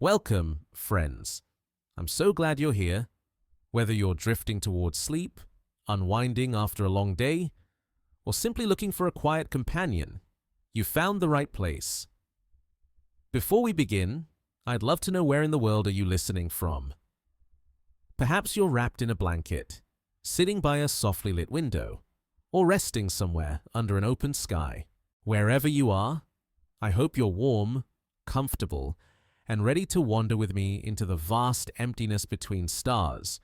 Welcome, friends. I'm so glad you're here. Whether you're drifting towards sleep, unwinding after a long day, or simply looking for a quiet companion, you found the right place. Before we begin, I'd love to know where in the world are you listening from. Perhaps you're wrapped in a blanket, sitting by a softly lit window, or resting somewhere under an open sky. Wherever you are, I hope you're warm, comfortable, and ready to wander with me into the vast emptiness between stars,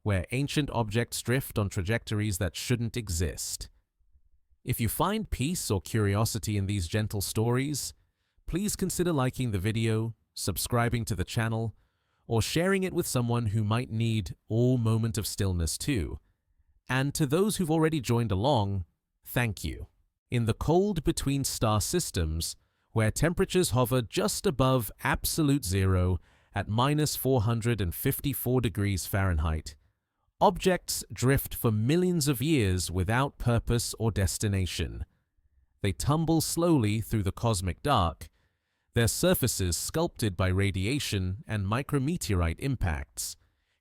where ancient objects drift on trajectories that shouldn't exist. If you find peace or curiosity in these gentle stories, please consider liking the video, subscribing to the channel, or sharing it with someone who might need all moment of stillness too. And to those who've already joined along, thank you. In the cold between star systems, where temperatures hover just above absolute zero at minus 454 degrees Fahrenheit, objects drift for millions of years without purpose or destination. They tumble slowly through the cosmic dark, their surfaces sculpted by radiation and micrometeorite impacts,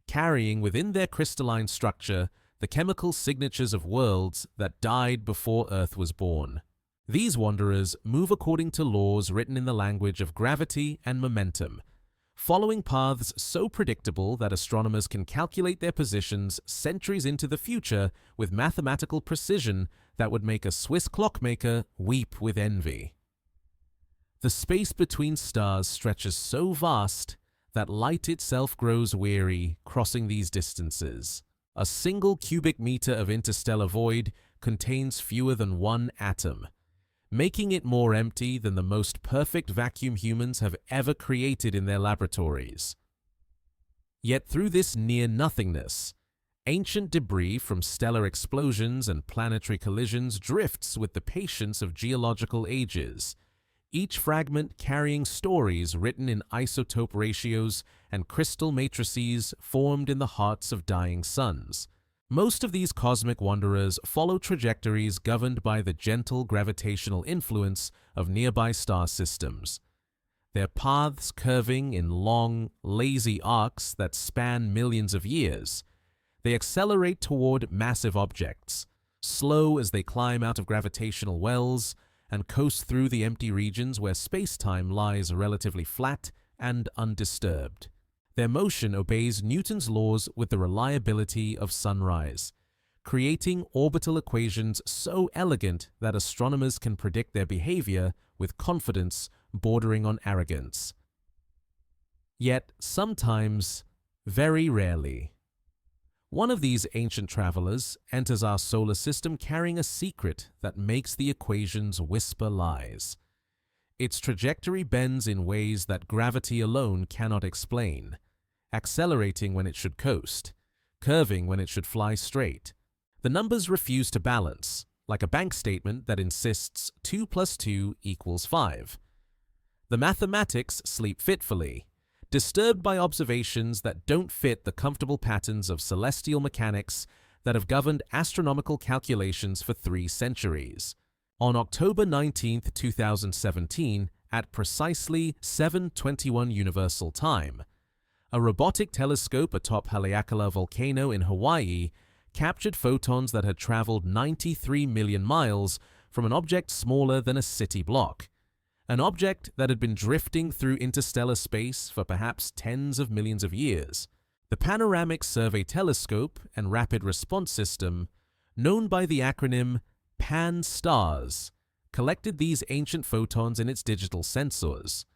carrying within their crystalline structure the chemical signatures of worlds that died before Earth was born. These wanderers move according to laws written in the language of gravity and momentum, following paths so predictable that astronomers can calculate their positions centuries into the future with mathematical precision that would make a Swiss clockmaker weep with envy. The space between stars stretches so vast that light itself grows weary crossing these distances. A single cubic meter of interstellar void contains fewer than one atom, making it more empty than the most perfect vacuum humans have ever created in their laboratories. Yet through this near-nothingness, ancient debris from stellar explosions and planetary collisions drifts with the patience of geological ages, each fragment carrying stories written in isotope ratios and crystal matrices formed in the hearts of dying suns. Most of these cosmic wanderers follow trajectories governed by the gentle gravitational influence of nearby star systems, their paths curving in long, lazy arcs that span millions of years. They accelerate toward massive objects, slow as they climb out of gravitational wells, and coast through the empty regions where space-time lies relatively flat and undisturbed. Their motion obeys Newton's laws with the reliability of sunrise, creating orbital equations so elegant that astronomers can predict their behavior with confidence bordering on arrogance. Yet sometimes, very rarely, one of these ancient travelers enters our solar system carrying a secret that makes the equations whisper lies. Its trajectory bends in ways that gravity alone cannot explain, accelerating when it should coast, curving when it should fly straight. The numbers refuse to balance, like a bank statement that insists 2 plus 2 equals 5. The mathematics sleep fitfully, disturbed by observations that don't fit the comfortable patterns of celestial mechanics that have governed astronomical calculations for 3 centuries. On October 19, 2017, at precisely 7:21 Universal Time, a robotic telescope atop Haleakala volcano in Hawaii captured photons that had traveled 93 million miles from an object smaller than a city block, an object that had been drifting through interstellar space for perhaps tens of millions of years. The Panoramic Survey Telescope and Rapid Response System, known by the acronym PAN-STARRS, collected these ancient photons in its digital sensors,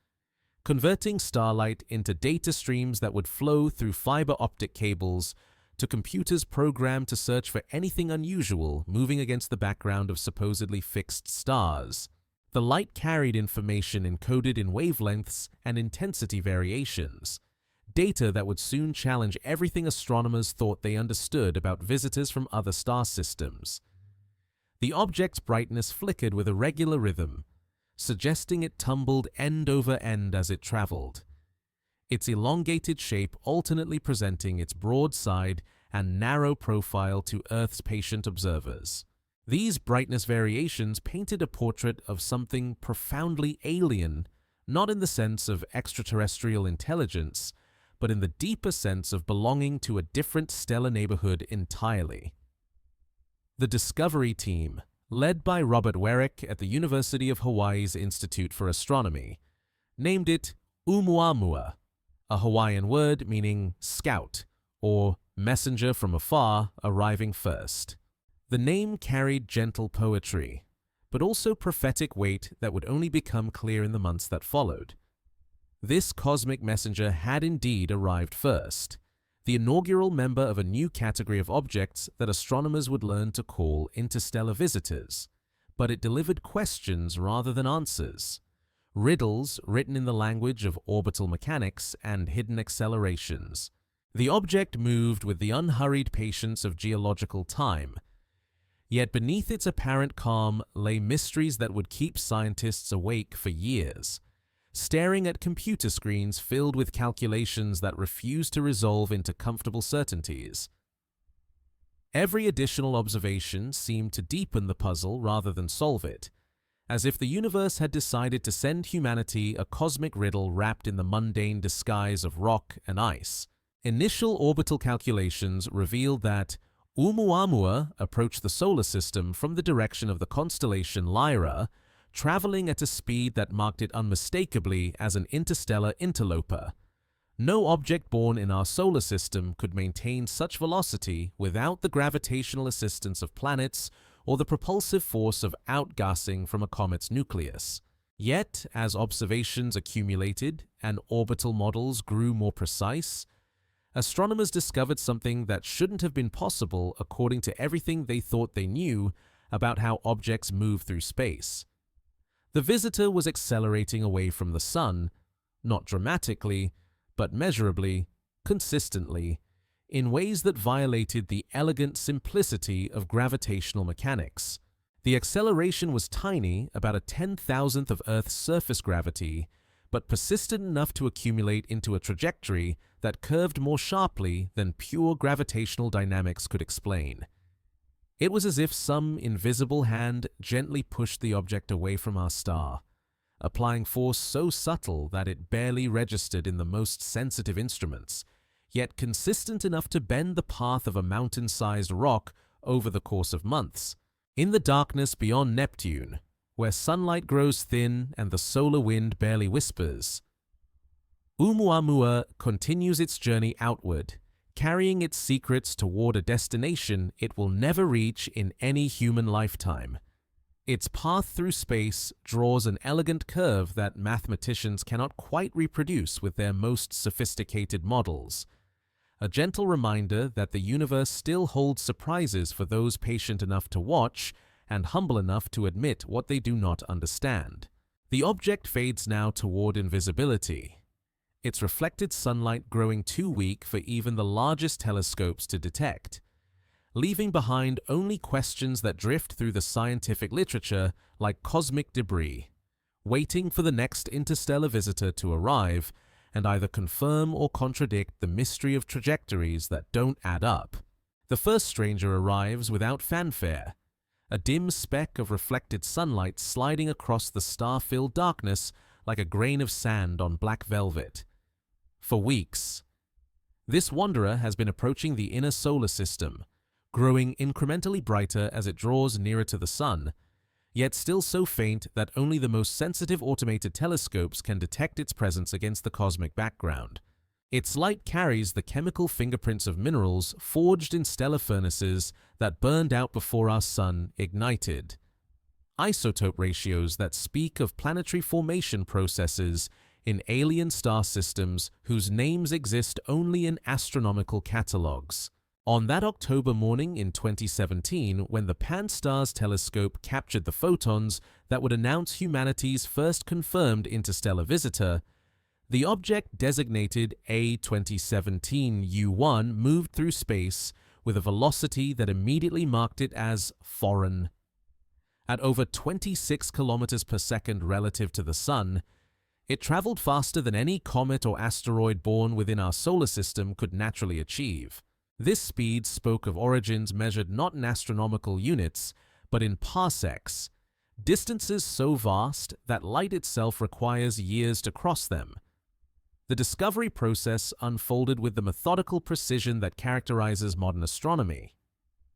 converting starlight into data streams that would flow through fiber optic cables to computers programmed to search for anything unusual moving against the background of supposedly fixed stars. The light carried information encoded in wavelengths and intensity variations, data that would soon challenge everything astronomers thought they understood about visitors from other star systems. The object's brightness flickered with a regular rhythm, suggesting it tumbled end over end as it traveled, its elongated shape alternately presenting its broad side and narrow profile to Earth's patient observers. These brightness variations painted a portrait of something profoundly alien not in the sense of extraterrestrial intelligence, but in the deeper sense of belonging to a different stellar neighborhood entirely. The Discovery Team, led by Robert Warwick at the University of Hawaii's Institute for Astronomy, named it Oumuamua, a Hawaiian word meaning scout or messenger from afar arriving first. The name carried gentle poetry, but also prophetic weight that would only become clear in the months that followed. This cosmic messenger had indeed arrived first, the inaugural member of a new category of objects that astronomers would learn to call interstellar visitors, but it delivered questions rather than answers, riddles written in the language of orbital mechanics and hidden accelerations. The object moved with the unhurried patience of geological time, yet beneath its apparent calm lay mysteries that would keep scientists awake for years, staring at computer screens filled with calculations that refused to resolve into comfortable certainties. Every additional observation seemed to deepen the puzzle rather than solve it, as if the universe had decided to send humanity a cosmic riddle wrapped in the mundane disguise of rock and ice. Initial orbital calculations revealed that Oumuamua approached the solar system from the direction of the constellation Lyra, traveling at a speed that marked it unmistakably as an interstellar interloper. No object born in our solar system could maintain such velocity without the gravitational assistance of planets or the propulsive force of outgassing from a comet's nucleus. Yet, as observations accumulated and orbital models grew more precise, astronomers discovered something that shouldn't have been possible according to everything they thought they knew about how objects move through space. The visitor was accelerating away from the sun, not dramatically, but measurably, consistently, in ways that violated the elegant simplicity of gravitational mechanics. The acceleration was tiny, about a 10,000th of Earth's surface gravity, but persistent enough to accumulate into a trajectory that curved more sharply than pure gravitational dynamics could explain. It was as if some invisible hand gently pushed the object away from our star, applying force so subtle that it barely registered in the most sensitive instruments, yet consistent enough to bend the path of a mountain-sized rock over the course of months. In the darkness beyond Neptune, where sunlight grows thin and the solar wind barely whispers, Oumuamua continues its journey outward, carrying its secrets toward a destination it will never reach in any human lifetime. Its path through space draws an elegant curve that mathematicians cannot quite reproduce with their most sophisticated models, a gentle reminder that the universe still holds surprises for those patient enough to watch and humble enough to admit what they do not understand. The object fades now toward invisibility, its reflected sunlight growing too weak for even the largest telescopes to detect, leaving behind only questions that drift through the scientific literature like cosmic debris, waiting for the next interstellar visitor to arrive and either confirm or contradict the mystery of trajectories that don't add up. The first stranger arrives without fanfare, a dim speck of reflected sunlight sliding across the star-filled darkness like a grain of sand on black velvet. For weeks, this wanderer has been approaching the inner solar system, growing incrementally brighter as it draws nearer to the sun, yet still so faint that only the most sensitive automated telescopes can detect its presence against the cosmic background. Its light carries the chemical fingerprints of minerals forged in stellar furnaces that burned out before our sun ignited. Isotope ratios that speak of planetary formation processes in alien star systems whose names exist only in astronomical catalogs. On that October morning in 2017, when the Pan-STARRS telescope captured the photons that would announce humanity's first confirmed interstellar visitor, the object designated A2017-U1 moved through space with a velocity that immediately marked it as foreign. At over 26 kilometers per second relative to the Sun, it traveled faster than any comet or asteroid born within our solar system could naturally achieve. This speed spoke of origins measured not in astronomical units, but in parsecs, distances so vast that light itself requires years to cross them. The discovery process unfolded with the methodical precision that characterizes modern astronomy.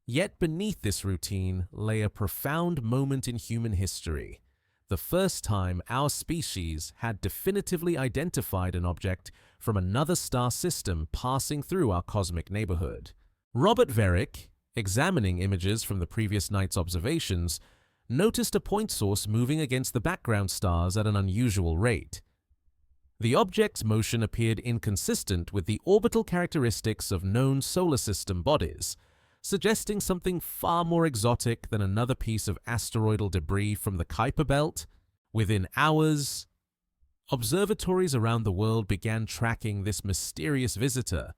Yet beneath this routine lay a profound moment in human history, the first time our species had definitively identified an object from another star system passing through our cosmic neighborhood. Robert Verick, examining images from the previous night's observations, noticed a point source moving against the background stars at an unusual rate. The object's motion appeared inconsistent with the orbital characteristics of known solar system bodies, suggesting something far more exotic than another piece of asteroidal debris from the Kuiper Belt. Within hours, observatories around the world began tracking this mysterious visitor,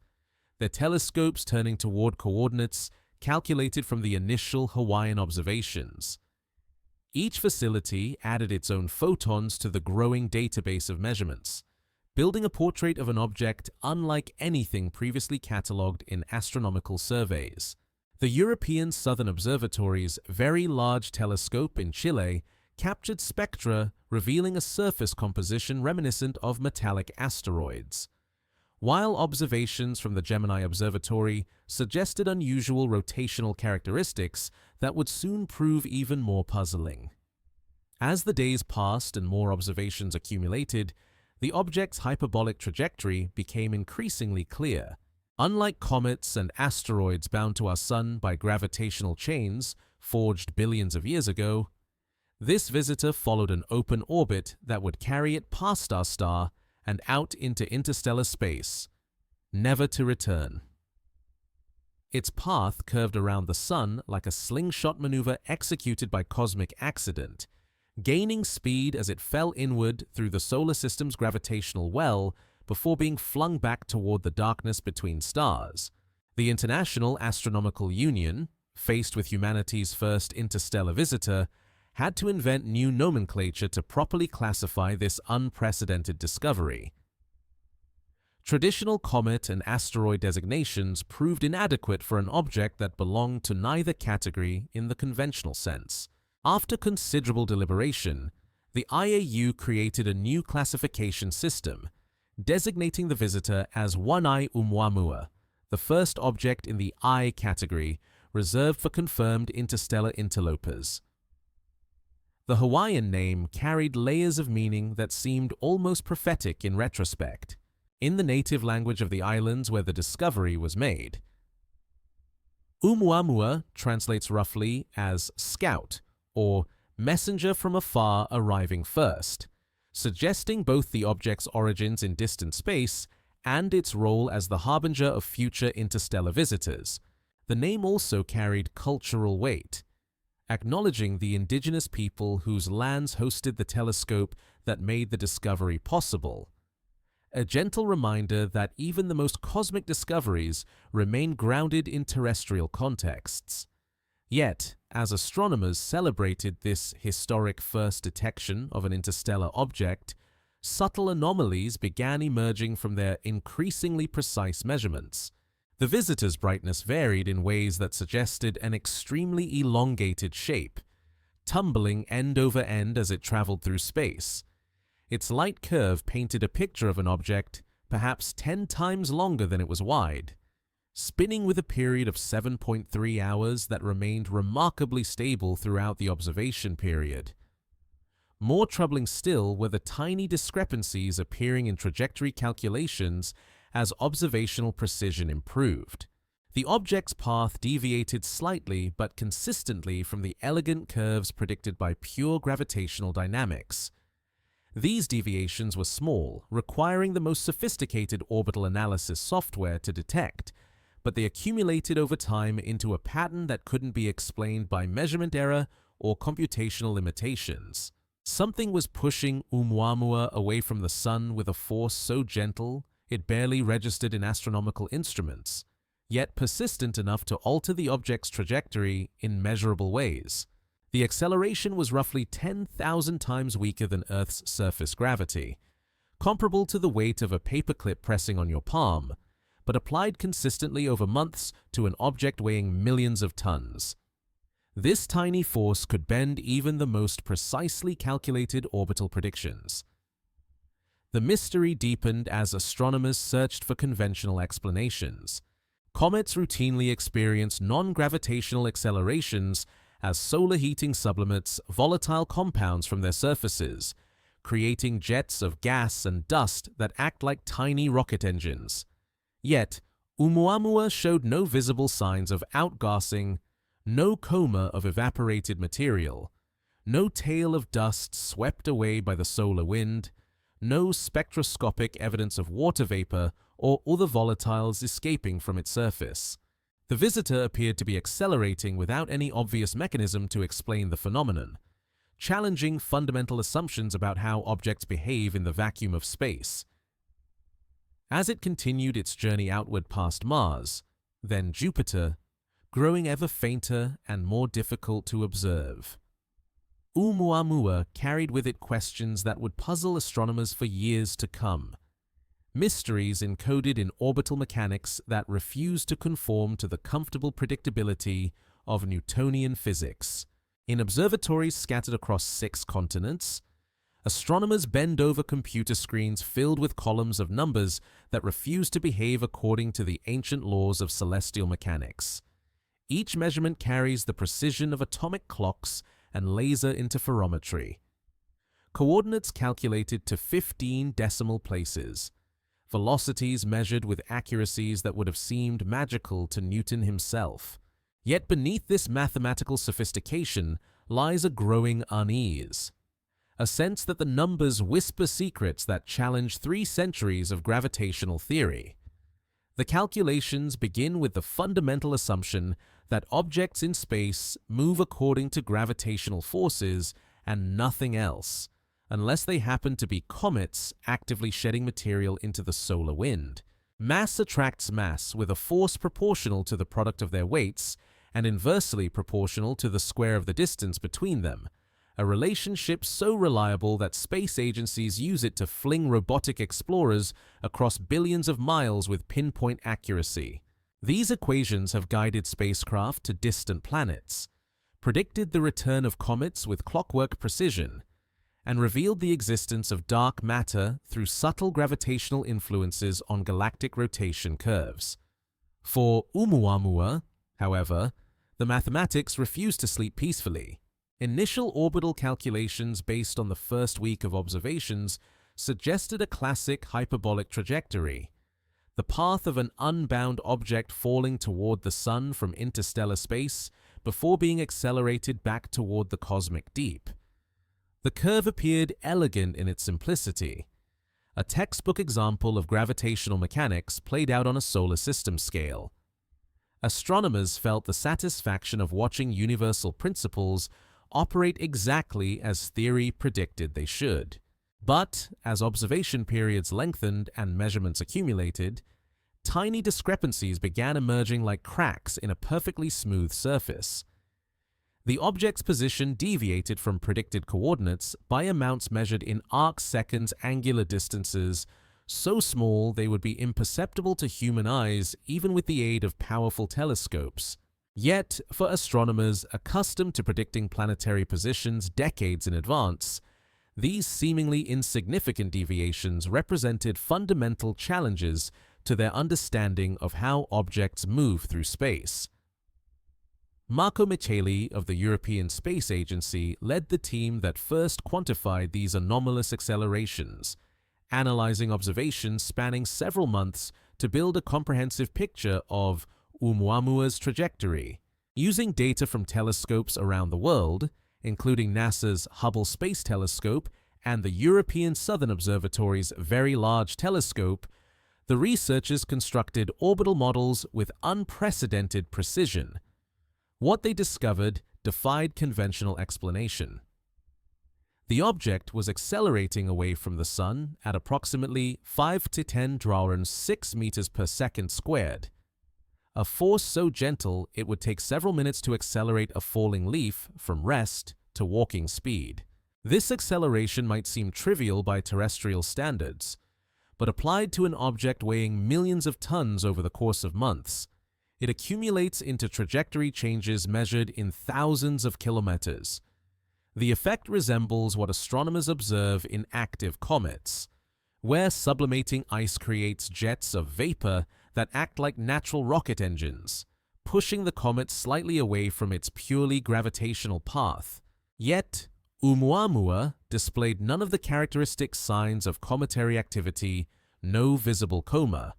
their telescopes turning toward coordinates calculated from the initial Hawaiian observations. Each facility added its own photons to the growing database of measurements, building a portrait of an object unlike anything previously catalogued in astronomical surveys. The European Southern Observatory's Very Large Telescope in Chile captured spectra revealing a surface composition reminiscent of metallic asteroids, while observations from the Gemini Observatory suggested unusual rotational characteristics that would soon prove even more puzzling. As the days passed and more observations accumulated, the object's hyperbolic trajectory became increasingly clear. Unlike comets and asteroids bound to our sun by gravitational chains forged billions of years ago, this visitor followed an open orbit that would carry it past our star and out into interstellar space, never to return. Its path curved around the sun like a slingshot maneuver executed by cosmic accident, gaining speed as it fell inward through the solar system's gravitational well before being flung back toward the darkness between stars. The International Astronomical Union, faced with humanity's first interstellar visitor, had to invent new nomenclature to properly classify this unprecedented discovery. Traditional comet and asteroid designations proved inadequate for an object that belonged to neither category in the conventional sense. After considerable deliberation, the IAU created a new classification system, designating the visitor as One-Eye Oumuamua, the first object in the I category, reserved for confirmed interstellar interlopers. The Hawaiian name carried layers of meaning that seemed almost prophetic in retrospect, in the native language of the islands where the discovery was made. Oumuamua translates roughly as scout, or messenger from afar arriving first, suggesting both the object's origins in distant space and its role as the harbinger of future interstellar visitors. The name also carried cultural weight, acknowledging the indigenous people whose lands hosted the telescope that made the discovery possible. A gentle reminder that even the most cosmic discoveries remain grounded in terrestrial contexts. Yet, as astronomers celebrated this historic first detection of an interstellar object, subtle anomalies began emerging from their increasingly precise measurements. The visitor's brightness varied in ways that suggested an extremely elongated shape, tumbling end over end as it traveled through space. Its light curve painted a picture of an object perhaps 10 times longer than it was wide, spinning with a period of 7.3 hours that remained remarkably stable throughout the observation period. More troubling still were the tiny discrepancies appearing in trajectory calculations as observational precision improved. The object's path deviated slightly but consistently from the elegant curves predicted by pure gravitational dynamics. These deviations were small, requiring the most sophisticated orbital analysis software to detect, but they accumulated over time into a pattern that couldn't be explained by measurement error or computational limitations. Something was pushing Oumuamua away from the sun with a force so gentle it barely registered in astronomical instruments, yet persistent enough to alter the object's trajectory in measurable ways. The acceleration was roughly 10,000 times weaker than Earth's surface gravity, comparable to the weight of a paperclip pressing on your palm, but applied consistently over months to an object weighing millions of tons. This tiny force could bend even the most precisely calculated orbital predictions. The mystery deepened as astronomers searched for conventional explanations. Comets routinely experience non-gravitational accelerations as solar heating sublimates volatile compounds from their surfaces, creating jets of gas and dust that act like tiny rocket engines. Yet, Oumuamua showed no visible signs of outgassing, no coma of evaporated material, no tail of dust swept away by the solar wind, no spectroscopic evidence of water vapor or other volatiles escaping from its surface. The visitor appeared to be accelerating without any obvious mechanism to explain the phenomenon, challenging fundamental assumptions about how objects behave in the vacuum of space. As it continued its journey outward past Mars, then Jupiter, growing ever fainter and more difficult to observe, Oumuamua carried with it questions that would puzzle astronomers for years to come. Mysteries encoded in orbital mechanics that refuse to conform to the comfortable predictability of Newtonian physics. In observatories scattered across 6 continents, astronomers bend over computer screens filled with columns of numbers that refuse to behave according to the ancient laws of celestial mechanics. Each measurement carries the precision of atomic clocks and laser interferometry. Coordinates calculated to 15 decimal places. Velocities measured with accuracies that would have seemed magical to Newton himself. Yet beneath this mathematical sophistication lies a growing unease. A sense that the numbers whisper secrets that challenge 3 centuries of gravitational theory. The calculations begin with the fundamental assumption that objects in space move according to gravitational forces and nothing else, unless they happen to be comets actively shedding material into the solar wind. Mass attracts mass with a force proportional to the product of their weights and inversely proportional to the square of the distance between them, a relationship so reliable that space agencies use it to fling robotic explorers across billions of miles with pinpoint accuracy. These equations have guided spacecraft to distant planets, predicted the return of comets with clockwork precision, and revealed the existence of dark matter through subtle gravitational influences on galactic rotation curves. For Oumuamua, however, the mathematics refused to sleep peacefully. Initial orbital calculations based on the first week of observations suggested a classic hyperbolic trajectory, the path of an unbound object falling toward the Sun from interstellar space before being accelerated back toward the cosmic deep. The curve appeared elegant in its simplicity, a textbook example of gravitational mechanics played out on a solar system scale. Astronomers felt the satisfaction of watching universal principles operate exactly as theory predicted they should. But as observation periods lengthened and measurements accumulated, tiny discrepancies began emerging like cracks in a perfectly smooth surface. The object's position deviated from predicted coordinates by amounts measured in arc-seconds angular distances, so small they would be imperceptible to human eyes even with the aid of powerful telescopes. Yet, for astronomers accustomed to predicting planetary positions decades in advance, these seemingly insignificant deviations represented fundamental challenges to their understanding of how objects move through space. Marco Micheli of the European Space Agency led the team that first quantified these anomalous accelerations, analyzing observations spanning several months to build a comprehensive picture of Oumuamua's trajectory. Using data from telescopes around the world, including NASA's Hubble Space Telescope and the European Southern Observatory's Very Large Telescope, the researchers constructed orbital models with unprecedented precision. What they discovered defied conventional explanation. The object was accelerating away from the Sun at approximately 5 to 10 Drauren 6 meters per second squared, a force so gentle it would take several minutes to accelerate a falling leaf from rest to walking speed. This acceleration might seem trivial by terrestrial standards, but applied to an object weighing millions of tons over the course of months, It accumulates into trajectory changes measured in thousands of kilometers. The effect resembles what astronomers observe in active comets, where sublimating ice creates jets of vapor that act like natural rocket engines, pushing the comet slightly away from its purely gravitational path. Yet, Oumuamua displayed none of the characteristic signs of cometary activity: no visible coma,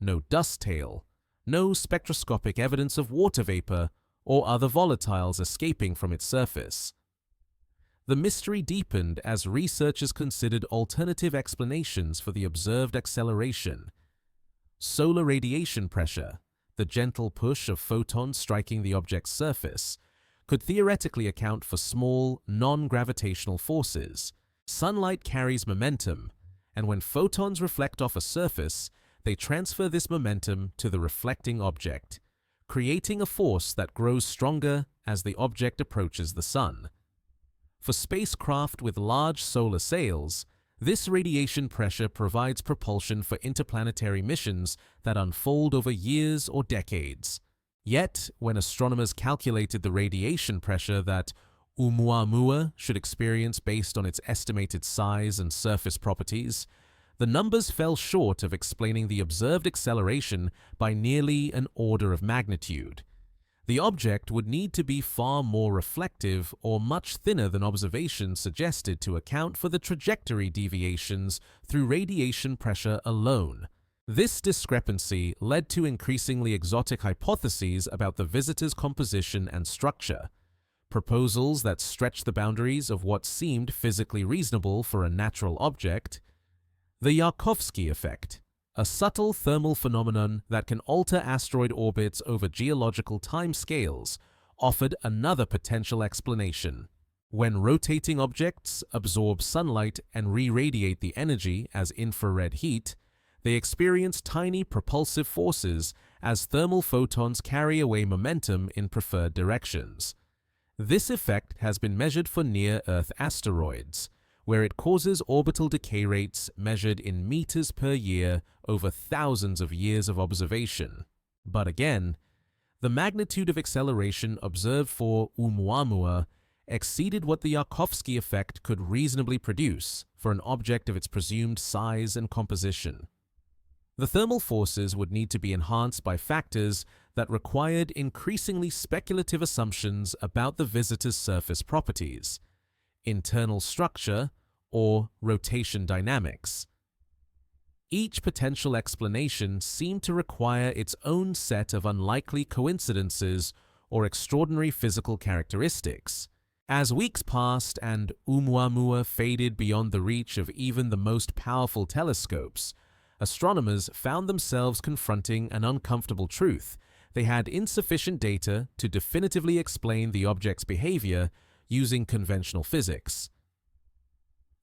no dust tail, no spectroscopic evidence of water vapor or other volatiles escaping from its surface. The mystery deepened as researchers considered alternative explanations for the observed acceleration. Solar radiation pressure, the gentle push of photons striking the object's surface, could theoretically account for small, non-gravitational forces. Sunlight carries momentum, and when photons reflect off a surface, they transfer this momentum to the reflecting object, creating a force that grows stronger as the object approaches the sun. For spacecraft with large solar sails, this radiation pressure provides propulsion for interplanetary missions that unfold over years or decades. Yet, when astronomers calculated the radiation pressure that Oumuamua should experience based on its estimated size and surface properties, the numbers fell short of explaining the observed acceleration by nearly an order of magnitude. The object would need to be far more reflective or much thinner than observations suggested to account for the trajectory deviations through radiation pressure alone. This discrepancy led to increasingly exotic hypotheses about the visitor's composition and structure, proposals that stretched the boundaries of what seemed physically reasonable for a natural object. The Yarkovsky effect, a subtle thermal phenomenon that can alter asteroid orbits over geological timescales, offered another potential explanation. When rotating objects absorb sunlight and re-radiate the energy as infrared heat, they experience tiny propulsive forces as thermal photons carry away momentum in preferred directions. This effect has been measured for near-Earth asteroids, where it causes orbital decay rates measured in meters per year over thousands of years of observation. But again, the magnitude of acceleration observed for Oumuamua exceeded what the Yarkovsky effect could reasonably produce for an object of its presumed size and composition. The thermal forces would need to be enhanced by factors that required increasingly speculative assumptions about the visitor's surface properties, internal structure, or rotation dynamics. Each potential explanation seemed to require its own set of unlikely coincidences or extraordinary physical characteristics. As weeks passed and Oumuamua faded beyond the reach of even the most powerful telescopes, astronomers found themselves confronting an uncomfortable truth. They had insufficient data to definitively explain the object's behavior using conventional physics.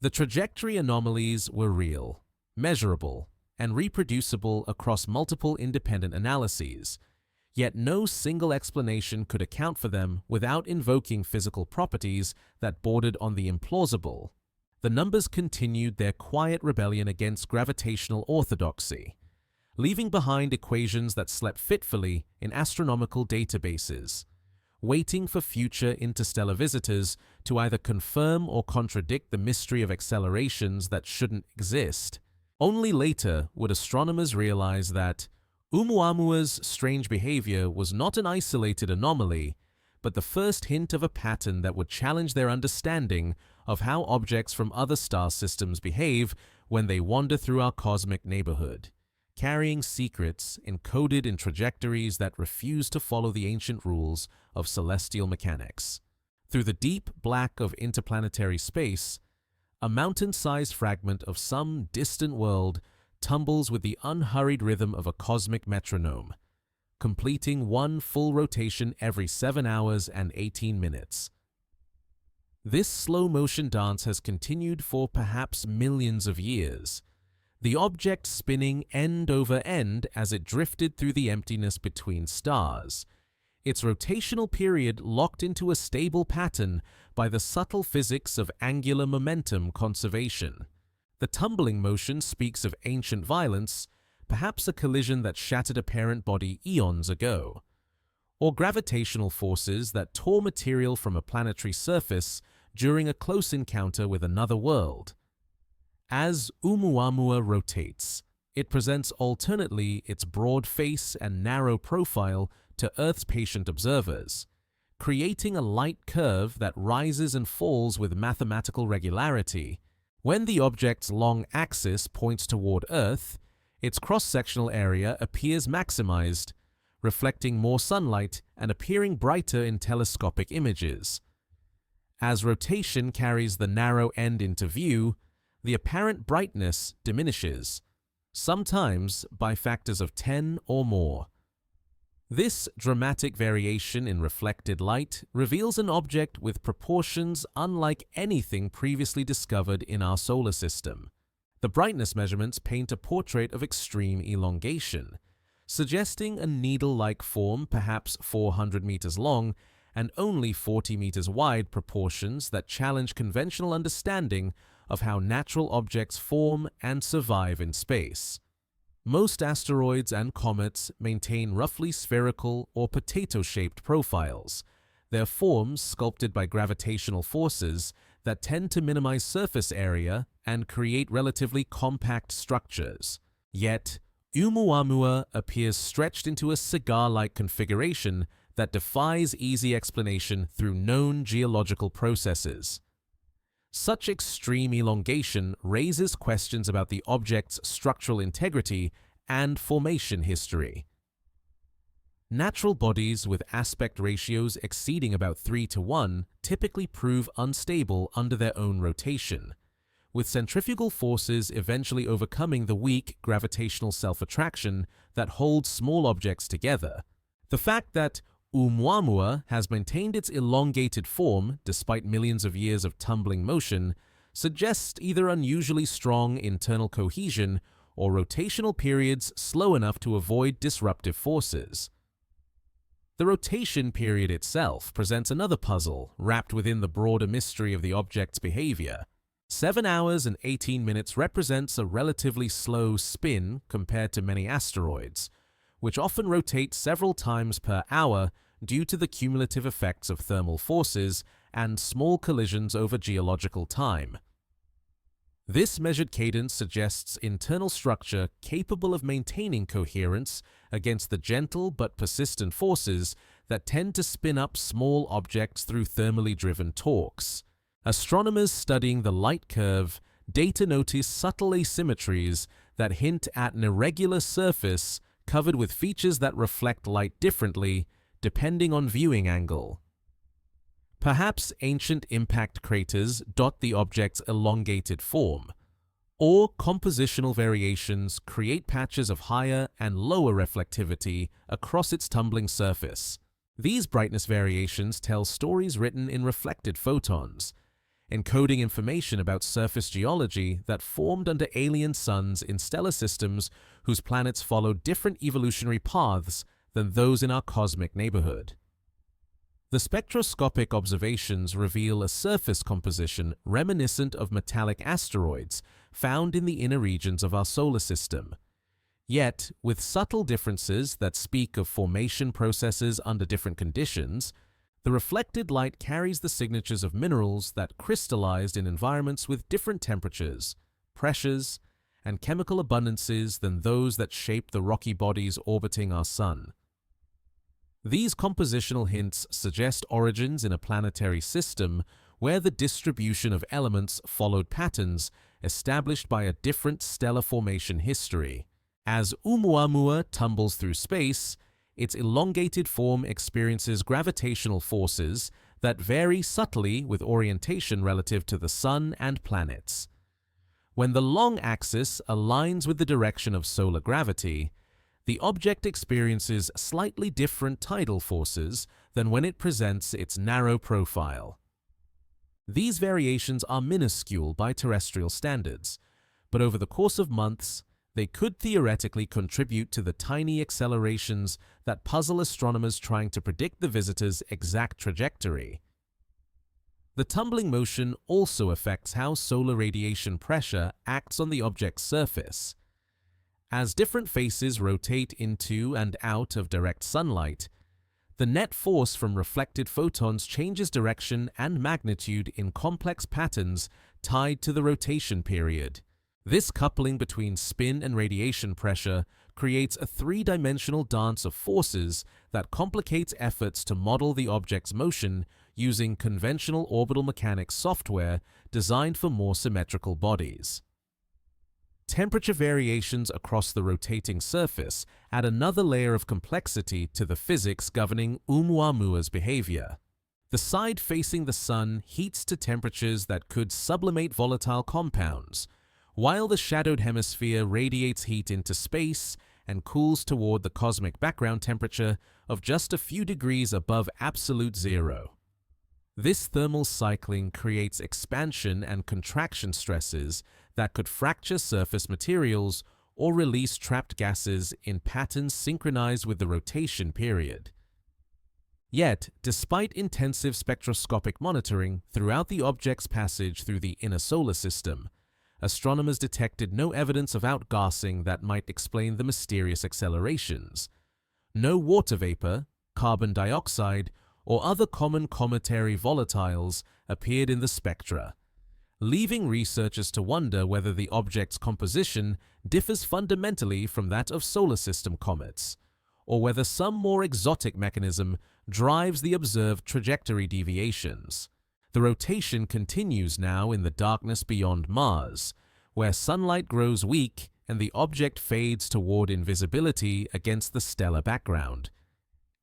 The trajectory anomalies were real, measurable, and reproducible across multiple independent analyses, yet no single explanation could account for them without invoking physical properties that bordered on the implausible. The numbers continued their quiet rebellion against gravitational orthodoxy, leaving behind equations that slept fitfully in astronomical databases, waiting for future interstellar visitors to either confirm or contradict the mystery of accelerations that shouldn't exist. Only later would astronomers realize that Oumuamua's strange behavior was not an isolated anomaly, but the first hint of a pattern that would challenge their understanding of how objects from other star systems behave when they wander through our cosmic neighborhood, carrying secrets encoded in trajectories that refuse to follow the ancient rules of celestial mechanics. Through the deep black of interplanetary space, a mountain-sized fragment of some distant world tumbles with the unhurried rhythm of a cosmic metronome, completing one full rotation every 7 hours and 18 minutes. This slow-motion dance has continued for perhaps millions of years, the object spinning end over end as it drifted through the emptiness between stars, its rotational period locked into a stable pattern by the subtle physics of angular momentum conservation. The tumbling motion speaks of ancient violence, perhaps a collision that shattered a parent body eons ago, or gravitational forces that tore material from a planetary surface during a close encounter with another world. As Oumuamua rotates, it presents alternately its broad face and narrow profile to Earth's patient observers, creating a light curve that rises and falls with mathematical regularity. When the object's long axis points toward Earth, its cross-sectional area appears maximized, reflecting more sunlight and appearing brighter in telescopic images. As rotation carries the narrow end into view, the apparent brightness diminishes, sometimes by factors of 10 or more. This dramatic variation in reflected light reveals an object with proportions unlike anything previously discovered in our solar system. The brightness measurements paint a portrait of extreme elongation, suggesting a needle-like form perhaps 400 meters long and only 40 meters wide, proportions that challenge conventional understanding of how natural objects form and survive in space. Most asteroids and comets maintain roughly spherical or potato-shaped profiles, their forms sculpted by gravitational forces that tend to minimize surface area and create relatively compact structures. Yet, Oumuamua appears stretched into a cigar-like configuration that defies easy explanation through known geological processes. Such extreme elongation raises questions about the object's structural integrity and formation history. Natural bodies with aspect ratios exceeding about 3:1 typically prove unstable under their own rotation, with centrifugal forces eventually overcoming the weak gravitational self-attraction that holds small objects together. The fact that Oumuamua has maintained its elongated form despite millions of years of tumbling motion suggests either unusually strong internal cohesion or rotational periods slow enough to avoid disruptive forces. The rotation period itself presents another puzzle wrapped within the broader mystery of the object's behavior. 7 hours and 18 minutes represents a relatively slow spin compared to many asteroids, which often rotate several times per hour due to the cumulative effects of thermal forces and small collisions over geological time. This measured cadence suggests internal structure capable of maintaining coherence against the gentle but persistent forces that tend to spin up small objects through thermally driven torques. Astronomers studying the light curve data notice subtle asymmetries that hint at an irregular surface covered with features that reflect light differently depending on viewing angle. Perhaps ancient impact craters dot the object's elongated form, or compositional variations create patches of higher and lower reflectivity across its tumbling surface. These brightness variations tell stories written in reflected photons, encoding information about surface geology that formed under alien suns in stellar systems whose planets followed different evolutionary paths than those in our cosmic neighborhood. The spectroscopic observations reveal a surface composition reminiscent of metallic asteroids found in the inner regions of our solar system, yet with subtle differences that speak of formation processes under different conditions. The reflected light carries the signatures of minerals that crystallized in environments with different temperatures, pressures, and chemical abundances than those that shape the rocky bodies orbiting our Sun. These compositional hints suggest origins in a planetary system where the distribution of elements followed patterns established by a different stellar formation history. As Oumuamua tumbles through space, its elongated form experiences gravitational forces that vary subtly with orientation relative to the Sun and planets. When the long axis aligns with the direction of solar gravity, the object experiences slightly different tidal forces than when it presents its narrow profile. These variations are minuscule by terrestrial standards, but over the course of months, they could theoretically contribute to the tiny accelerations that puzzle astronomers trying to predict the visitor's exact trajectory. The tumbling motion also affects how solar radiation pressure acts on the object's surface. As different faces rotate into and out of direct sunlight, the net force from reflected photons changes direction and magnitude in complex patterns tied to the rotation period. This coupling between spin and radiation pressure creates a three-dimensional dance of forces that complicates efforts to model the object's motion using conventional orbital mechanics software designed for more symmetrical bodies. Temperature variations across the rotating surface add another layer of complexity to the physics governing Oumuamua's behavior. The side facing the sun heats to temperatures that could sublimate volatile compounds, while the shadowed hemisphere radiates heat into space and cools toward the cosmic background temperature of just a few degrees above absolute zero. This thermal cycling creates expansion and contraction stresses that could fracture surface materials or release trapped gases in patterns synchronized with the rotation period. Yet, despite intensive spectroscopic monitoring throughout the object's passage through the inner solar system, astronomers detected no evidence of outgassing that might explain the mysterious accelerations. No water vapor, carbon dioxide, or other common cometary volatiles appeared in the spectra, leaving researchers to wonder whether the object's composition differs fundamentally from that of solar system comets, or whether some more exotic mechanism drives the observed trajectory deviations. The rotation continues now in the darkness beyond Mars, where sunlight grows weak and the object fades toward invisibility against the stellar background.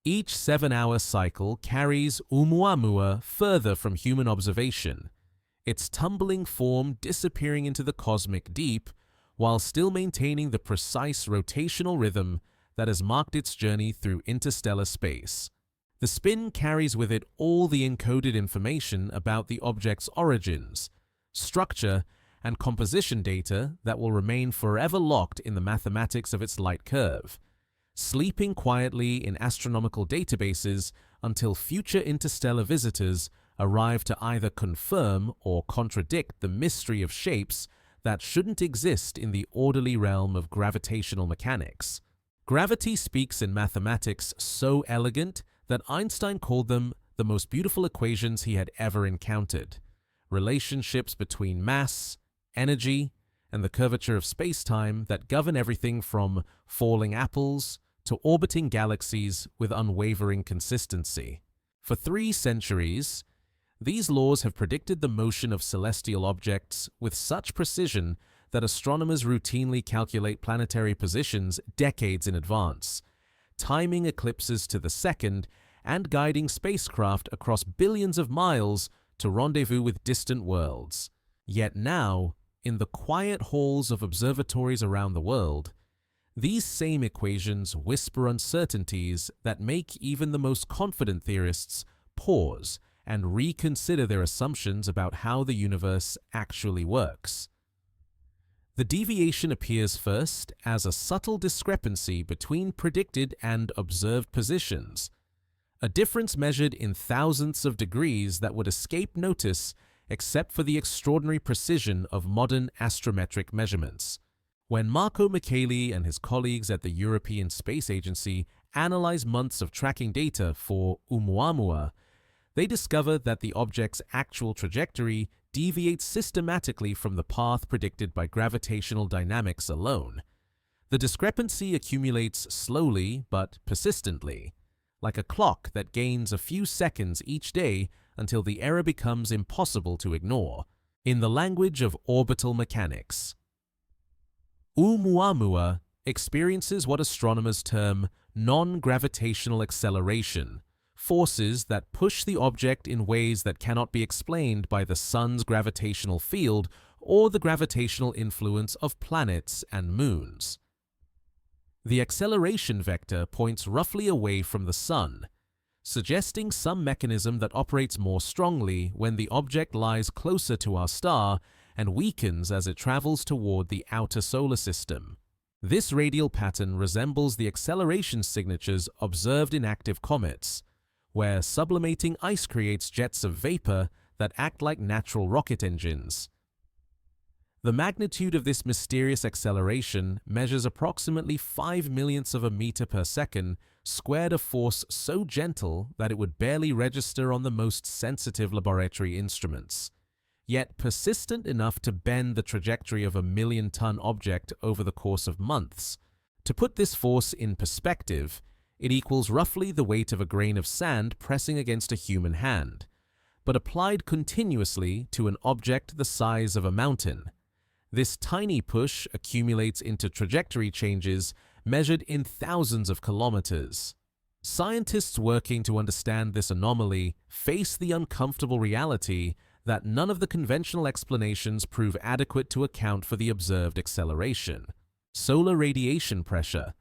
Each 7-hour cycle carries Oumuamua further from human observation, its tumbling form disappearing into the cosmic deep while still maintaining the precise rotational rhythm that has marked its journey through interstellar space. The spin carries with it all the encoded information about the object's origins, structure, and composition data that will remain forever locked in the mathematics of its light curve, sleeping quietly in astronomical databases until future interstellar visitors arrive to either confirm or contradict the mystery of shapes that shouldn't exist in the orderly realm of gravitational mechanics. Gravity speaks in mathematics so elegant that Einstein called them the most beautiful equations he had ever encountered. Relationships between mass, energy, and the curvature of space-time that govern everything from falling apples to orbiting galaxies with unwavering consistency. For 3 centuries, these laws have predicted the motion of celestial objects with such precision that astronomers routinely calculate planetary positions decades in advance, timing eclipses to the second and guiding spacecraft across billions of miles to rendezvous with distant worlds. Yet now, in the quiet halls of observatories around the world, these same equations whisper uncertainties that make even the most confident theorists pause and reconsider their assumptions about how the universe actually works. The deviation appears first as a subtle discrepancy between predicted and observed positions, a difference measured in thousandths of degrees that would escape notice except for the extraordinary precision of modern astrometric measurements. When Marco Micheli and his colleagues at the European Space Agency analyzed months of tracking data for Oumuamua, they discovered that the object's actual trajectory deviates systematically from the path predicted by gravitational dynamics alone. The discrepancy accumulates slowly but persistently, like a clock that gains a few seconds each day until the error becomes impossible to ignore. In the language of orbital mechanics, Oumuamua experiences what astronomers term non-gravitational acceleration, forces that push the object in ways that cannot be explained by the sun's gravitational field or the gravitational influence of planets and moons. The acceleration vector points roughly away from the sun, suggesting some mechanism that operates more strongly when the object lies closer to our star and weakens as it travels toward the outer solar system. This radial pattern resembles the acceleration signatures observed in active comets, where sublimating ice creates jets of vapor that act like natural rocket engines. The magnitude of this mysterious acceleration measures approximately 5 millionths of a meter per second, squared a force so gentle that it would barely register on the most sensitive laboratory instruments, yet persistent enough to bend the trajectory of a million-ton object over the course of months. To put this force in perspective, it equals roughly the weight of a grain of sand pressing against a human hand, but applied continuously to an object the size of a mountain. This tiny push accumulates into trajectory changes measured in thousands of kilometers. Scientists working to understand this anomaly face the uncomfortable reality that none of the conventional explanations prove adequate to account for the observed acceleration. Solar radiation pressure,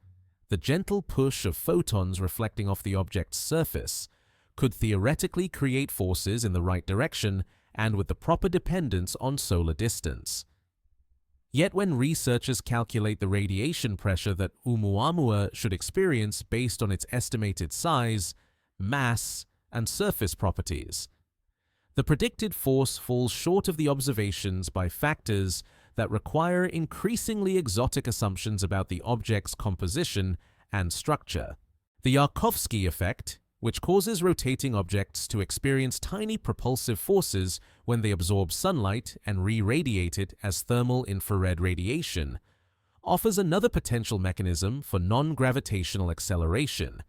the gentle push of photons reflecting off the object's surface, could theoretically create forces in the right direction and with the proper dependence on solar distance. Yet when researchers calculate the radiation pressure that Oumuamua should experience based on its estimated size, mass, and surface properties, the predicted force falls short of the observations by factors that require increasingly exotic assumptions about the object's composition and structure. The Yarkovsky effect, which causes rotating objects to experience tiny propulsive forces when they absorb sunlight and re-radiate it as thermal infrared radiation, offers another potential mechanism for non-gravitational acceleration.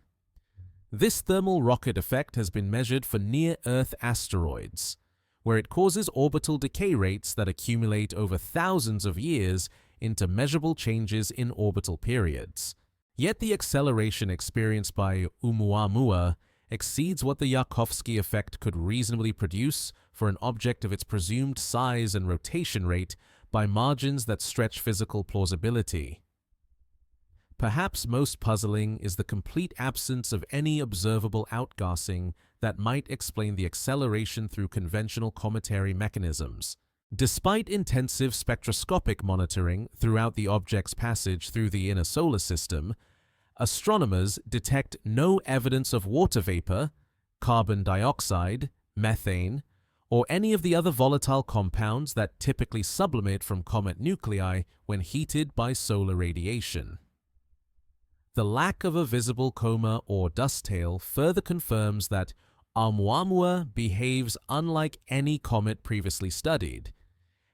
This thermal rocket effect has been measured for near-Earth asteroids, where it causes orbital decay rates that accumulate over thousands of years into measurable changes in orbital periods. Yet the acceleration experienced by Oumuamua exceeds what the Yarkovsky effect could reasonably produce for an object of its presumed size and rotation rate by margins that stretch physical plausibility. Perhaps most puzzling is the complete absence of any observable outgassing that might explain the acceleration through conventional cometary mechanisms. Despite intensive spectroscopic monitoring throughout the object's passage through the inner solar system, astronomers detect no evidence of water vapor, carbon dioxide, methane, or any of the other volatile compounds that typically sublimate from comet nuclei when heated by solar radiation. The lack of a visible coma or dust tail further confirms that Oumuamua behaves unlike any comet previously studied,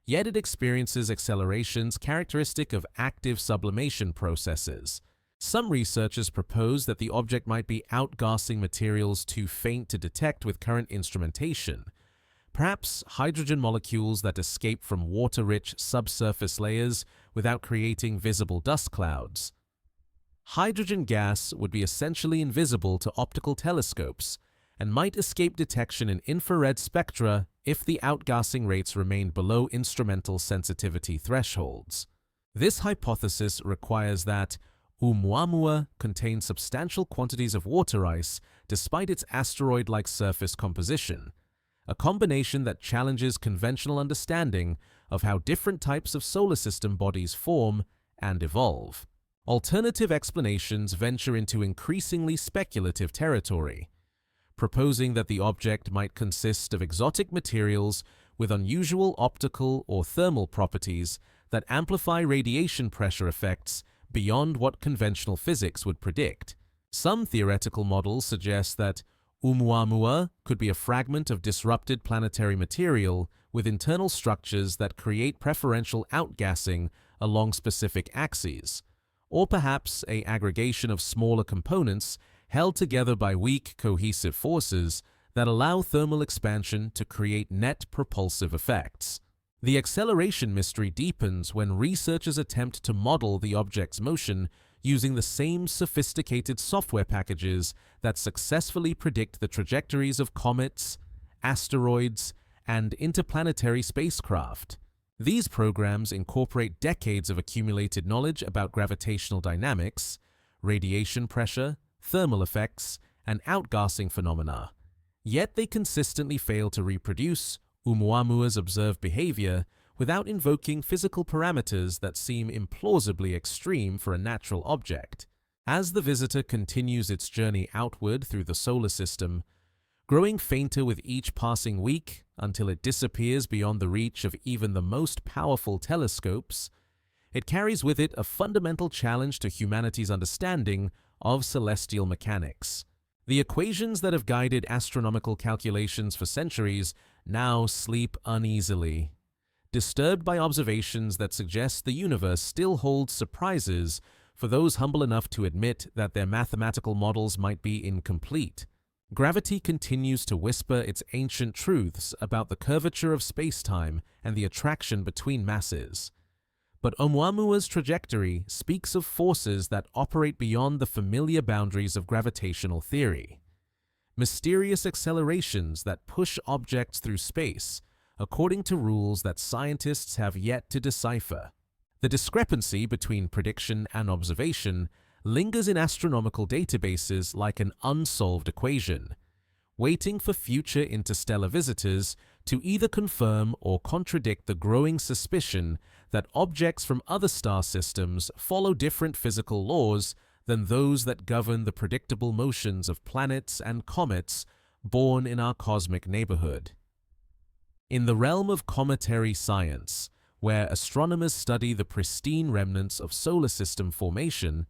yet it experiences accelerations characteristic of active sublimation processes. Some researchers propose that the object might be outgassing materials too faint to detect with current instrumentation, perhaps hydrogen molecules that escape from water-rich subsurface layers without creating visible dust clouds. Hydrogen gas would be essentially invisible to optical telescopes and might escape detection in infrared spectra if the outgassing rates remained below instrumental sensitivity thresholds. This hypothesis requires that Oumuamua contains substantial quantities of water ice despite its asteroid-like surface composition, a combination that challenges conventional understanding of how different types of solar system bodies form and evolve. Alternative explanations venture into increasingly speculative territory, proposing that the object might consist of exotic materials with unusual optical or thermal properties that amplify radiation pressure effects beyond what conventional physics would predict. Some theoretical models suggest that Oumuamua could be a fragment of disrupted planetary material with internal structures that create preferential outgassing along specific axes, or perhaps an aggregation of smaller components held together by weak cohesive forces that allow thermal expansion to create net propulsive effects. The acceleration mystery deepens when researchers attempt to model the object's motion using the same sophisticated software packages that successfully predict the trajectories of comets, asteroids, and interplanetary spacecraft. These programs incorporate decades of accumulated knowledge about gravitational dynamics, radiation pressure, thermal effects, and outgassing phenomena, yet they consistently fail to reproduce Oumuamua's observed behavior without invoking physical parameters that seem implausibly extreme for a natural object. As the visitor continues its journey outward through the solar system, growing fainter with each passing week until it disappears beyond the reach of even the most powerful telescopes, it carries with it a fundamental challenge to humanity's understanding of celestial mechanics. The equations that have guided astronomical calculations for centuries now sleep uneasily, disturbed by observations that suggest the universe still holds surprises for those humble enough to admit that their mathematical models might be incomplete. Gravity continues to whisper its ancient truths about the curvature of space-time and the attraction between masses. But Oumuamua's trajectory speaks of forces that operate beyond the familiar boundaries of gravitational theory. Mysterious accelerations that push objects through space, according to rules that scientists have yet to decipher. The discrepancy between prediction and observation lingers in astronomical databases like an unsolved equation, waiting for future interstellar visitors to either confirm or contradict the growing suspicion that objects from other star systems follow different physical laws than those that govern the predictable motions of planets and comets born in our cosmic neighborhood. In the realm of cometary science, where astronomers study the pristine remnants of solar system formation,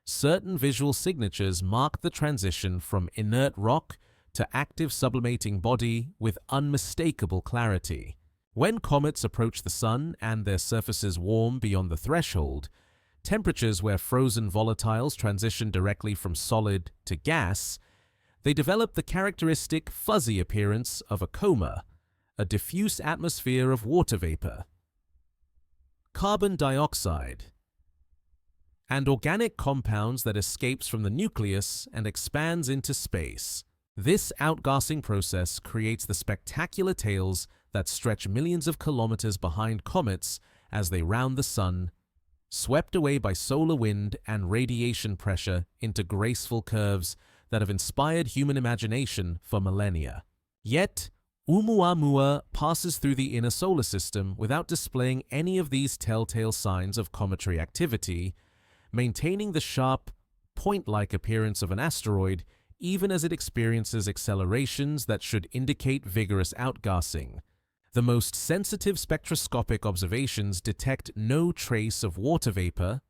certain visual signatures mark the transition from inert rock to active sublimating body with unmistakable clarity. When comets approach the Sun and their surfaces warm beyond the threshold, temperatures where frozen volatiles transition directly from solid to gas, they develop the characteristic fuzzy appearance of a coma, a diffuse atmosphere of water vapor. Carbon dioxide, and organic compounds that escapes from the nucleus and expands into space. This outgassing process creates the spectacular tails that stretch millions of kilometers behind comets as they round the Sun, swept away by solar wind and radiation pressure into graceful curves that have inspired human imagination for millennia. Yet, Oumuamua passes through the inner solar system without displaying any of these telltale signs of cometary activity, maintaining the sharp, point-like appearance of an asteroid even as it experiences accelerations that should indicate vigorous outgassing. The most sensitive spectroscopic observations detect no trace of water vapor,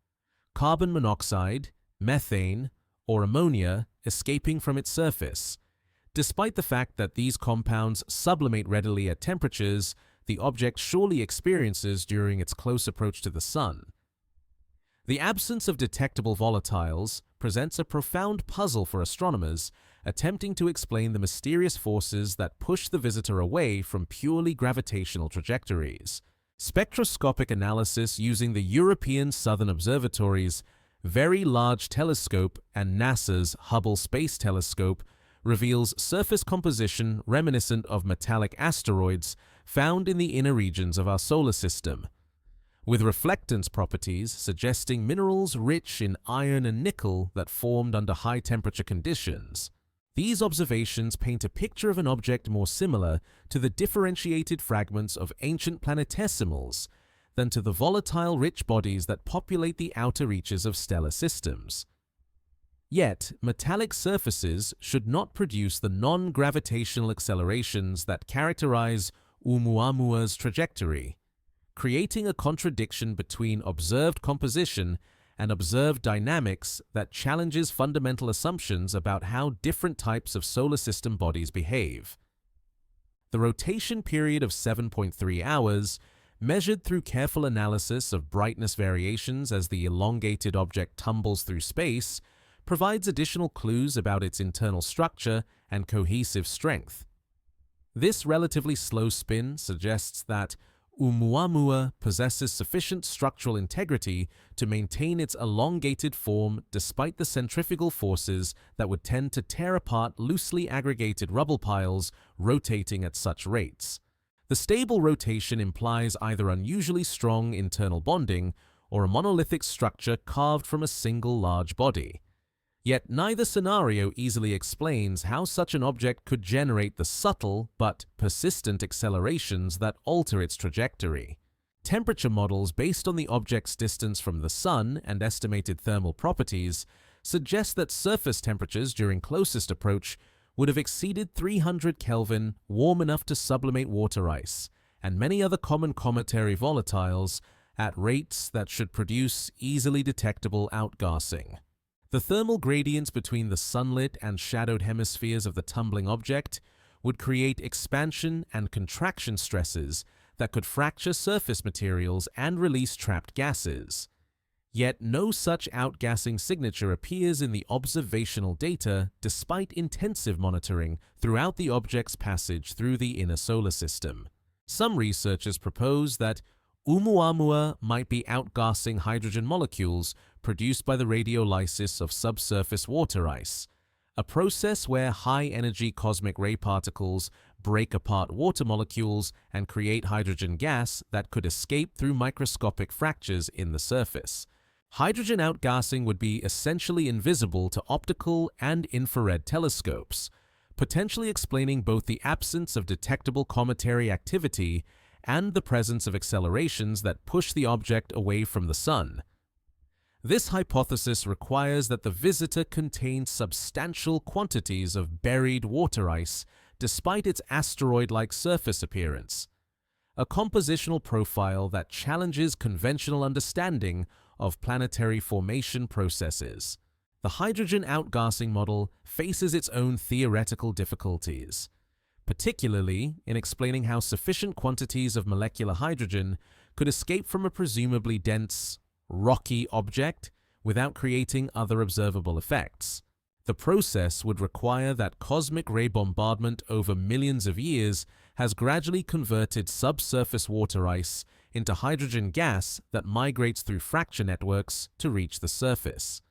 carbon monoxide, methane, or ammonia escaping from its surface. Despite the fact that these compounds sublimate readily at temperatures the object surely experiences during its close approach to the Sun. The absence of detectable volatiles presents a profound puzzle for astronomers attempting to explain the mysterious forces that push the visitor away from purely gravitational trajectories. Spectroscopic analysis using the European Southern Observatory's Very Large Telescope and NASA's Hubble Space Telescope reveals surface composition reminiscent of metallic asteroids found in the inner regions of our solar system, with reflectance properties suggesting minerals rich in iron and nickel that formed under high-temperature conditions. These observations paint a picture of an object more similar to the differentiated fragments of ancient planetesimals than to the volatile rich bodies that populate the outer reaches of stellar systems. Yet, metallic surfaces should not produce the non-gravitational accelerations that characterize Oumuamua's trajectory, creating a contradiction between observed composition and observed dynamics that challenges fundamental assumptions about how different types of solar system bodies behave. The rotation period of 7.3 hours, measured through careful analysis of brightness variations as the elongated object tumbles through space, provides additional clues about its internal structure and cohesive strength. This relatively slow spin suggests that Oumuamua possesses sufficient structural integrity to maintain its elongated form despite the centrifugal forces that would tend to tear apart loosely aggregated rubble piles rotating at such rates. The stable rotation implies either unusually strong internal bonding or a monolithic structure carved from a single large body. Yet neither scenario easily explains how such an object could generate the subtle but persistent accelerations that alter its trajectory. Temperature models based on the object's distance from the Sun and estimated thermal properties suggest that surface temperatures during closest approach would have exceeded 300 Kelvin, warm enough to sublimate water ice, and many other common cometary volatiles at rates that should produce easily detectable outgassing. The thermal gradients between the sunlit and shadowed hemispheres of the tumbling object would create expansion and contraction stresses that could fracture surface materials and release trapped gases. Yet no such outgassing signature appears in the observational data despite intensive monitoring throughout the object's passage through the inner solar system. Some researchers propose that Oumuamua might be outgassing hydrogen molecules produced by the radiolysis of subsurface water ice, a process where high-energy cosmic ray particles break apart water molecules and create hydrogen gas that could escape through microscopic fractures in the surface. Hydrogen outgassing would be essentially invisible to optical and infrared telescopes, potentially explaining both the absence of detectable cometary activity and the presence of accelerations that push the object away from the Sun. This hypothesis requires that the visitor contains substantial quantities of buried water ice despite its asteroid-like surface appearance, a compositional profile that challenges conventional understanding of planetary formation processes. The hydrogen outgassing model faces its own theoretical difficulties, particularly in explaining how sufficient quantities of molecular hydrogen could escape from a presumably dense, rocky object without creating other observable effects. The process would require that cosmic ray bombardment over millions of years has gradually converted subsurface water ice into hydrogen gas that migrates through fracture networks to reach the surface.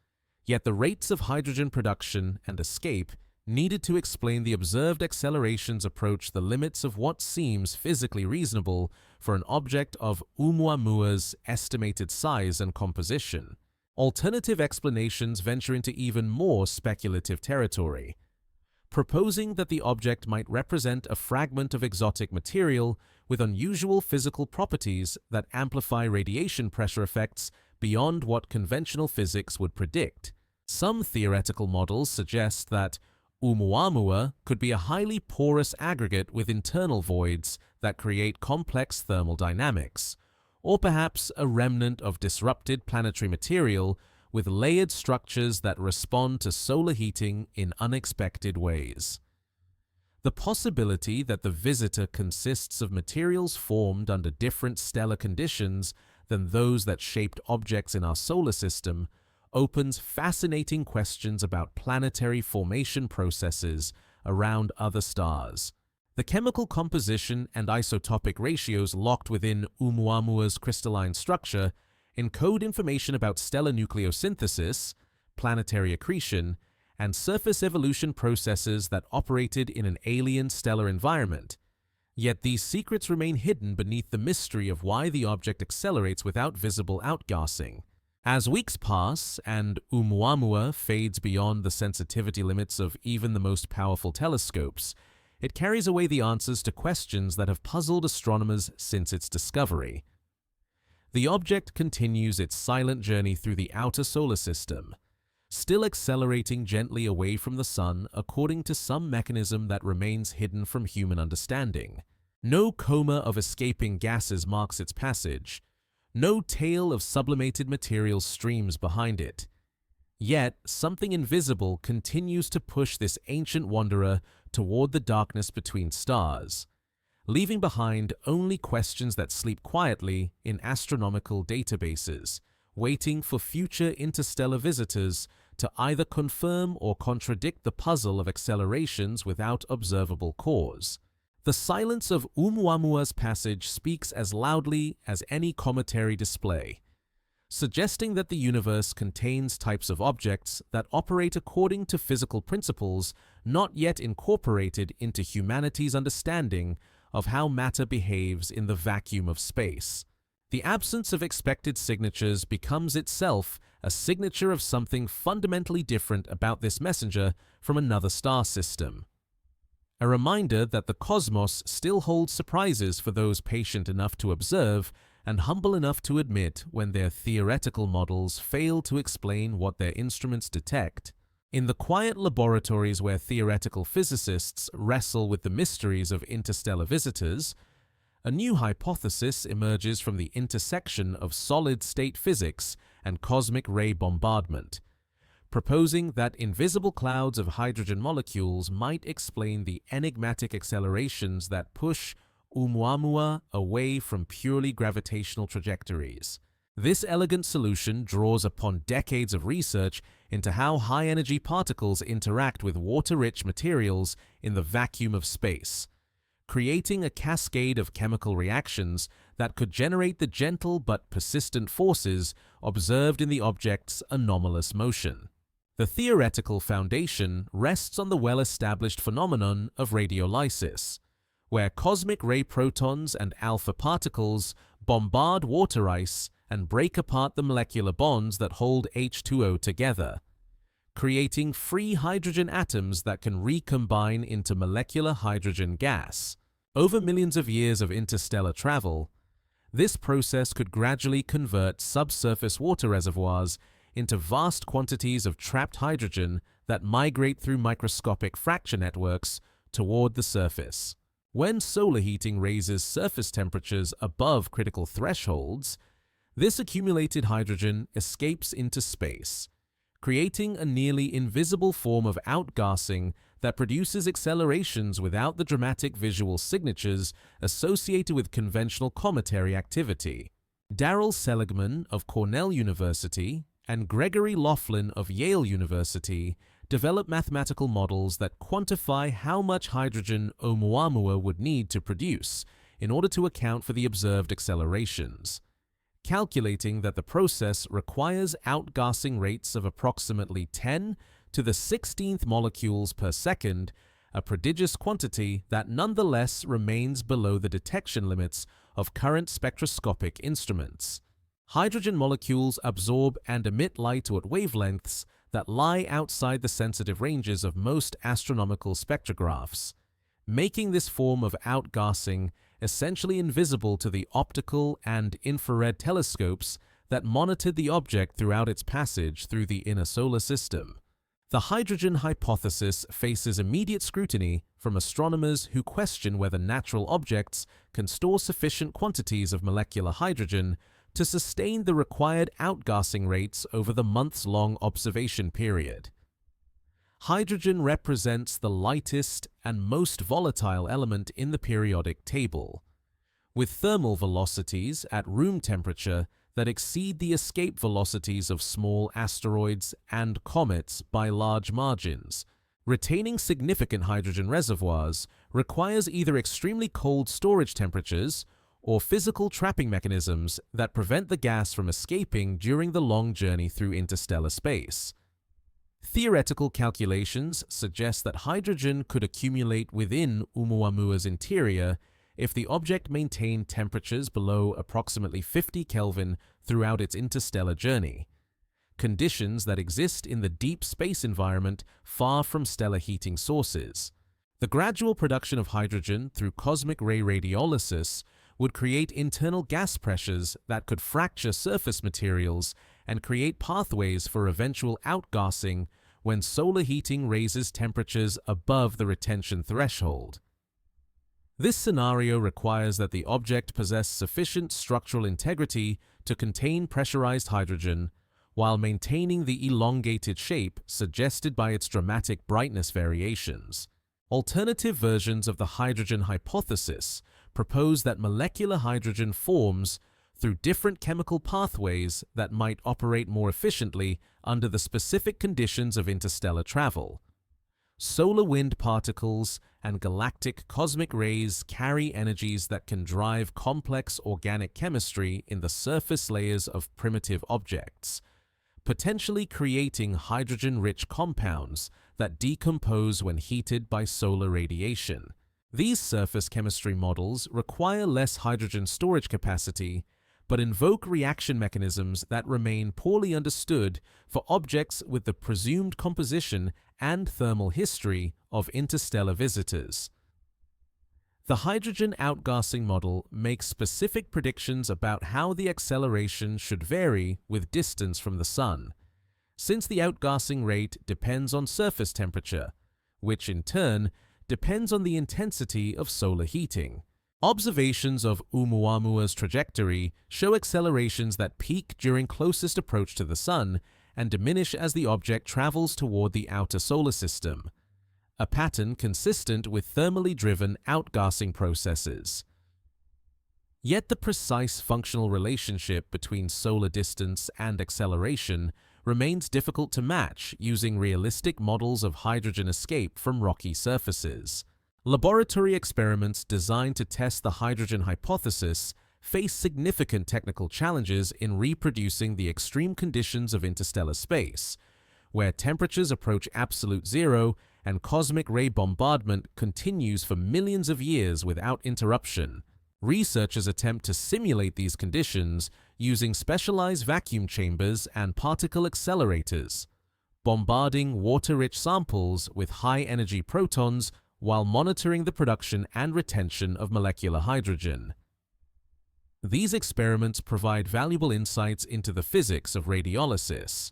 Yet the rates of hydrogen production and escape needed to explain the observed accelerations approach the limits of what seems physically reasonable for an object of Oumuamua's estimated size and composition. Alternative explanations venture into even more speculative territory, proposing that the object might represent a fragment of exotic material with unusual physical properties that amplify radiation pressure effects beyond what conventional physics would predict. Some theoretical models suggest that Oumuamua could be a highly porous aggregate with internal voids that create complex thermal dynamics, or perhaps a remnant of disrupted planetary material with layered structures that respond to solar heating in unexpected ways. The possibility that the visitor consists of materials formed under different stellar conditions than those that shaped objects in our solar system opens fascinating questions about planetary formation processes around other stars. The chemical composition and isotopic ratios locked within Oumuamua's crystalline structure encode information about stellar nucleosynthesis, planetary accretion, and surface evolution processes that operated in an alien stellar environment. Yet these secrets remain hidden beneath the mystery of why the object accelerates without visible outgassing. As weeks pass and Oumuamua fades beyond the sensitivity limits of even the most powerful telescopes, it carries away the answers to questions that have puzzled astronomers since its discovery. The object continues its silent journey through the outer solar system, still accelerating gently away from the Sun according to some mechanism that remains hidden from human understanding. No coma of escaping gases marks its passage. No tail of sublimated materials streams behind it. Yet, something invisible continues to push this ancient wanderer toward the darkness between stars, leaving behind only questions that sleep quietly in astronomical databases, waiting for future interstellar visitors to either confirm or contradict the puzzle of accelerations without observable cause. The silence of Oumuamua's passage speaks as loudly as any cometary display, suggesting that the universe contains types of objects that operate according to physical principles not yet incorporated into humanity's understanding of how matter behaves in the vacuum of space. The absence of expected signatures becomes itself a signature of something fundamentally different about this messenger from another star system. A reminder that the cosmos still holds surprises for those patient enough to observe and humble enough to admit when their theoretical models fail to explain what their instruments detect. In the quiet laboratories where theoretical physicists wrestle with the mysteries of interstellar visitors, a new hypothesis emerges from the intersection of solid-state physics and cosmic ray bombardment, proposing that invisible clouds of hydrogen molecules might explain the enigmatic accelerations that push Oumuamua away from purely gravitational trajectories. This elegant solution draws upon decades of research into how high-energy particles interact with water-rich materials in the vacuum of space, creating a cascade of chemical reactions that could generate the gentle but persistent forces observed in the object's anomalous motion. The theoretical foundation rests on the well-established phenomenon of radiolysis, where cosmic ray protons and alpha particles bombard water ice and break apart the molecular bonds that hold H2O together, creating free hydrogen atoms that can recombine into molecular hydrogen gas. Over millions of years of interstellar travel, this process could gradually convert subsurface water reservoirs into vast quantities of trapped hydrogen that migrate through microscopic fracture networks toward the surface. When solar heating raises surface temperatures above critical thresholds, this accumulated hydrogen escapes into space, creating a nearly invisible form of outgassing that produces accelerations without the dramatic visual signatures associated with conventional cometary activity. Darrell Seligman of Cornell University and Gregory Laughlin of Yale University developed mathematical models that quantify how much hydrogen Oumuamua would need to produce in order to account for the observed accelerations, calculating that the process requires outgassing rates of approximately 10 to the 16th molecules per second, a prodigious quantity that nonetheless remains below the detection limits of current spectroscopic instruments. Hydrogen molecules absorb and emit light at wavelengths that lie outside the sensitive ranges of most astronomical spectrographs, making this form of outgassing essentially invisible to the optical and infrared telescopes that monitored the object throughout its passage through the inner solar system. The hydrogen hypothesis faces immediate scrutiny from astronomers who question whether natural objects can store sufficient quantities of molecular hydrogen to sustain the required outgassing rates over the months-long observation period. Hydrogen represents the lightest and most volatile element in the periodic table, with thermal velocities at room temperature that exceed the escape velocities of small asteroids and comets by large margins. Retaining significant hydrogen reservoirs requires either extremely cold storage temperatures or physical trapping mechanisms that prevent the gas from escaping during the long journey through interstellar space. Theoretical calculations suggest that hydrogen could accumulate within Oumuamua's interior if the object maintained temperatures below approximately 50 Kelvin throughout its interstellar journey, conditions that exist in the deep space environment far from stellar heating sources. The gradual production of hydrogen through cosmic ray radiolysis would create internal gas pressures that could fracture surface materials and create pathways for eventual outgassing when solar heating raises temperatures above the retention threshold. This scenario requires that the object possess sufficient structural integrity to contain pressurized hydrogen while maintaining the elongated shape suggested by its dramatic brightness variations. Alternative versions of the hydrogen hypothesis propose that molecular hydrogen forms through different chemical pathways that might operate more efficiently under the specific conditions of interstellar travel. Solar wind particles and galactic cosmic rays carry energies that can drive complex organic chemistry in the surface layers of primitive objects, potentially creating hydrogen-rich compounds that decompose when heated by solar radiation. These surface chemistry models require less hydrogen storage capacity, but invoke reaction mechanisms that remain poorly understood for objects with the presumed composition and thermal history of interstellar visitors. The hydrogen outgassing model makes specific predictions about how the acceleration should vary with distance from the Sun, since the outgassing rate depends on surface temperature, which in turn depends on the intensity of solar heating. Observations of Oumuamua's trajectory show accelerations that peak during closest approach to the Sun and diminish as the object travels toward the outer solar system, a pattern consistent with thermally driven outgassing processes. Yet the precise functional relationship between solar distance and acceleration remains difficult to match using realistic models of hydrogen escape from rocky surfaces. Laboratory experiments designed to test the hydrogen hypothesis face significant technical challenges in reproducing the extreme conditions of interstellar space, where temperatures approach absolute zero and cosmic ray bombardment continues for millions of years without interruption. Researchers attempt to simulate these conditions using specialized vacuum chambers and particle accelerators, bombarding water-rich samples with high-energy protons while monitoring the production and retention of molecular hydrogen. These experiments provide valuable insights into the physics of radiolysis,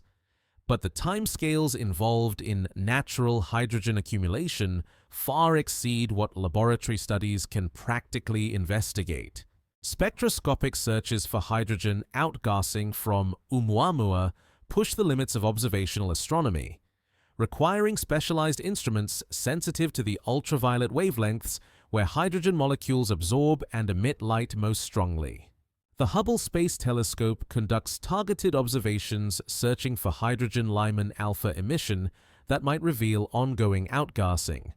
but the timescales involved in natural hydrogen accumulation far exceed what laboratory studies can practically investigate. Spectroscopic searches for hydrogen outgassing from Oumuamua push the limits of observational astronomy, requiring specialized instruments sensitive to the ultraviolet wavelengths where hydrogen molecules absorb and emit light most strongly. The Hubble Space Telescope conducts targeted observations searching for hydrogen Lyman alpha emission that might reveal ongoing outgassing.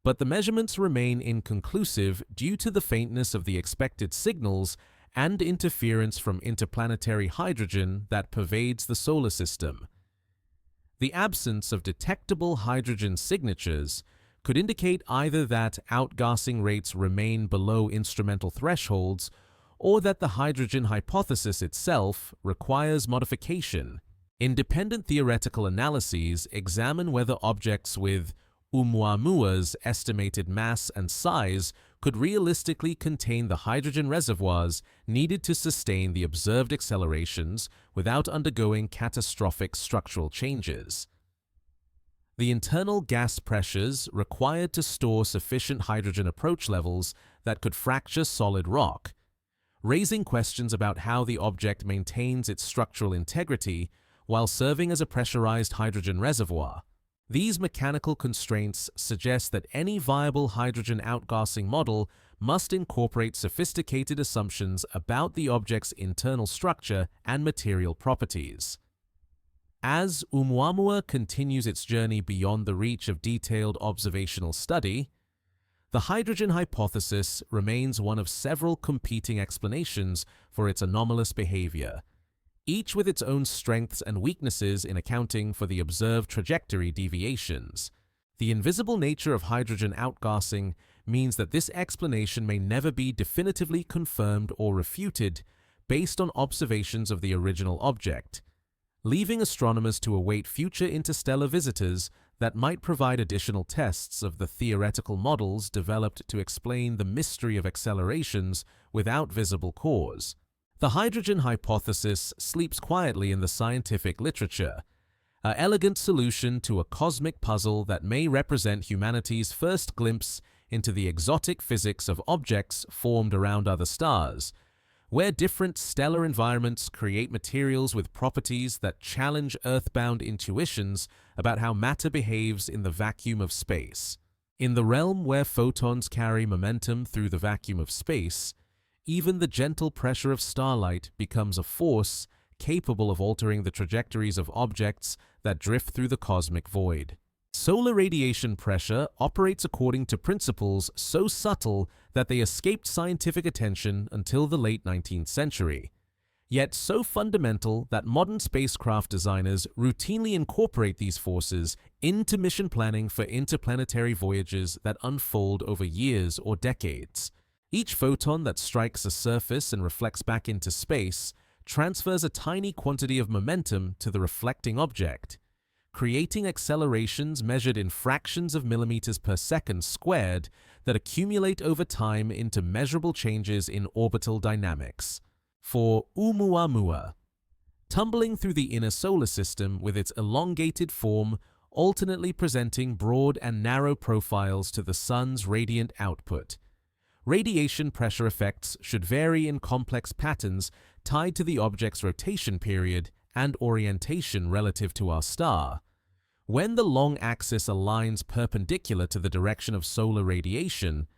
But the measurements remain inconclusive due to the faintness of the expected signals and interference from interplanetary hydrogen that pervades the solar system. The absence of detectable hydrogen signatures could indicate either that outgassing rates remain below instrumental thresholds or that the hydrogen hypothesis itself requires modification. Independent theoretical analyses examine whether objects with Oumuamua's estimated mass and size could realistically contain the hydrogen reservoirs needed to sustain the observed accelerations without undergoing catastrophic structural changes. The internal gas pressures required to store sufficient hydrogen approach levels that could fracture solid rock, raising questions about how the object maintains its structural integrity while serving as a pressurized hydrogen reservoir. These mechanical constraints suggest that any viable hydrogen outgassing model must incorporate sophisticated assumptions about the object's internal structure and material properties. As Oumuamua continues its journey beyond the reach of detailed observational study, the hydrogen hypothesis remains one of several competing explanations for its anomalous behavior, each with its own strengths and weaknesses in accounting for the observed trajectory deviations. The invisible nature of hydrogen outgassing means that this explanation may never be definitively confirmed or refuted based on observations of the original object, leaving astronomers to await future interstellar visitors that might provide additional tests of the theoretical models developed to explain the mystery of accelerations without visible cause. The hydrogen hypothesis sleeps quietly in the scientific literature, an elegant solution to a cosmic puzzle that may represent humanity's first glimpse into the exotic physics of objects formed around other stars, where different stellar environments create materials with properties that challenge earthbound intuitions about how matter behaves in the vacuum of space. In the realm where photons carry momentum through the vacuum of space, even the gentle pressure of starlight becomes a force capable of altering the trajectories of objects that drift through the cosmic void. Solar radiation pressure operates according to principles so subtle that they escaped scientific attention until the late 19th century, yet so fundamental that modern spacecraft designers routinely incorporate these forces into mission planning for interplanetary voyages that unfold over years or decades. Each photon that strikes a surface and reflects back into space transfers a tiny quantity of momentum to the reflecting object, creating accelerations measured in fractions of millimeters per second squared that accumulate over time into measurable changes in orbital dynamics. For Oumuamua, tumbling through the inner solar system with its elongated form alternately presenting broad and narrow profiles to the sun's radiant output. Radiation pressure effects should vary in complex patterns tied to the object's rotation period and orientation relative to our star. When the long axis aligns perpendicular to the direction of solar radiation,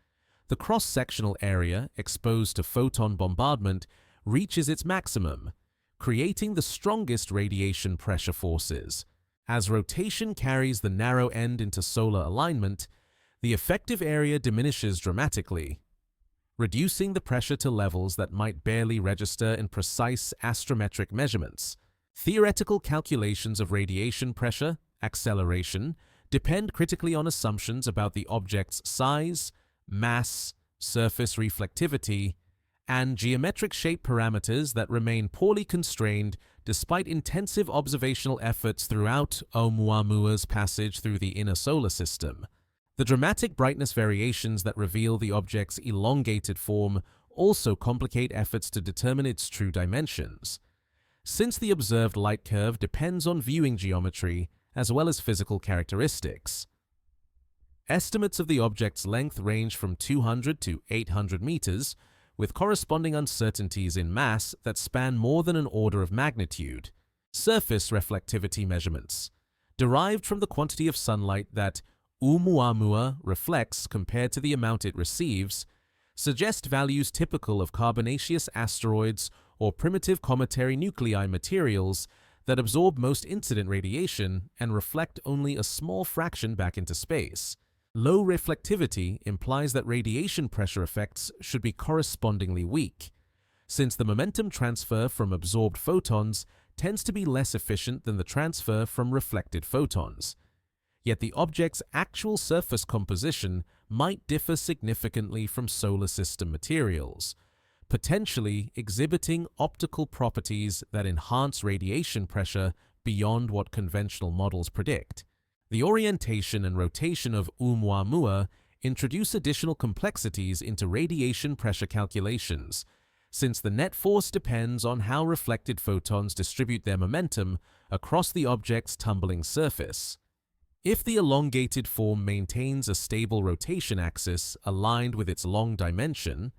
the cross-sectional area exposed to photon bombardment reaches its maximum, creating the strongest radiation pressure forces. As rotation carries the narrow end into solar alignment, the effective area diminishes dramatically, reducing the pressure to levels that might barely register in precise astrometric measurements. Theoretical calculations of radiation pressure, acceleration, depend critically on assumptions about the object's size, mass, surface reflectivity, and geometric shape parameters that remain poorly constrained despite intensive observational efforts throughout Oumuamua's passage through the inner solar system. The dramatic brightness variations that reveal the object's elongated form also complicate efforts to determine its true dimensions. Since the observed light curve depends on viewing geometry as well as physical characteristics, estimates of the object's length range from 200 to 800 meters, with corresponding uncertainties in mass that span more than an order of magnitude. Surface reflectivity measurements, derived from the quantity of sunlight that Oumuamua reflects compared to the amount it receives, suggest values typical of carbonaceous asteroids or primitive cometary nuclei materials that absorb most incident radiation and reflect only a small fraction back into space. Low reflectivity implies that radiation pressure effects should be correspondingly weak, since the momentum transfer from absorbed photons tends to be less efficient than the transfer from reflected photons. Yet the object's actual surface composition might differ significantly from solar system materials, potentially exhibiting optical properties that enhance radiation pressure beyond what conventional models predict. The orientation and rotation of Oumuamua introduce additional complexities into radiation pressure calculations, since the net force depends on how reflected photons distribute their momentum across the object's tumbling surface. If the elongated form maintains a stable rotation axis aligned with its long dimension,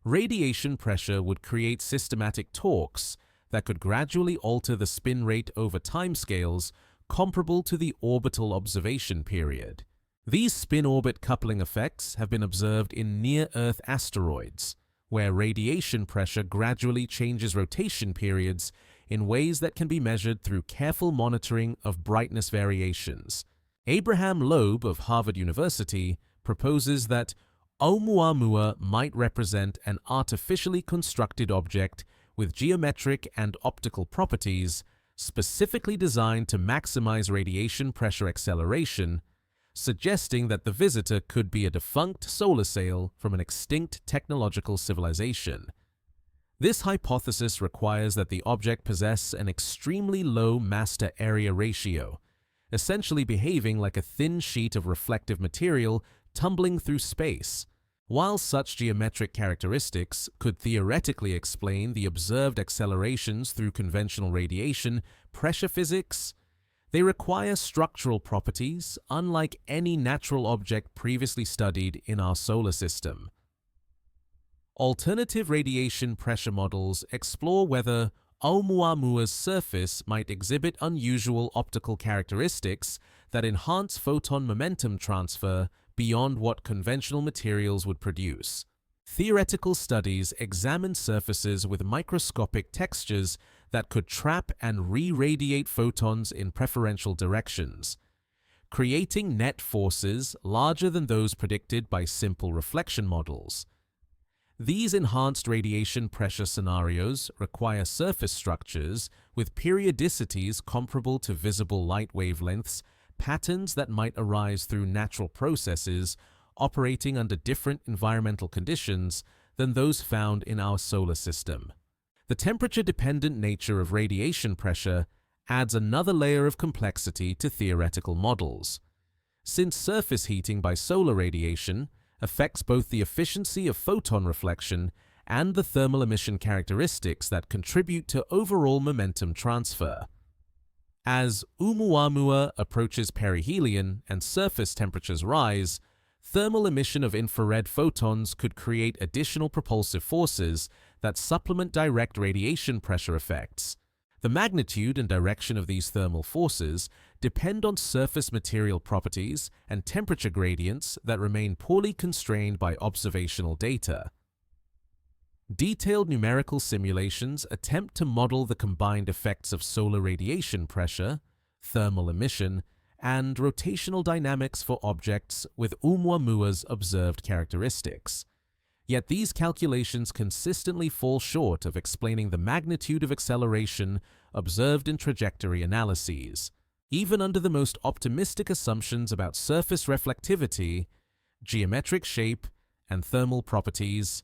radiation pressure would create systematic torques that could gradually alter the spin rate over timescales comparable to the orbital observation period. These spin-orbit coupling effects have been observed in near-Earth asteroids, where radiation pressure gradually changes rotation periods in ways that can be measured through careful monitoring of brightness variations. Abraham Loeb of Harvard University proposes that Oumuamua might represent an artificially constructed object with geometric and optical properties specifically designed to maximize radiation pressure acceleration, suggesting that the visitor could be a defunct solar sail from an extinct technological civilization. This hypothesis requires that the object possess an extremely low mass-to-area ratio, essentially behaving like a thin sheet of reflective material tumbling through space. While such geometric characteristics could theoretically explain the observed accelerations through conventional radiation pressure physics, they require structural properties unlike any natural object previously studied in our solar system. Alternative radiation pressure models explore whether Oumuamua's surface might exhibit unusual optical characteristics that enhance photon momentum transfer beyond what conventional materials would produce. Theoretical studies examine surfaces with microscopic textures that could trap and re-radiate photons in preferential directions, creating net forces larger than those predicted by simple reflection models. These enhanced radiation pressure scenarios require surface structures with periodicities comparable to visible light wavelengths, patterns that might arise through natural processes operating under different environmental conditions than those found in our solar system. The temperature-dependent nature of radiation pressure adds another layer of complexity to theoretical models. Since surface heating by solar radiation affects both the efficiency of photon reflection and the thermal emission characteristics that contribute to overall momentum transfer. As Oumuamua approaches perihelion and surface temperatures rise, thermal emission of infrared photons could create additional propulsive forces that supplement direct radiation pressure effects. The magnitude and direction of these thermal forces depend on surface material properties and temperature gradients that remain poorly constrained by observational data. Detailed numerical simulations attempt to model the combined effects of solar radiation pressure, thermal emission, and rotational dynamics for objects with Oumuamua's observed characteristics. Yet these calculations consistently fall short of explaining the magnitude of acceleration observed in trajectory analyses. Even under the most optimistic assumptions about surface reflectivity, geometric shape, and thermal properties,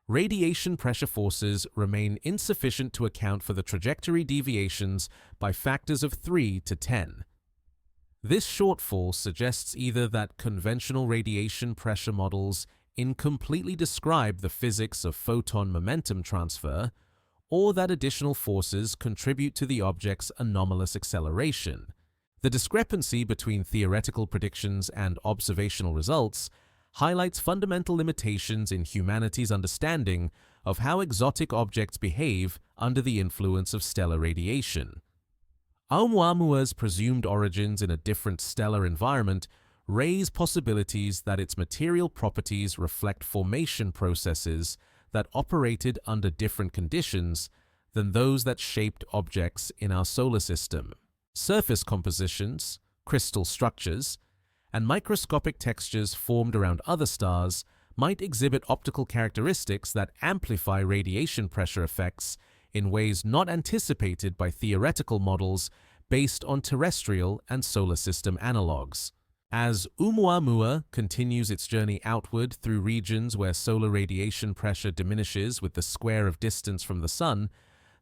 radiation pressure forces remain insufficient to account for the trajectory deviations by factors of 3 to 10. This shortfall suggests either that conventional radiation pressure models incompletely describe the physics of photon momentum transfer, or that additional forces contribute to the object's anomalous acceleration. The discrepancy between theoretical predictions and observational results highlights fundamental limitations in humanity's understanding of how exotic objects behave under the influence of stellar radiation. Oumuamua's presumed origins in a different stellar environment raise possibilities that its material properties reflect formation processes that operated under different conditions than those that shaped objects in our solar system. Surface compositions, crystal structures, and microscopic textures formed around other stars might exhibit optical characteristics that amplify radiation pressure effects in ways not anticipated by theoretical models based on terrestrial and solar system analogs. As Oumuamua continues its journey outward through regions where solar radiation pressure diminishes with the square of distance from the Sun,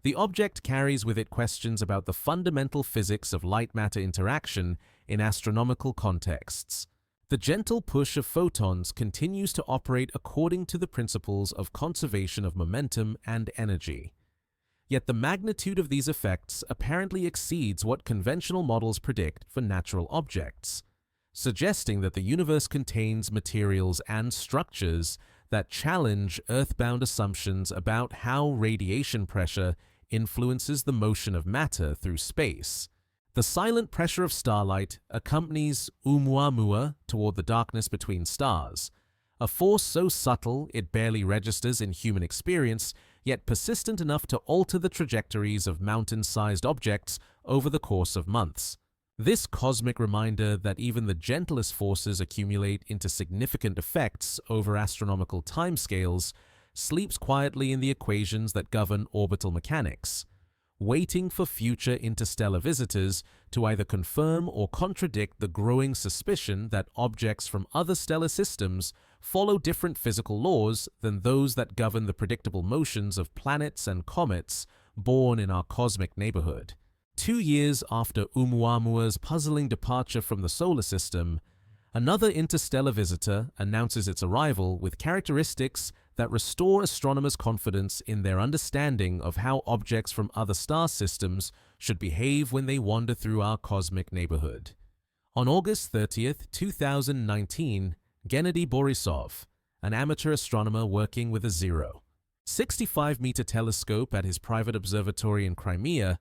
the object carries with it questions about the fundamental physics of light-matter interaction in astronomical contexts. The gentle push of photons continues to operate according to the principles of conservation of momentum and energy. Yet the magnitude of these effects apparently exceeds what conventional models predict for natural objects, suggesting that the universe contains materials and structures that challenge earthbound assumptions about how radiation pressure influences the motion of matter through space. The silent pressure of starlight accompanies Oumuamua toward the darkness between stars, a force so subtle it barely registers in human experience, yet persistent enough to alter the trajectories of mountain-sized objects over the course of months. This cosmic reminder that even the gentlest forces accumulate into significant effects over astronomical timescales sleeps quietly in the equations that govern orbital mechanics, waiting for future interstellar visitors to either confirm or contradict the growing suspicion that objects from other stellar systems follow different physical laws than those that govern the predictable motions of planets and comets born in our cosmic neighborhood. 2 years after Oumuamua's puzzling departure from the solar system, another interstellar visitor announces its arrival with characteristics that restore astronomers' confidence in their understanding of how objects from other star systems should behave when they wander through our cosmic neighborhood. On August 30th, 2019, Gennady Borisov, an amateur astronomer working with a 0.65-meter telescope at his private observatory in Crimea,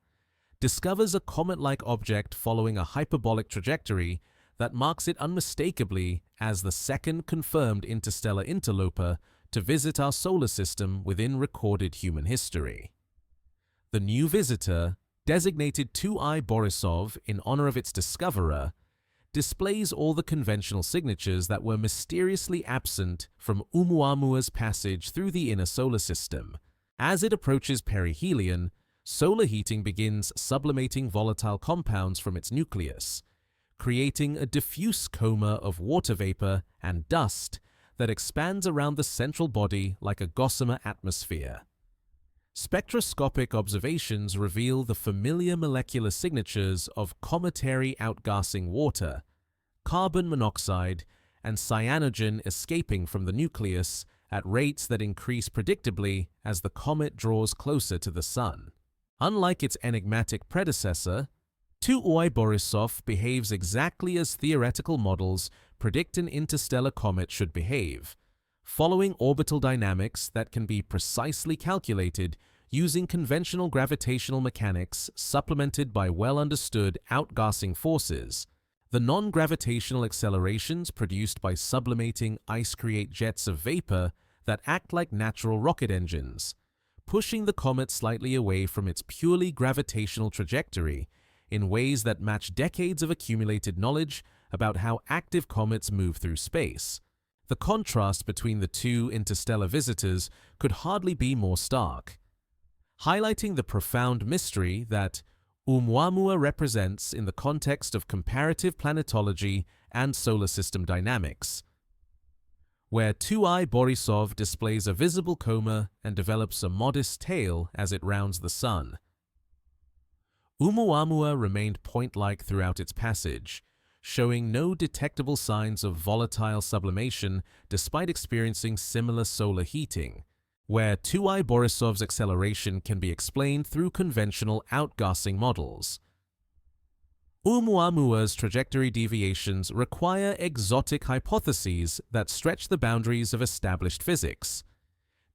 discovers a comet-like object following a hyperbolic trajectory that marks it unmistakably as the second confirmed interstellar interloper to visit our solar system within recorded human history. The new visitor, designated 2I Borisov in honor of its discoverer, displays all the conventional signatures that were mysteriously absent from Oumuamua's passage through the inner solar system. As it approaches perihelion, solar heating begins sublimating volatile compounds from its nucleus, creating a diffuse coma of water vapor and dust that expands around the central body like a gossamer atmosphere. Spectroscopic observations reveal the familiar molecular signatures of cometary outgassing water, carbon monoxide, and cyanogen escaping from the nucleus at rates that increase predictably as the comet draws closer to the Sun. Unlike its enigmatic predecessor, 2I Borisov behaves exactly as theoretical models predict an interstellar comet should behave, following orbital dynamics that can be precisely calculated using conventional gravitational mechanics supplemented by well-understood outgassing forces. The non-gravitational accelerations produced by sublimating ice create jets of vapor that act like natural rocket engines, pushing the comet slightly away from its purely gravitational trajectory in ways that match decades of accumulated knowledge about how active comets move through space. The contrast between the two interstellar visitors could hardly be more stark, highlighting the profound mystery that Oumuamua represents in the context of comparative planetology and solar system dynamics. Where 2I Borisov displays a visible coma and develops a modest tail as it rounds the Sun, Oumuamua remained point-like throughout its passage, showing no detectable signs of volatile sublimation despite experiencing similar solar heating, where 2I Borisov's acceleration can be explained through conventional outgassing models. Oumuamua's trajectory deviations require exotic hypotheses that stretch the boundaries of established physics.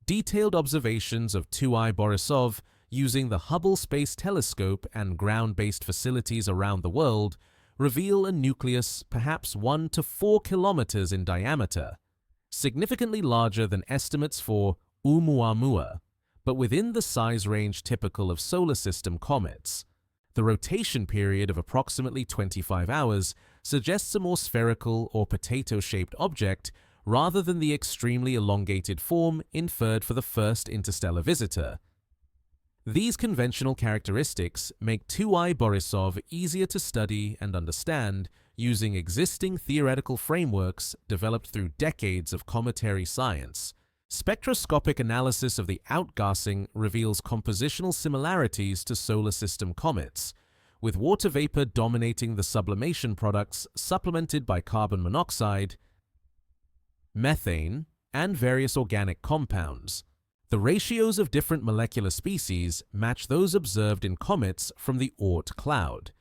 Detailed observations of 2I Borisov using the Hubble Space Telescope and ground-based facilities around the world reveal a nucleus perhaps 1 to 4 kilometers in diameter, significantly larger than estimates for Oumuamua, but within the size range typical of solar system comets. The rotation period of approximately 25 hours suggests a more spherical or potato-shaped object rather than the extremely elongated form inferred for the first interstellar visitor. These conventional characteristics make 2I Borisov easier to study and understand using existing theoretical frameworks developed through decades of cometary science. Spectroscopic analysis of the outgassing reveals compositional similarities to solar system comets, with water vapor dominating the sublimation products supplemented by carbon monoxide, methane, and various organic compounds. The ratios of different molecular species match those observed in comets from the Oort cloud,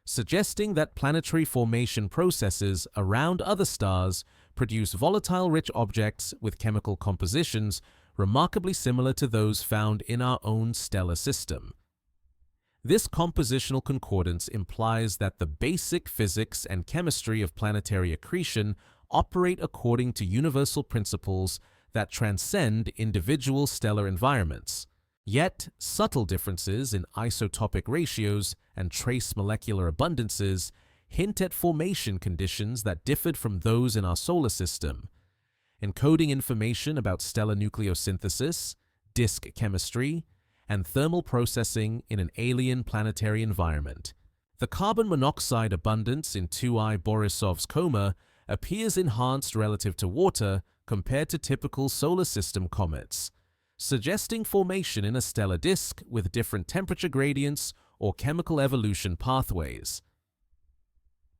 suggesting that planetary formation processes around other stars produce volatile-rich objects with chemical compositions remarkably similar to those found in our own stellar system. This compositional concordance implies that the basic physics and chemistry of planetary accretion operate according to universal principles that transcend individual stellar environments. Yet, subtle differences in isotopic ratios and trace molecular abundances hint at formation conditions that differed from those in our solar system, encoding information about stellar nucleosynthesis, disk chemistry, and thermal processing in an alien planetary environment. The carbon monoxide abundance in 2I Borisov's coma appears enhanced relative to water compared to typical solar system comets, suggesting formation in a stellar disk with different temperature gradients or chemical evolution pathways.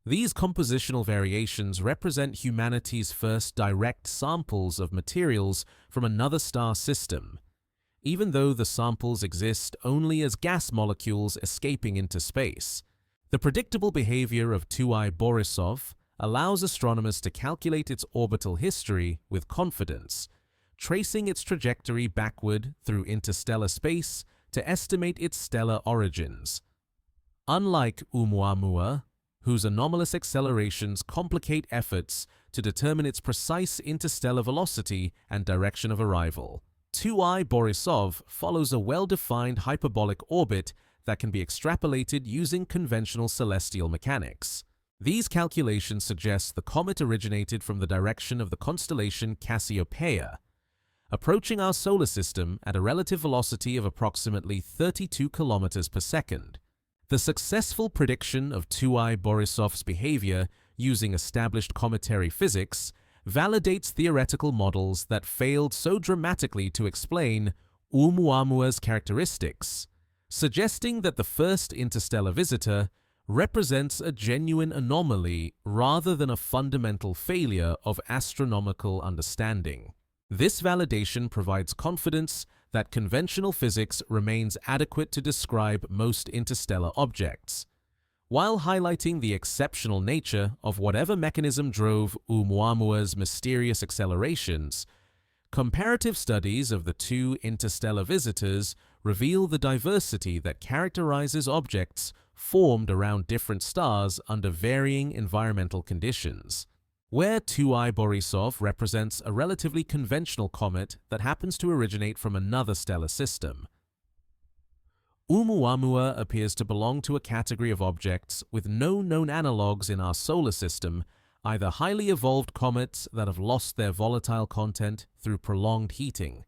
These compositional variations represent humanity's first direct samples of materials from another star system, even though the samples exist only as gas molecules escaping into space. The predictable behavior of 2I Borisov allows astronomers to calculate its orbital history with confidence, tracing its trajectory backward through interstellar space to estimate its stellar origins. Unlike Oumuamua, whose anomalous accelerations complicate efforts to determine its precise interstellar velocity and direction of arrival, 2I Borisov follows a well-defined hyperbolic orbit that can be extrapolated using conventional celestial mechanics. These calculations suggest the comet originated from the direction of the constellation Cassiopeia, approaching our solar system at a relative velocity of approximately 32 kilometers per second. The successful prediction of 2I Borisov's behavior using established cometary physics validates theoretical models that failed so dramatically to explain Oumuamua's characteristics, suggesting that the first interstellar visitor represents a genuine anomaly rather than a fundamental failure of astronomical understanding. This validation provides confidence that conventional physics remains adequate to describe most interstellar objects, while highlighting the exceptional nature of whatever mechanism drove Oumuamua's mysterious accelerations. Comparative studies of the two interstellar visitors reveal the diversity that characterizes objects formed around different stars under varying environmental conditions. Where 2I Borisov represents a relatively conventional comet that happens to originate from another stellar system, Oumuamua appears to belong to a category of objects with no known analogues in our solar system, either highly evolved comets that have lost their volatile content through prolonged heating,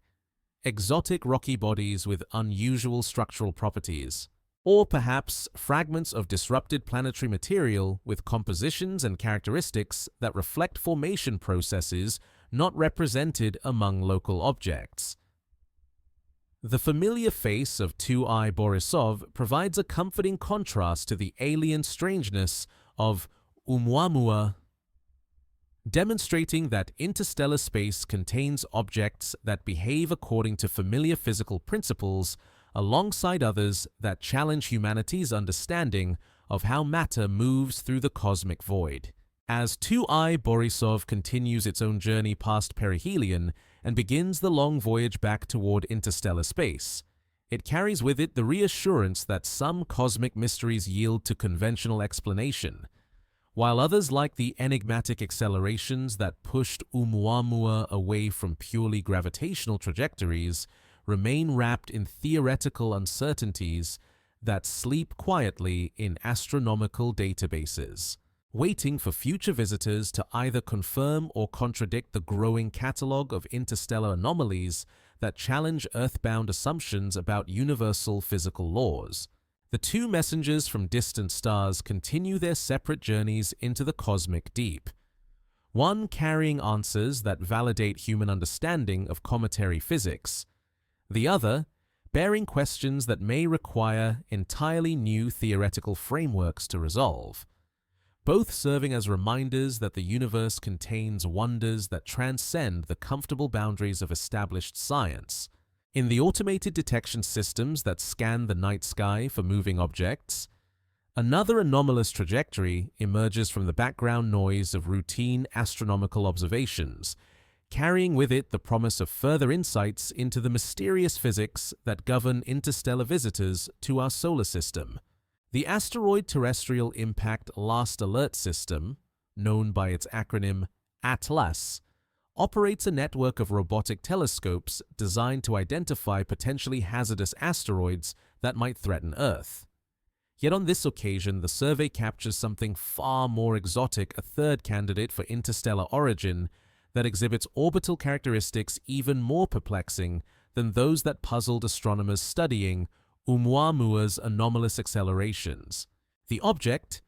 exotic rocky bodies with unusual structural properties, or perhaps fragments of disrupted planetary material with compositions and characteristics that reflect formation processes not represented among local objects. The familiar face of 2I Borisov provides a comforting contrast to the alien strangeness of Oumuamua, demonstrating that interstellar space contains objects that behave according to familiar physical principles alongside others that challenge humanity's understanding of how matter moves through the cosmic void. As 2I Borisov continues its own journey past perihelion and begins the long voyage back toward interstellar space, it carries with it the reassurance that some cosmic mysteries yield to conventional explanation, while others, like the enigmatic accelerations that pushed Oumuamua away from purely gravitational trajectories, remain wrapped in theoretical uncertainties that sleep quietly in astronomical databases, waiting for future visitors to either confirm or contradict the growing catalogue of interstellar anomalies that challenge earthbound assumptions about universal physical laws. The two messengers from distant stars continue their separate journeys into the cosmic deep, one carrying answers that validate human understanding of cometary physics, the other bearing questions that may require entirely new theoretical frameworks to resolve, both serving as reminders that the universe contains wonders that transcend the comfortable boundaries of established science. In the automated detection systems that scan the night sky for moving objects, another anomalous trajectory emerges from the background noise of routine astronomical observations, carrying with it the promise of further insights into the mysterious physics that govern interstellar visitors to our solar system. The Asteroid Terrestrial Impact Last Alert System, known by its acronym ATLAS, operates a network of robotic telescopes designed to identify potentially hazardous asteroids that might threaten Earth. Yet on this occasion, the survey captures something far more exotic, a third candidate for interstellar origin that exhibits orbital characteristics even more perplexing than those that puzzled astronomers studying Oumuamua's anomalous accelerations. The object,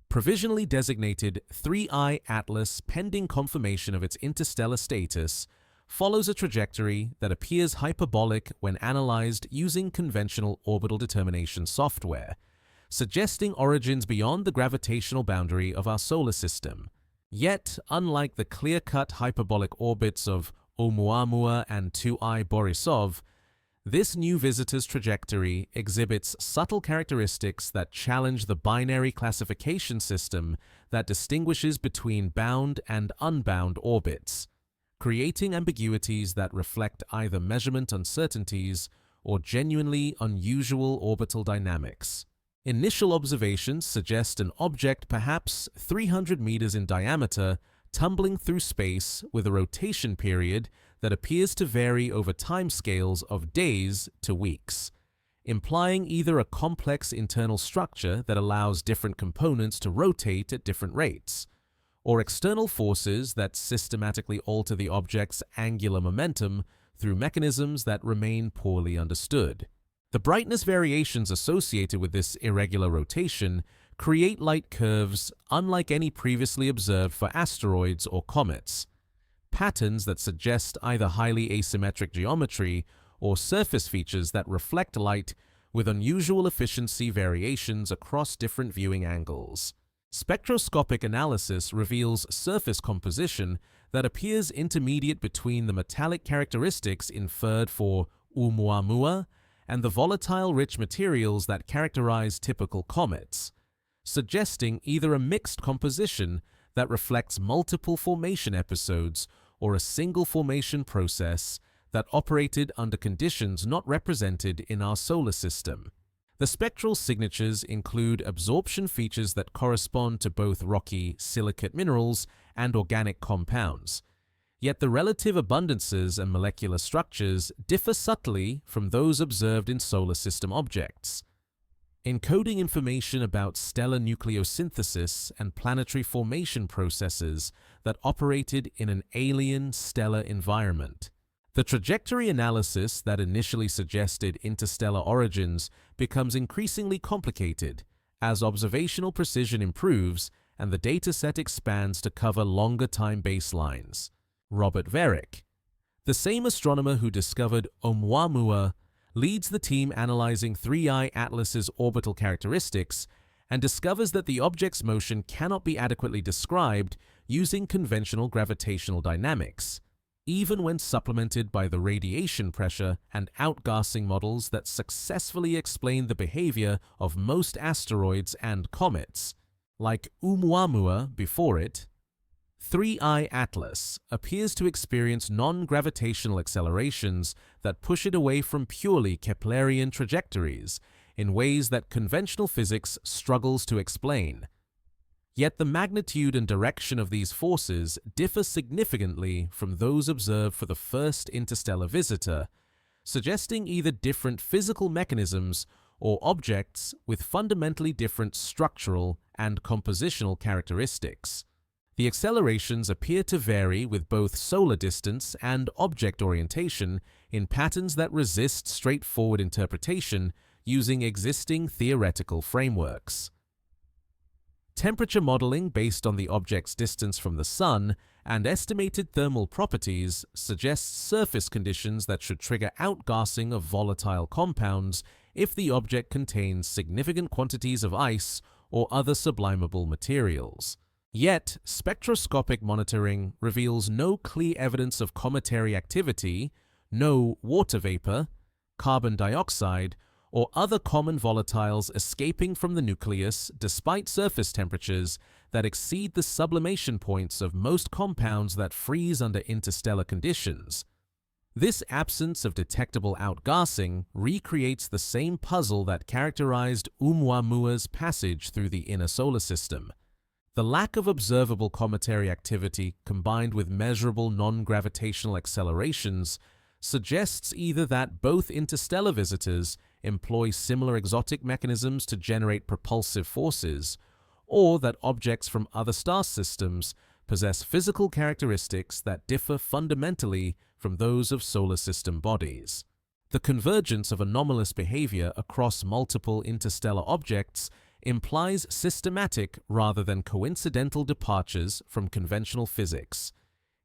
provisionally designated 3I Atlas pending confirmation of its interstellar status, follows a trajectory that appears hyperbolic when analyzed using conventional orbital determination software, suggesting origins beyond the gravitational boundary of our solar system. Yet, unlike the clear-cut hyperbolic orbits of Oumuamua and 2I Borisov, this new visitor's trajectory exhibits subtle characteristics that challenge the binary classification system that distinguishes between bound and unbound orbits, creating ambiguities that reflect either measurement uncertainties or genuinely unusual orbital dynamics. Initial observations suggest an object perhaps 300 meters in diameter tumbling through space with a rotation period that appears to vary over timescales of days to weeks, implying either a complex internal structure that allows different components to rotate at different rates, or external forces that systematically alter the object's angular momentum through mechanisms that remain poorly understood. The brightness variations associated with this irregular rotation create light curves unlike any previously observed for asteroids or comets, patterns that suggest either highly asymmetric geometry or surface features that reflect light with unusual efficiency variations across different viewing angles. Spectroscopic analysis reveals surface composition that appears intermediate between the metallic characteristics inferred for Oumuamua and the volatile-rich materials that characterize typical comets, suggesting either a mixed composition that reflects multiple formation episodes or a single formation process that operated under conditions not represented in our solar system. The spectral signatures include absorption features that correspond to both rocky silicate minerals and organic compounds, yet the relative abundances and molecular structures differ subtly from those observed in solar system objects, encoding information about stellar nucleosynthesis and planetary formation processes that operated in an alien stellar environment. The trajectory analysis that initially suggested interstellar origins becomes increasingly complicated as observational precision improves and the dataset expands to cover longer time baselines. Robert Varick, the same astronomer who discovered Oumuamua, leads the team analyzing 3I Atlas's orbital characteristics and discovers that the object's motion cannot be adequately described using conventional gravitational dynamics, even when supplemented by the radiation pressure and outgassing models that successfully explain the behavior of most asteroids and comets. Like Oumuamua before it, 3I Atlas appears to experience non-gravitational accelerations that push it away from purely Keplerian trajectories in ways that conventional physics struggles to explain. Yet the magnitude and direction of these forces differ significantly from those observed for the first interstellar visitor, suggesting either different physical mechanisms or objects with fundamentally different structural and compositional characteristics. The accelerations appear to vary with both solar distance and object orientation in patterns that resist straightforward interpretation using existing theoretical frameworks. Temperature modeling based on the object's distance from the Sun and estimated thermal properties suggests surface conditions that should trigger outgassing of volatile compounds if the object contains significant quantities of ice or other sublimable materials. Yet, spectroscopic monitoring reveals no clear evidence of cometary activity, no water vapor, carbon dioxide, or other common volatiles escaping from the nucleus despite surface temperatures that exceed the sublimation points of most compounds that freeze under interstellar conditions. This absence of detectable outgassing recreates the same puzzle that characterized Oumuamua's passage through the inner solar system. The lack of observable cometary activity combined with measurable non-gravitational accelerations suggests either that both interstellar visitors employ similar exotic mechanisms to generate propulsive forces, or that objects from other star systems possess physical characteristics that differ fundamentally from those of solar system bodies. The convergence of anomalous behavior across multiple interstellar objects implies systematic rather than coincidental departures from conventional physics,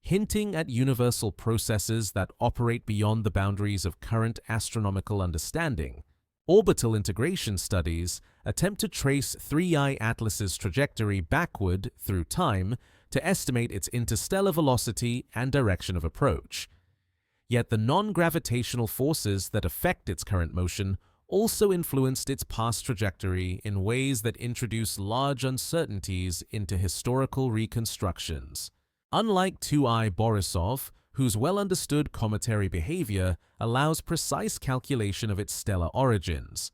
hinting at universal processes that operate beyond the boundaries of current astronomical understanding. Orbital integration studies attempt to trace 3I Atlas's trajectory backward through time to estimate its interstellar velocity and direction of approach. Yet the non-gravitational forces that affect its current motion also influenced its past trajectory in ways that introduce large uncertainties into historical reconstructions. Unlike 2I Borisov, whose well-understood cometary behavior allows precise calculation of its stellar origins,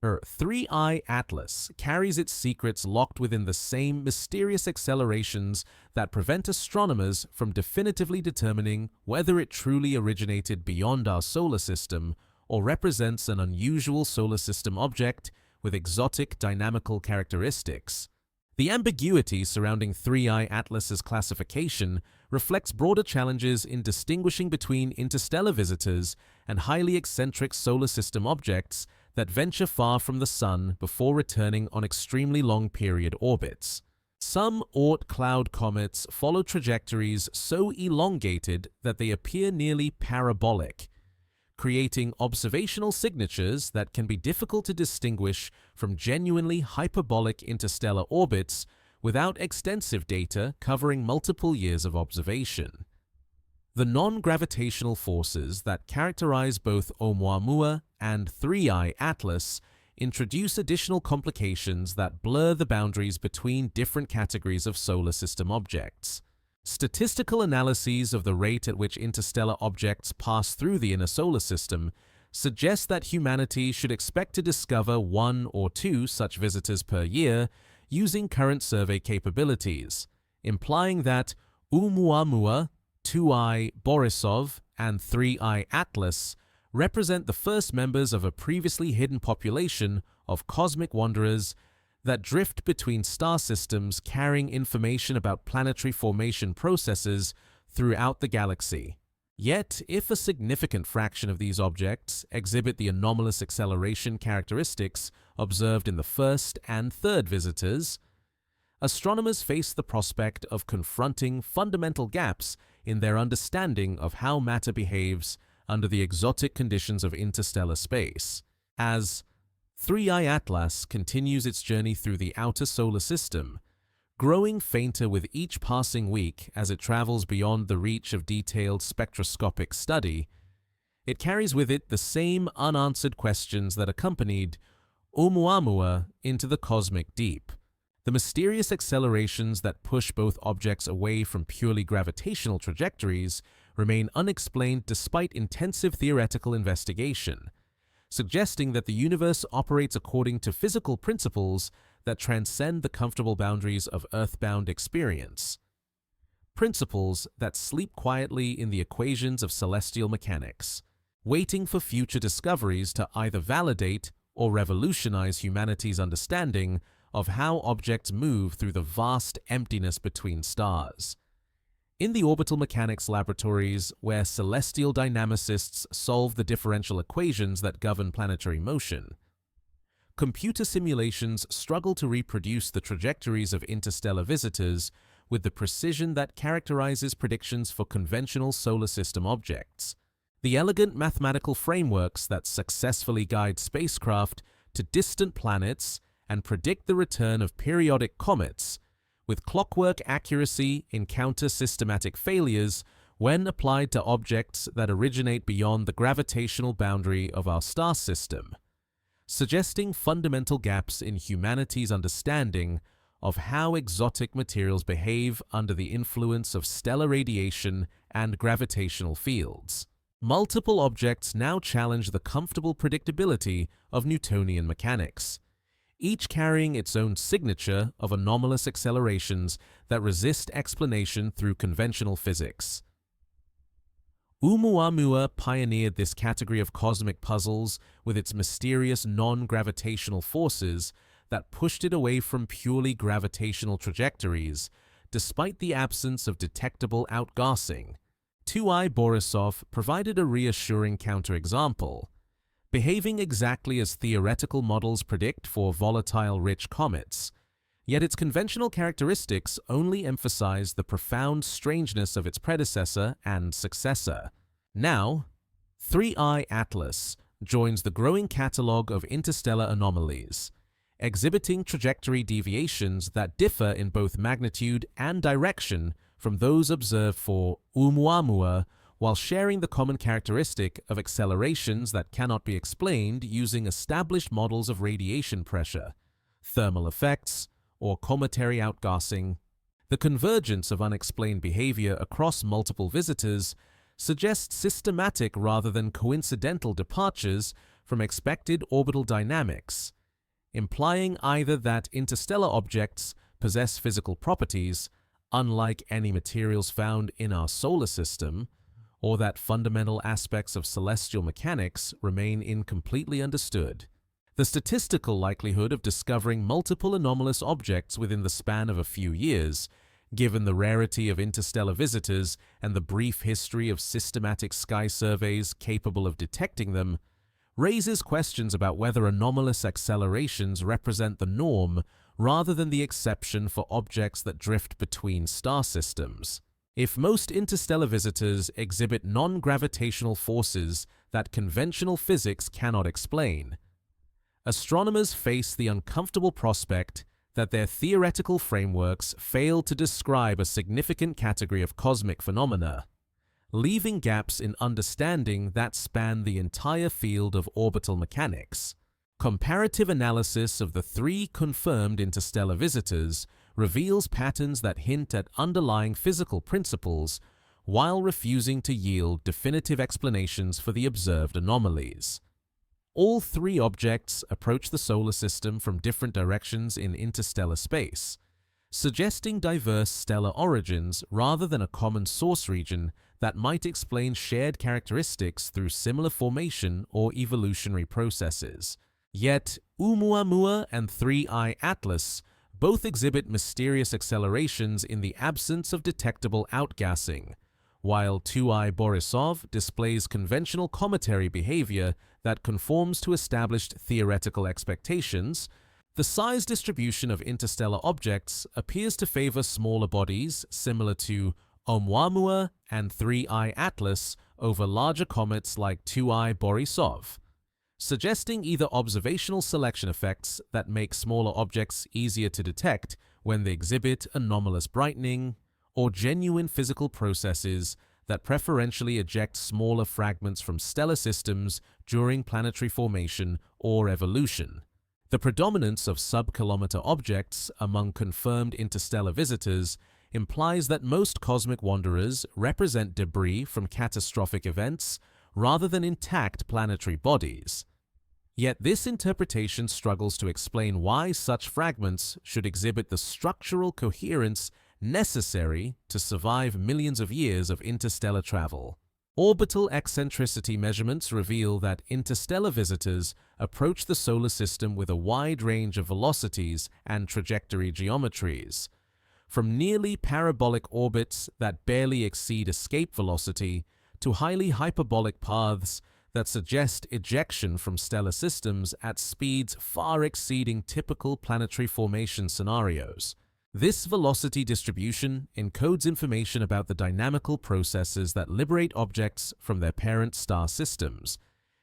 3I Atlas carries its secrets locked within the same mysterious accelerations that prevent astronomers from definitively determining whether it truly originated beyond our solar system or represents an unusual solar system object with exotic dynamical characteristics. The ambiguity surrounding 3I Atlas's classification reflects broader challenges in distinguishing between interstellar visitors and highly eccentric solar system objects that venture far from the Sun before returning on extremely long-period orbits. Some Oort cloud comets follow trajectories so elongated that they appear nearly parabolic, creating observational signatures that can be difficult to distinguish from genuinely hyperbolic interstellar orbits without extensive data covering multiple years of observation. The non-gravitational forces that characterize both Oumuamua and 3I Atlas introduce additional complications that blur the boundaries between different categories of solar system objects. Statistical analyses of the rate at which interstellar objects pass through the inner solar system suggest that humanity should expect to discover 1 or 2 such visitors per year using current survey capabilities, implying that Oumuamua, 2I Borisov, and 3I Atlas represent the first members of a previously hidden population of cosmic wanderers that drift between star systems carrying information about planetary formation processes throughout the galaxy. Yet, if a significant fraction of these objects exhibit the anomalous acceleration characteristics observed in the first and third visitors, astronomers face the prospect of confronting fundamental gaps in their understanding of how matter behaves under the exotic conditions of interstellar space. As 3I Atlas continues its journey through the outer solar system, growing fainter with each passing week as it travels beyond the reach of detailed spectroscopic study, it carries with it the same unanswered questions that accompanied Oumuamua into the cosmic deep. The mysterious accelerations that push both objects away from purely gravitational trajectories remain unexplained despite intensive theoretical investigation, suggesting that the universe operates according to physical principles that transcend the comfortable boundaries of earthbound experience. Principles that sleep quietly in the equations of celestial mechanics, waiting for future discoveries to either validate or revolutionize humanity's understanding of how objects move through the vast emptiness between stars. In the orbital mechanics laboratories, where celestial dynamicists solve the differential equations that govern planetary motion, computer simulations struggle to reproduce the trajectories of interstellar visitors with the precision that characterizes predictions for conventional solar system objects. The elegant mathematical frameworks that successfully guide spacecraft to distant planets and predict the return of periodic comets with clockwork accuracy encounter systematic failures when applied to objects that originate beyond the gravitational boundary of our star system, suggesting fundamental gaps in humanity's understanding of how exotic materials behave under the influence of stellar radiation and gravitational fields. Multiple objects now challenge the comfortable predictability of Newtonian mechanics, each carrying its own signature of anomalous accelerations that resist explanation through conventional physics. Oumuamua pioneered this category of cosmic puzzles with its mysterious non-gravitational forces that pushed it away from purely gravitational trajectories, despite the absence of detectable outgassing. 2I Borisov provided a reassuring counterexample, behaving exactly as theoretical models predict for volatile-rich comets, yet its conventional characteristics only emphasize the profound strangeness of its predecessor and successor. Now, 3I Atlas joins the growing catalog of interstellar anomalies, exhibiting trajectory deviations that differ in both magnitude and direction from those observed for Oumuamua, while sharing the common characteristic of accelerations that cannot be explained using established models of radiation pressure, thermal effects, or cometary outgassing. The convergence of unexplained behavior across multiple visitors suggests systematic rather than coincidental departures from expected orbital dynamics, implying either that interstellar objects possess physical properties unlike any materials found in our solar system, or that fundamental aspects of celestial mechanics remain incompletely understood. The statistical likelihood of discovering multiple anomalous objects within the span of a few years, given the rarity of interstellar visitors and the brief history of systematic sky surveys capable of detecting them, raises questions about whether anomalous accelerations represent the norm rather than the exception for objects that drift between star systems. If most interstellar visitors exhibit non-gravitational forces that conventional physics cannot explain, astronomers face the uncomfortable prospect that their theoretical frameworks fail to describe a significant category of cosmic phenomena, leaving gaps in understanding that span the entire field of orbital mechanics. Comparative analysis of the 3 confirmed interstellar visitors reveals patterns that hint at underlying physical principles while refusing to yield definitive explanations for the observed anomalies. All 3 objects approach the solar system from different directions in interstellar space, suggesting diverse stellar origins rather than a common source region that might explain shared characteristics through similar formation or evolutionary processes. Yet, Oumuamua and 3I Atlas both exhibit mysterious accelerations in the absence of detectable outgassing, while 2I Borisov displays conventional cometary behavior that conforms to established theoretical expectations. The size distribution of interstellar objects appears to favor smaller bodies similar to Oumuamua and 3I Atlas over larger comets like 2I Borisov, suggesting either observational selection effects that make smaller objects easier to detect when they exhibit anomalous brightening, or genuine physical processes that preferentially eject smaller fragments from stellar systems during planetary formation or evolution. The predominance of sub-kilometer objects among confirmed interstellar visitors implies that most cosmic wanderers represent debris from catastrophic events rather than intact planetary bodies. Yet this interpretation struggles to explain why such fragments should exhibit the structural coherence necessary to survive millions of years of interstellar travel. Orbital eccentricity measurements reveal that interstellar visitors approach the solar system with a wide range of velocities and trajectory geometries, from nearly parabolic orbits that barely exceed escape velocity to highly hyperbolic paths that suggest ejection from stellar systems at speeds far exceeding typical planetary formation scenarios. This velocity distribution encodes information about the dynamical processes that liberate objects from their parent star systems,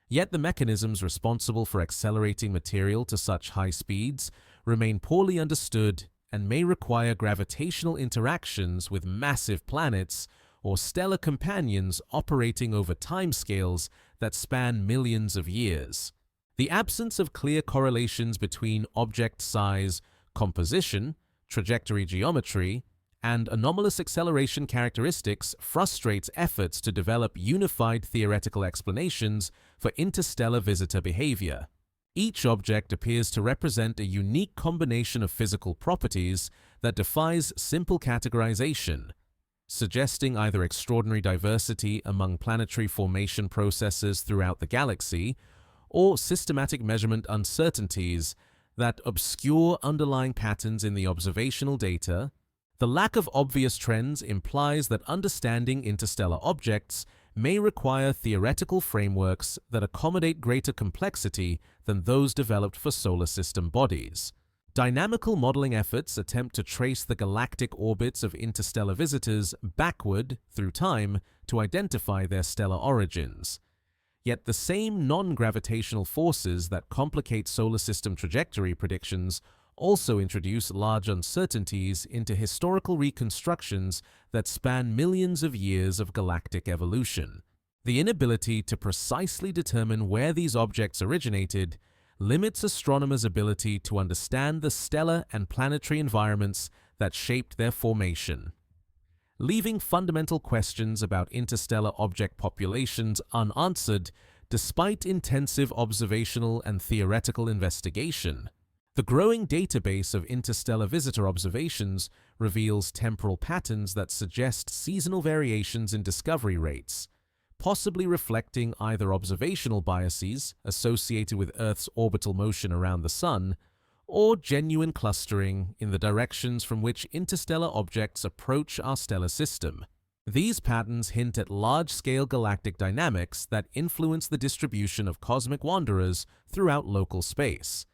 yet the mechanisms responsible for accelerating material to such high speeds remain poorly understood and may require gravitational interactions with massive planets or stellar companions operating over timescales that span millions of years. The absence of clear correlations between object size, composition, trajectory geometry, and anomalous acceleration characteristics frustrates efforts to develop unified theoretical explanations for interstellar visitor behavior. Each object appears to represent a unique combination of physical properties that defies simple categorization, suggesting either extraordinary diversity among planetary formation processes throughout the galaxy or systematic measurement uncertainties that obscure underlying patterns in the observational data. The lack of obvious trends implies that understanding interstellar objects may require theoretical frameworks that accommodate greater complexity than those developed for solar system bodies. Dynamical modeling efforts attempt to trace the galactic orbits of interstellar visitors backward through time to identify their stellar origins. Yet the same non-gravitational forces that complicate solar system trajectory predictions also introduce large uncertainties into historical reconstructions that span millions of years of galactic evolution. The inability to precisely determine where these objects originated limits astronomers' ability to understand the stellar and planetary environments that shaped their formation, leaving fundamental questions about interstellar object populations unanswered despite intensive observational and theoretical investigation. The growing database of interstellar visitor observations reveals temporal patterns that suggest seasonal variations in discovery rates, possibly reflecting either observational biases associated with Earth's orbital motion around the Sun, or genuine clustering in the directions from which interstellar objects approach our stellar system. These patterns hint at large-scale galactic dynamics that influence the distribution of cosmic wanderers throughout local space.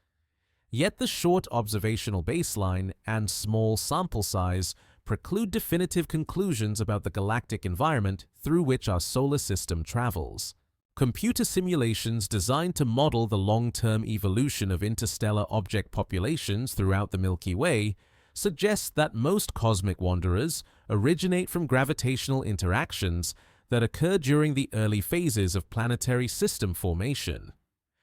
Yet the short observational baseline and small sample size preclude definitive conclusions about the galactic environment through which our solar system travels. Computer simulations designed to model the long-term evolution of interstellar object populations throughout the Milky Way suggest that most cosmic wanderers originate from gravitational interactions that occur during the early phases of planetary system formation.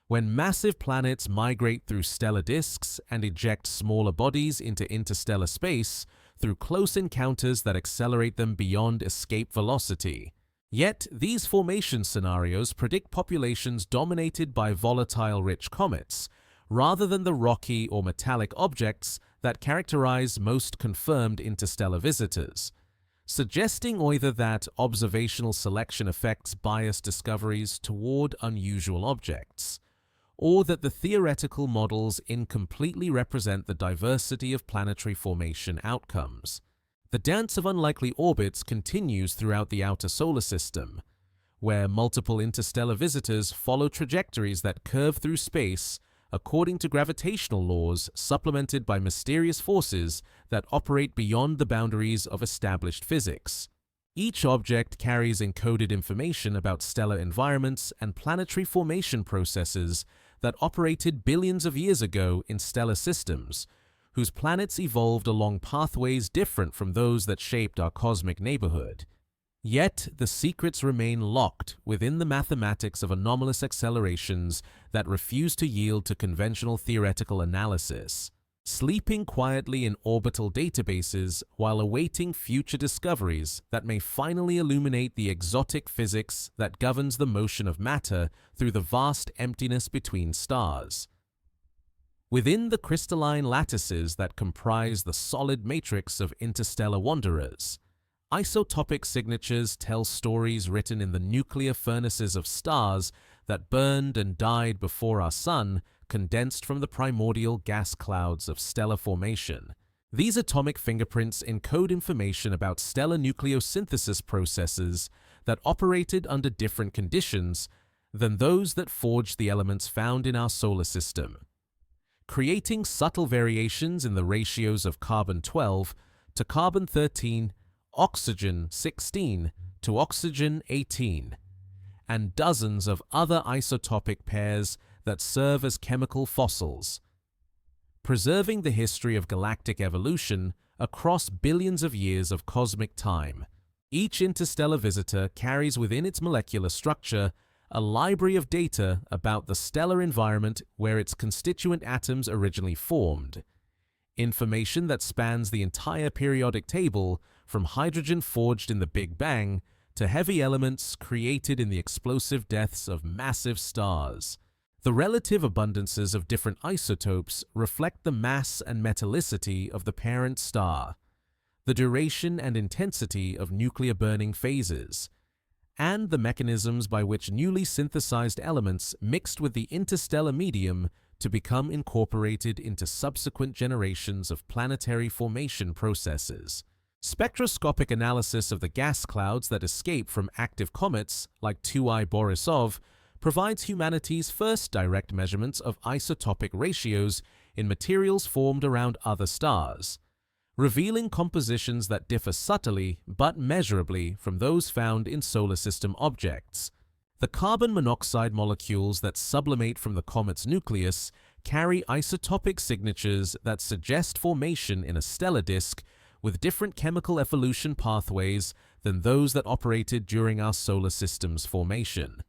When massive planets migrate through stellar disks and eject smaller bodies into interstellar space through close encounters that accelerate them beyond escape velocity. Yet, these formation scenarios predict populations dominated by volatile-rich comets, rather than the rocky or metallic objects that characterize most confirmed interstellar visitors, suggesting either that observational selection affects biased discoveries toward unusual objects, or that the theoretical models incompletely represent the diversity of planetary formation outcomes. The dance of unlikely orbits continues throughout the outer solar system, where multiple interstellar visitors follow trajectories that curve through space according to gravitational laws supplemented by mysterious forces that operate beyond the boundaries of established physics. Each object carries encoded information about stellar environments and planetary formation processes that operated billions of years ago in stellar systems, whose planets evolved along pathways different from those that shaped our cosmic neighborhood. Yet, the secrets remain locked within the mathematics of anomalous accelerations that refuse to yield to conventional theoretical analysis, sleeping quietly in orbital databases while awaiting future discoveries that may finally illuminate the exotic physics that governs the motion of matter through the vast emptiness between stars. Within the crystalline lattices that comprise the solid matrix of interstellar wanderers, isotopic signatures tell stories written in the nuclear furnaces of stars that burned and died before our sun condensed from the primordial gas clouds of stellar formation. These atomic fingerprints encode information about stellar nucleosynthesis processes that operated under different conditions than those that forged the elements found in our solar system, creating subtle variations in the ratios of carbon-12 to carbon-13, oxygen-16 to oxygen-18, and dozens of other isotopic pairs that serve as chemical fossils, preserving the history of galactic evolution across billions of years of cosmic time. Each interstellar visitor carries within its molecular structure a library of data about the stellar environment where its constituent atoms originally formed, information that spans the entire periodic table from hydrogen forged in the Big Bang to heavy elements created in the explosive deaths of massive stars. The relative abundances of different isotopes reflect the mass and metallicity of the parent star, the duration and intensity of nuclear burning phases, and the mechanisms by which newly synthesized elements mixed with the interstellar medium to become incorporated into subsequent generations of planetary formation processes. Spectroscopic analysis of the gas clouds that escape from active comets like 2I Borisov provides humanity's first direct measurements of isotopic ratios in materials formed around other stars, revealing compositions that differ subtly but measurably from those found in solar system objects. The carbon monoxide molecules that sublimate from the comet's nucleus carry isotopic signatures that suggest formation in a stellar disk with different chemical evolution pathways than those that operated during our solar system's formation,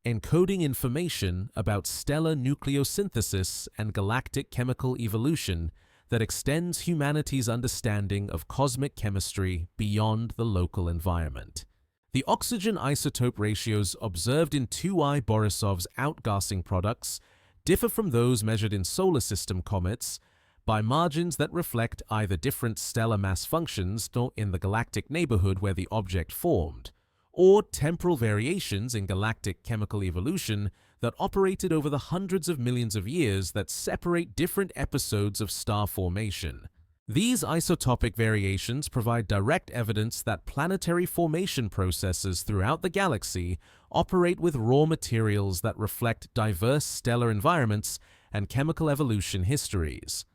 encoding information about stellar nucleosynthesis and galactic chemical evolution that extends humanity's understanding of cosmic chemistry beyond the local environment. The oxygen isotope ratios observed in 2I Borisov's outgassing products differ from those measured in solar system comets by margins that reflect either different stellar mass functions in the galactic neighborhood where the object formed, or temporal variations in galactic chemical evolution that operated over the hundreds of millions of years that separate different episodes of star formation. These isotopic variations provide direct evidence that planetary formation processes throughout the galaxy operate with raw materials that reflect diverse stellar environments and chemical evolution histories.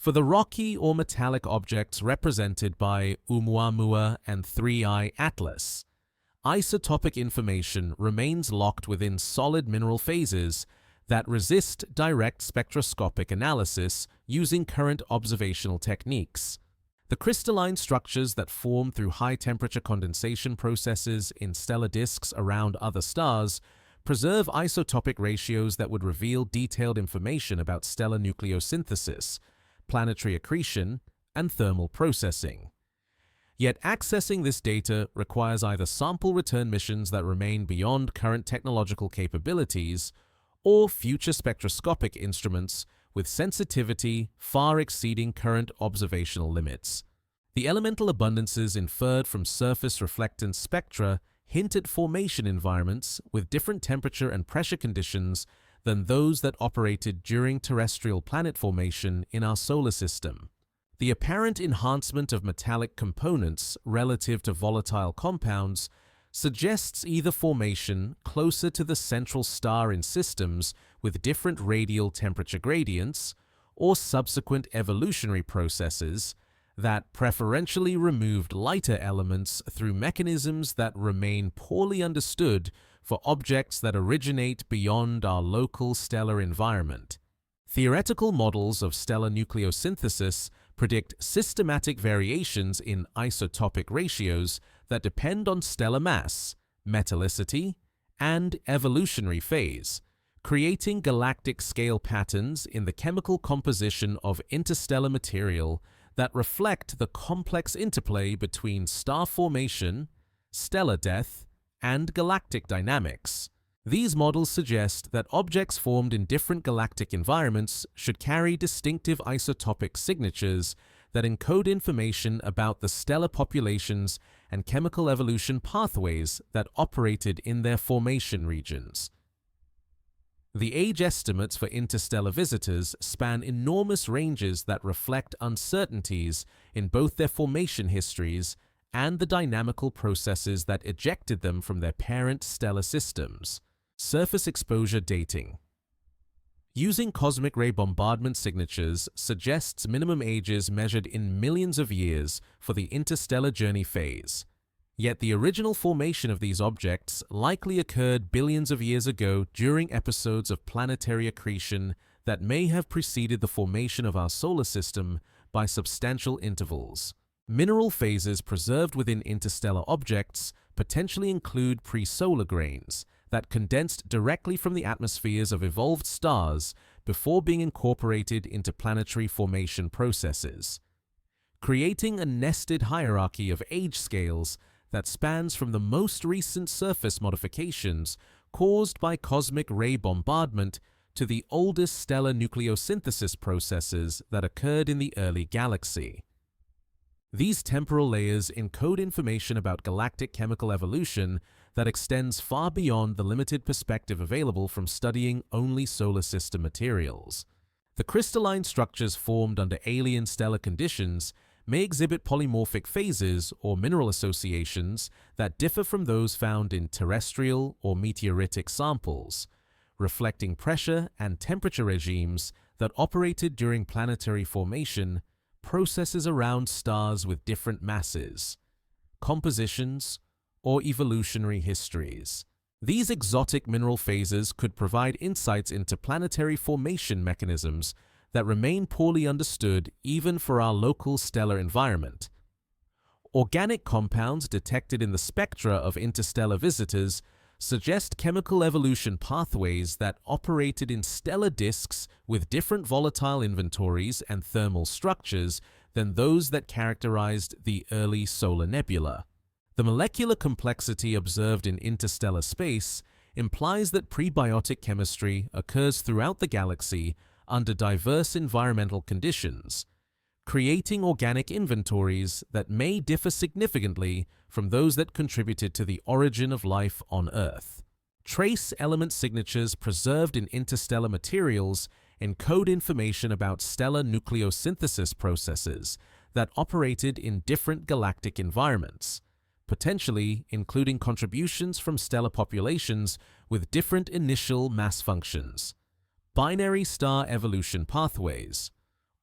For the rocky or metallic objects represented by Oumuamua and 3I Atlas, isotopic information remains locked within solid mineral phases that resist direct spectroscopic analysis using current observational techniques. The crystalline structures that form through high-temperature condensation processes in stellar disks around other stars preserve isotopic ratios that would reveal detailed information about stellar nucleosynthesis, planetary accretion, and thermal processing. Yet accessing this data requires either sample return missions that remain beyond current technological capabilities or future spectroscopic instruments with sensitivity far exceeding current observational limits. The elemental abundances inferred from surface reflectance spectra hint at formation environments with different temperature and pressure conditions than those that operated during terrestrial planet formation in our solar system. The apparent enhancement of metallic components relative to volatile compounds suggests either formation closer to the central star in systems with different radial temperature gradients, or subsequent evolutionary processes that preferentially removed lighter elements through mechanisms that remain poorly understood for objects that originate beyond our local stellar environment. Theoretical models of stellar nucleosynthesis predict systematic variations in isotopic ratios that depend on stellar mass, metallicity, and evolutionary phase, creating galactic scale patterns in the chemical composition of interstellar material that reflect the complex interplay between star formation, stellar death, and galactic dynamics. These models suggest that objects formed in different galactic environments should carry distinctive isotopic signatures that encode information about the stellar populations and chemical evolution pathways that operated in their formation regions. The age estimates for interstellar visitors span enormous ranges that reflect uncertainties in both their formation histories and the dynamical processes that ejected them from their parent stellar systems. Surface exposure dating. Using cosmic ray bombardment signatures suggests minimum ages measured in millions of years for the interstellar journey phase. Yet the original formation of these objects likely occurred billions of years ago during episodes of planetary accretion that may have preceded the formation of our solar system by substantial intervals. Mineral phases preserved within interstellar objects potentially include pre-solar grains that condensed directly from the atmospheres of evolved stars before being incorporated into planetary formation processes, creating a nested hierarchy of age scales that spans from the most recent surface modifications caused by cosmic ray bombardment to the oldest stellar nucleosynthesis processes that occurred in the early galaxy. These temporal layers encode information about galactic chemical evolution that extends far beyond the limited perspective available from studying only solar system materials. The crystalline structures formed under alien stellar conditions may exhibit polymorphic phases or mineral associations that differ from those found in terrestrial or meteoritic samples, reflecting pressure and temperature regimes that operated during planetary formation, processes around stars with different masses, compositions, or evolutionary histories. These exotic mineral phases could provide insights into planetary formation mechanisms that remain poorly understood even for our local stellar environment. Organic compounds detected in the spectra of interstellar visitors suggest chemical evolution pathways that operated in stellar disks with different volatile inventories and thermal structures than those that characterized the early solar nebula. The molecular complexity observed in interstellar space implies that prebiotic chemistry occurs throughout the galaxy under diverse environmental conditions, creating organic inventories that may differ significantly from those that contributed to the origin of life on Earth. Trace element signatures preserved in interstellar materials encode information about stellar nucleosynthesis processes that operated in different galactic environments, potentially including contributions from stellar populations with different initial mass functions, binary star evolution pathways,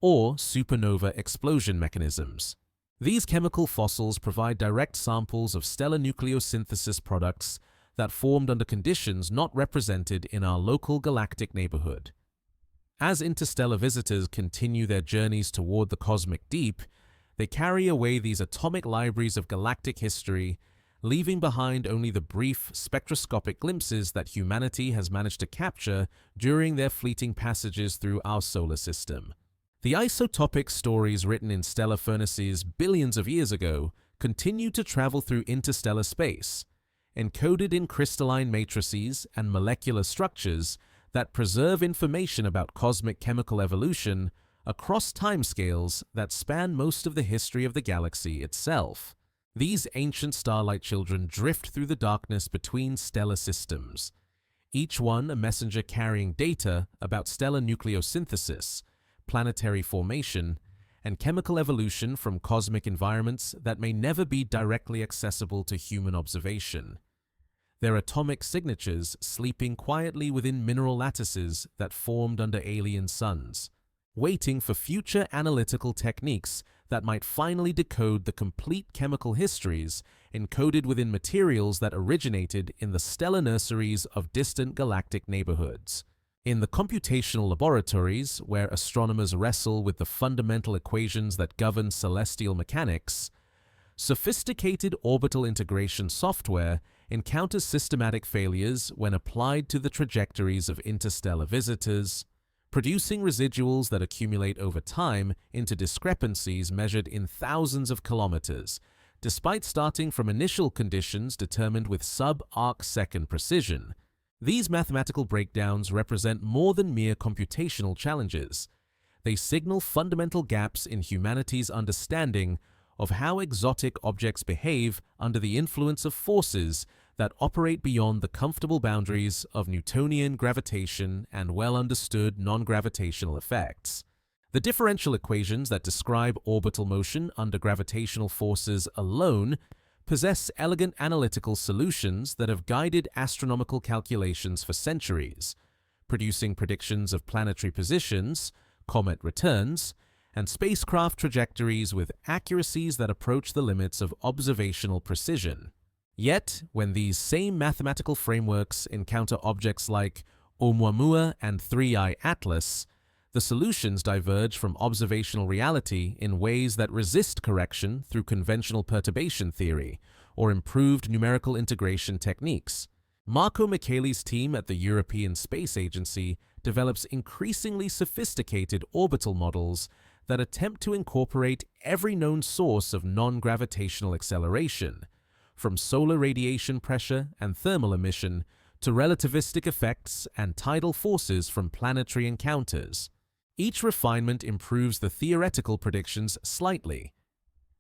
or supernova explosion mechanisms. These chemical fossils provide direct samples of stellar nucleosynthesis products that formed under conditions not represented in our local galactic neighborhood. As interstellar visitors continue their journeys toward the cosmic deep, they carry away these atomic libraries of galactic history, leaving behind only the brief spectroscopic glimpses that humanity has managed to capture during their fleeting passages through our solar system. The isotopic stories written in stellar furnaces billions of years ago continue to travel through interstellar space, encoded in crystalline matrices and molecular structures that preserve information about cosmic chemical evolution across timescales that span most of the history of the galaxy itself. These ancient starlight children drift through the darkness between stellar systems, each one a messenger carrying data about stellar nucleosynthesis, planetary formation, and chemical evolution from cosmic environments that may never be directly accessible to human observation. Their atomic signatures sleeping quietly within mineral lattices that formed under alien suns, waiting for future analytical techniques that might finally decode the complete chemical histories encoded within materials that originated in the stellar nurseries of distant galactic neighborhoods. In the computational laboratories, where astronomers wrestle with the fundamental equations that govern celestial mechanics, sophisticated orbital integration software encounters systematic failures when applied to the trajectories of interstellar visitors, producing residuals that accumulate over time into discrepancies measured in thousands of kilometers, despite starting from initial conditions determined with sub-arc-second precision. These mathematical breakdowns represent more than mere computational challenges. They signal fundamental gaps in humanity's understanding of how exotic objects behave under the influence of forces that operate beyond the comfortable boundaries of Newtonian gravitation and well-understood non-gravitational effects. The differential equations that describe orbital motion under gravitational forces alone possess elegant analytical solutions that have guided astronomical calculations for centuries, producing predictions of planetary positions, comet returns, and spacecraft trajectories with accuracies that approach the limits of observational precision. Yet, when these same mathematical frameworks encounter objects like Oumuamua and 3i Atlas, the solutions diverge from observational reality in ways that resist correction through conventional perturbation theory or improved numerical integration techniques. Marco Michele's team at the European Space Agency develops increasingly sophisticated orbital models that attempt to incorporate every known source of non-gravitational acceleration, from solar radiation pressure and thermal emission to relativistic effects and tidal forces from planetary encounters. Each refinement improves the theoretical predictions slightly,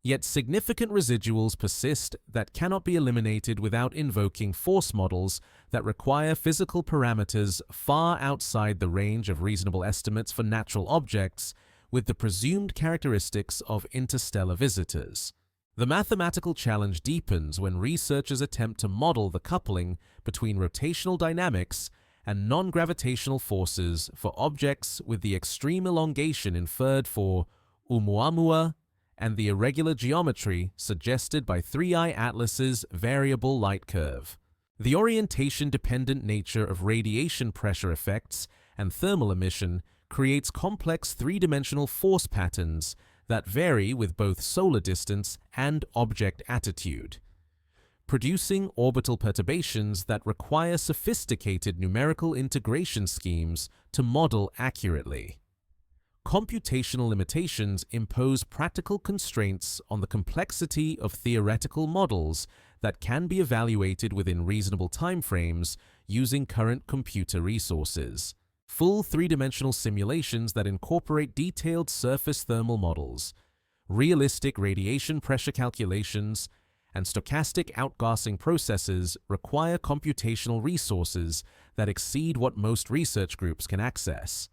yet significant residuals persist that cannot be eliminated without invoking force models that require physical parameters far outside the range of reasonable estimates for natural objects with the presumed characteristics of interstellar visitors. The mathematical challenge deepens when researchers attempt to model the coupling between rotational dynamics and non-gravitational forces for objects with the extreme elongation inferred for Oumuamua and the irregular geometry suggested by 3i Atlas's variable light curve. The orientation-dependent nature of radiation pressure effects and thermal emission creates complex three-dimensional force patterns that vary with both solar distance and object attitude, producing orbital perturbations that require sophisticated numerical integration schemes to model accurately. Computational limitations impose practical constraints on the complexity of theoretical models that can be evaluated within reasonable timeframes using current computer resources. Full three-dimensional simulations that incorporate detailed surface thermal models, realistic radiation pressure calculations, and stochastic outgassing processes require computational resources that exceed what most research groups can access,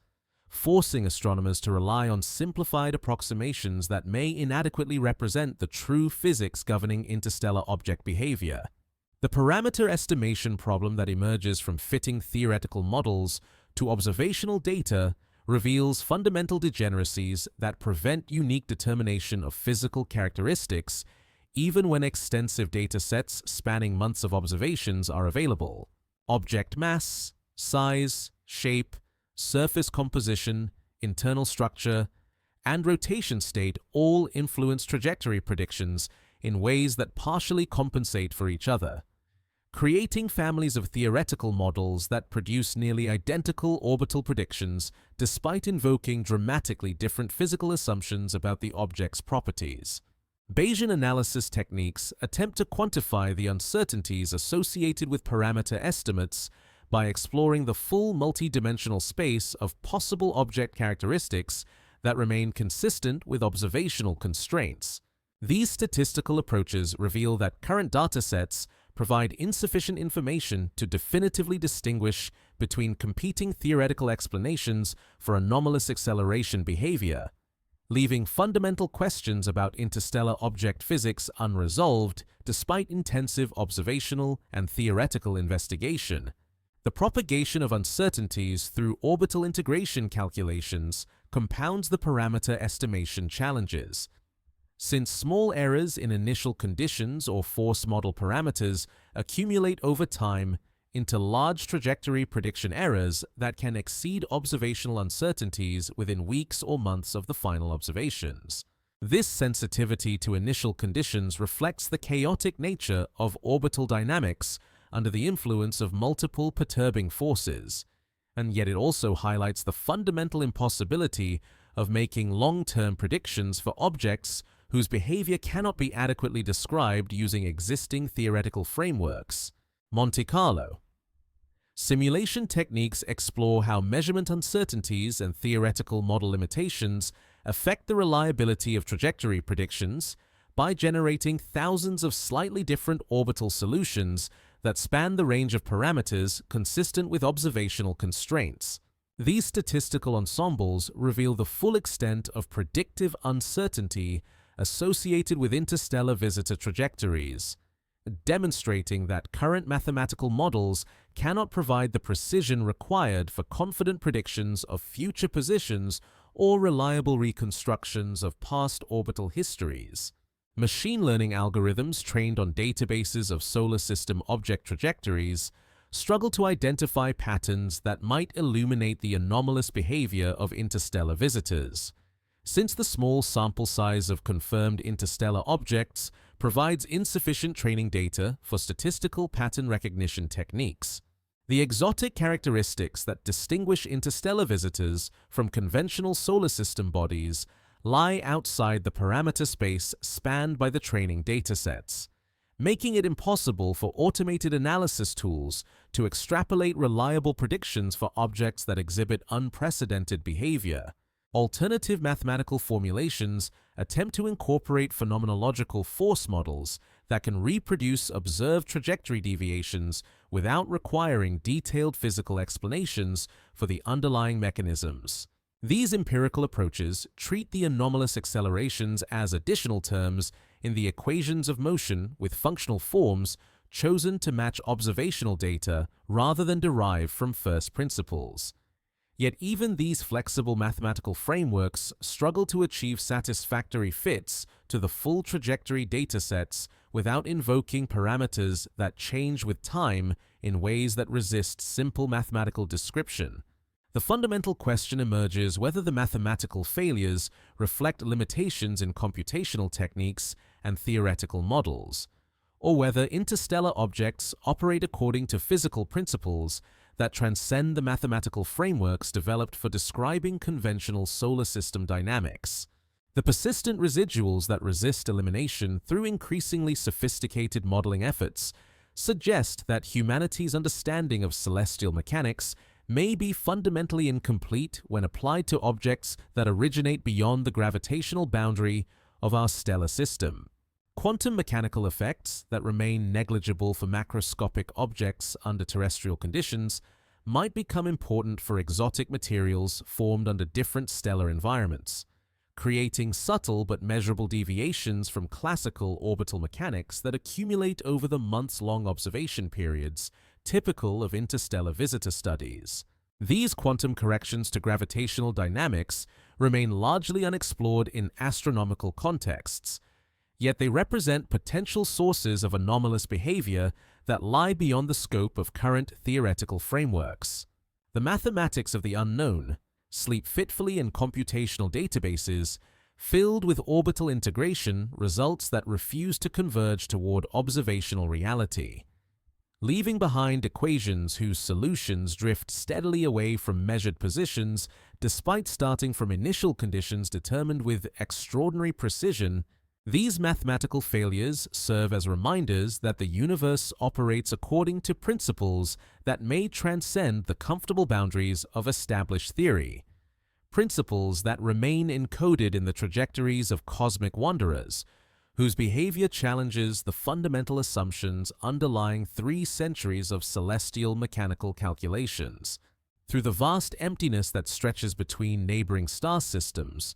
forcing astronomers to rely on simplified approximations that may inadequately represent the true physics governing interstellar object behavior. The parameter estimation problem that emerges from fitting theoretical models to observational data reveals fundamental degeneracies that prevent unique determination of physical characteristics even when extensive data sets spanning months of observations are available. Object mass, size, shape, surface composition, internal structure, and rotation state all influence trajectory predictions in ways that partially compensate for each other, creating families of theoretical models that produce nearly identical orbital predictions despite invoking dramatically different physical assumptions about the object's properties. Bayesian analysis techniques attempt to quantify the uncertainties associated with parameter estimates by exploring the full multidimensional space of possible object characteristics that remain consistent with observational constraints. These statistical approaches reveal that current datasets provide insufficient information to definitively distinguish between competing theoretical explanations for anomalous acceleration behavior, leaving fundamental questions about interstellar object physics unresolved despite intensive observational and theoretical investigation. The propagation of uncertainties through orbital integration calculations compounds the parameter estimation challenges. Since small errors in initial conditions or force model parameters accumulate over time into large trajectory prediction errors that can exceed observational uncertainties within weeks or months of the final observations. This sensitivity to initial conditions reflects the chaotic nature of orbital dynamics under the influence of multiple perturbing forces, and yet it also highlights the fundamental impossibility of making long-term predictions for objects whose behavior cannot be adequately described using existing theoretical frameworks. Monte Carlo. Simulation techniques explore how measurement uncertainties and theoretical model limitations affect the reliability of trajectory predictions by generating thousands of slightly different orbital solutions that span the range of parameters consistent with observational constraints. These statistical ensembles reveal the full extent of predictive uncertainty associated with interstellar visitor trajectories, demonstrating that current mathematical models cannot provide the precision required for confident predictions of future positions or reliable reconstructions of past orbital histories. Machine learning algorithms trained on databases of solar system object trajectories struggle to identify patterns that might illuminate the anomalous behavior of interstellar visitors, since the small sample size of confirmed interstellar objects provides insufficient training data for statistical pattern recognition techniques. The exotic characteristics that distinguish interstellar visitors from conventional solar system bodies lie outside the parameter space spanned by the training datasets, making it impossible for automated analysis tools to extrapolate reliable predictions for objects that exhibit unprecedented behavior. Alternative mathematical formulations attempt to incorporate phenomenological force models that can reproduce observed trajectory deviations without requiring detailed physical explanations for the underlying mechanisms. These empirical approaches treat the anomalous accelerations as additional terms in the equations of motion with functional forms chosen to match observational data rather than derive from first principles. Yet even these flexible mathematical frameworks struggle to achieve satisfactory fits to the full trajectory datasets without invoking parameters that change with time in ways that resist simple mathematical description. The fundamental question emerges whether the mathematical failures reflect limitations in computational techniques and theoretical models, or whether interstellar objects operate according to physical principles that transcend the mathematical frameworks developed for describing conventional solar system dynamics. The persistent residuals that resist elimination through increasingly sophisticated modeling efforts suggest that humanity's understanding of celestial mechanics may be fundamentally incomplete when applied to objects that originate beyond the gravitational boundary of our stellar system. Quantum mechanical effects that remain negligible for macroscopic objects under terrestrial conditions might become important for exotic materials formed under different stellar environments, creating subtle but measurable deviations from classical orbital mechanics that accumulate over the months-long observation periods typical of interstellar visitor studies. These quantum corrections to gravitational dynamics remain largely unexplored in astronomical contexts, yet they represent potential sources of anomalous behavior that lie beyond the scope of current theoretical frameworks. The mathematics of the unknown sleep fitfully in computational databases filled with orbital integration results that refuse to converge toward observational reality, leaving behind equations whose solutions drift steadily away from measured positions despite starting from initial conditions determined with extraordinary precision. These mathematical failures serve as reminders that the universe operates according to principles that may transcend the comfortable boundaries of established theory, principles that remain encoded in the trajectories of cosmic wanderers, whose behavior challenges the fundamental assumptions underlying 3 centuries of celestial mechanical calculations. Through the vast emptiness that stretches between neighboring star systems,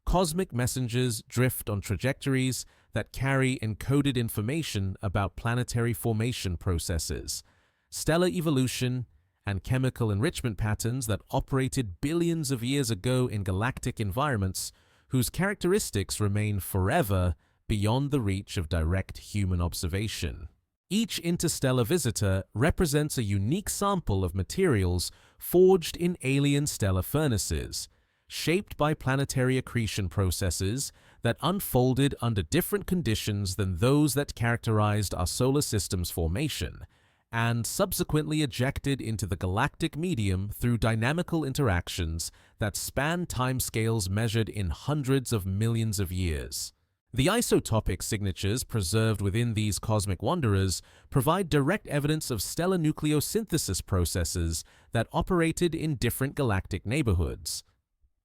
cosmic messengers drift on trajectories that carry encoded information about planetary formation processes, stellar evolution, and chemical enrichment patterns that operated billions of years ago in galactic environments whose characteristics remain forever beyond the reach of direct human observation. Each interstellar visitor represents a unique sample of materials forged in alien stellar furnaces, shaped by planetary accretion processes that unfolded under different conditions than those that characterized our solar system's formation, and subsequently ejected into the galactic medium through dynamical interactions that span timescales measured in hundreds of millions of years. The isotopic signatures preserved within these cosmic wanderers provide direct evidence of stellar nucleosynthesis processes that operated in different galactic neighborhoods,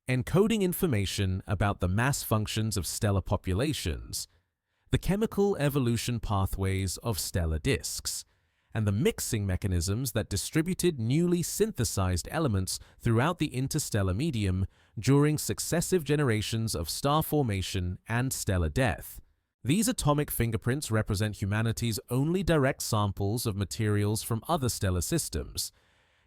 encoding information about the mass functions of stellar populations, the chemical evolution pathways of stellar disks, and the mixing mechanisms that distributed newly synthesized elements throughout the interstellar medium during successive generations of star formation and stellar death. These atomic fingerprints represent humanity's only direct samples of materials from other stellar systems,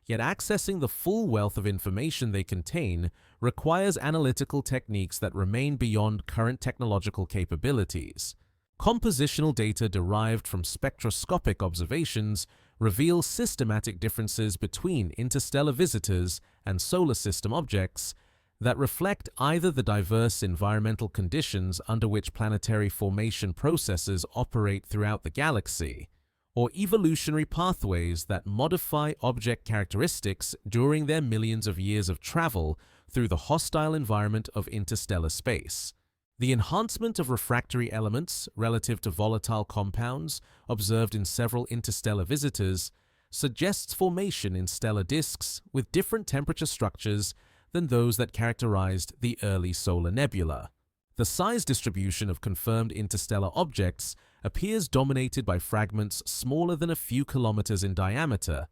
yet accessing the full wealth of information they contain requires analytical techniques that remain beyond current technological capabilities. Compositional data derived from spectroscopic observations reveal systematic differences between interstellar visitors and solar system objects that reflect either the diverse environmental conditions under which planetary formation processes operate throughout the galaxy, or evolutionary pathways that modify object characteristics during their millions of years of travel through the hostile environment of interstellar space. The enhancement of refractory elements relative to volatile compounds observed in several interstellar visitors suggests formation in stellar disks with different temperature structures than those that characterized the early solar nebula. The size distribution of confirmed interstellar objects appears dominated by fragments smaller than a few kilometers in diameter,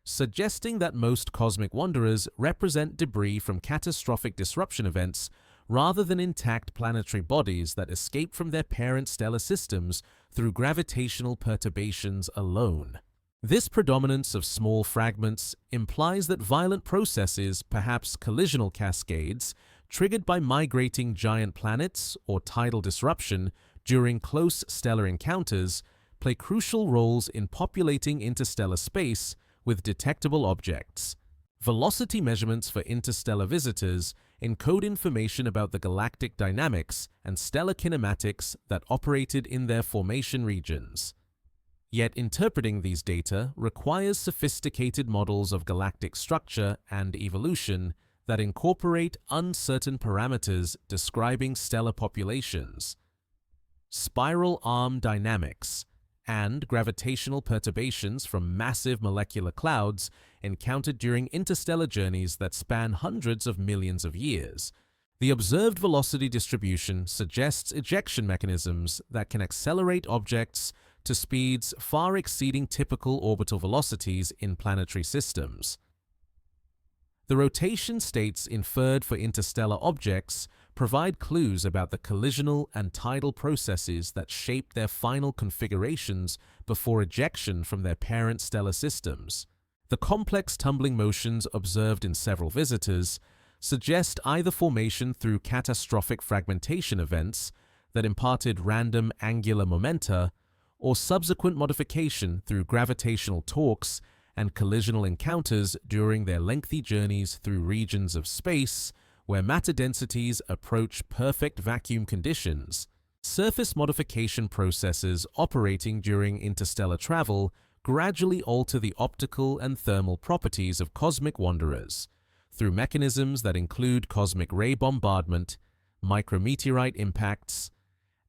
suggesting that most cosmic wanderers represent debris from catastrophic disruption events rather than intact planetary bodies that escape from their parent stellar systems through gravitational perturbations alone. This predominance of small fragments implies that violent processes, perhaps collisional cascades, triggered by migrating giant planets or tidal disruption during close stellar encounters, play crucial roles in populating interstellar space with detectable objects. Velocity measurements for interstellar visitors encode information about the galactic dynamics and stellar kinematics that operated in their formation regions. Yet interpreting these data requires sophisticated models of galactic structure and evolution that incorporate uncertain parameters describing stellar populations, spiral arm dynamics, and gravitational perturbations from massive molecular clouds encountered during interstellar journeys that span hundreds of millions of years. The observed velocity distribution suggests ejection mechanisms that can accelerate objects to speeds far exceeding typical orbital velocities in planetary systems. The rotation states inferred for interstellar objects provide clues about the collisional and tidal processes that shape their final configurations before ejection from their parent stellar systems. The complex tumbling motions observed in several visitors suggest either formation through catastrophic fragmentation events that imparted random angular momenta, or subsequent modification through gravitational torques and collisional encounters during their lengthy journeys through regions of space where matter densities approach perfect vacuum conditions. Surface modification processes operating during interstellar travel gradually alter the optical and thermal properties of cosmic wanderers through mechanisms that include cosmic ray bombardment, micrometeorite impacts,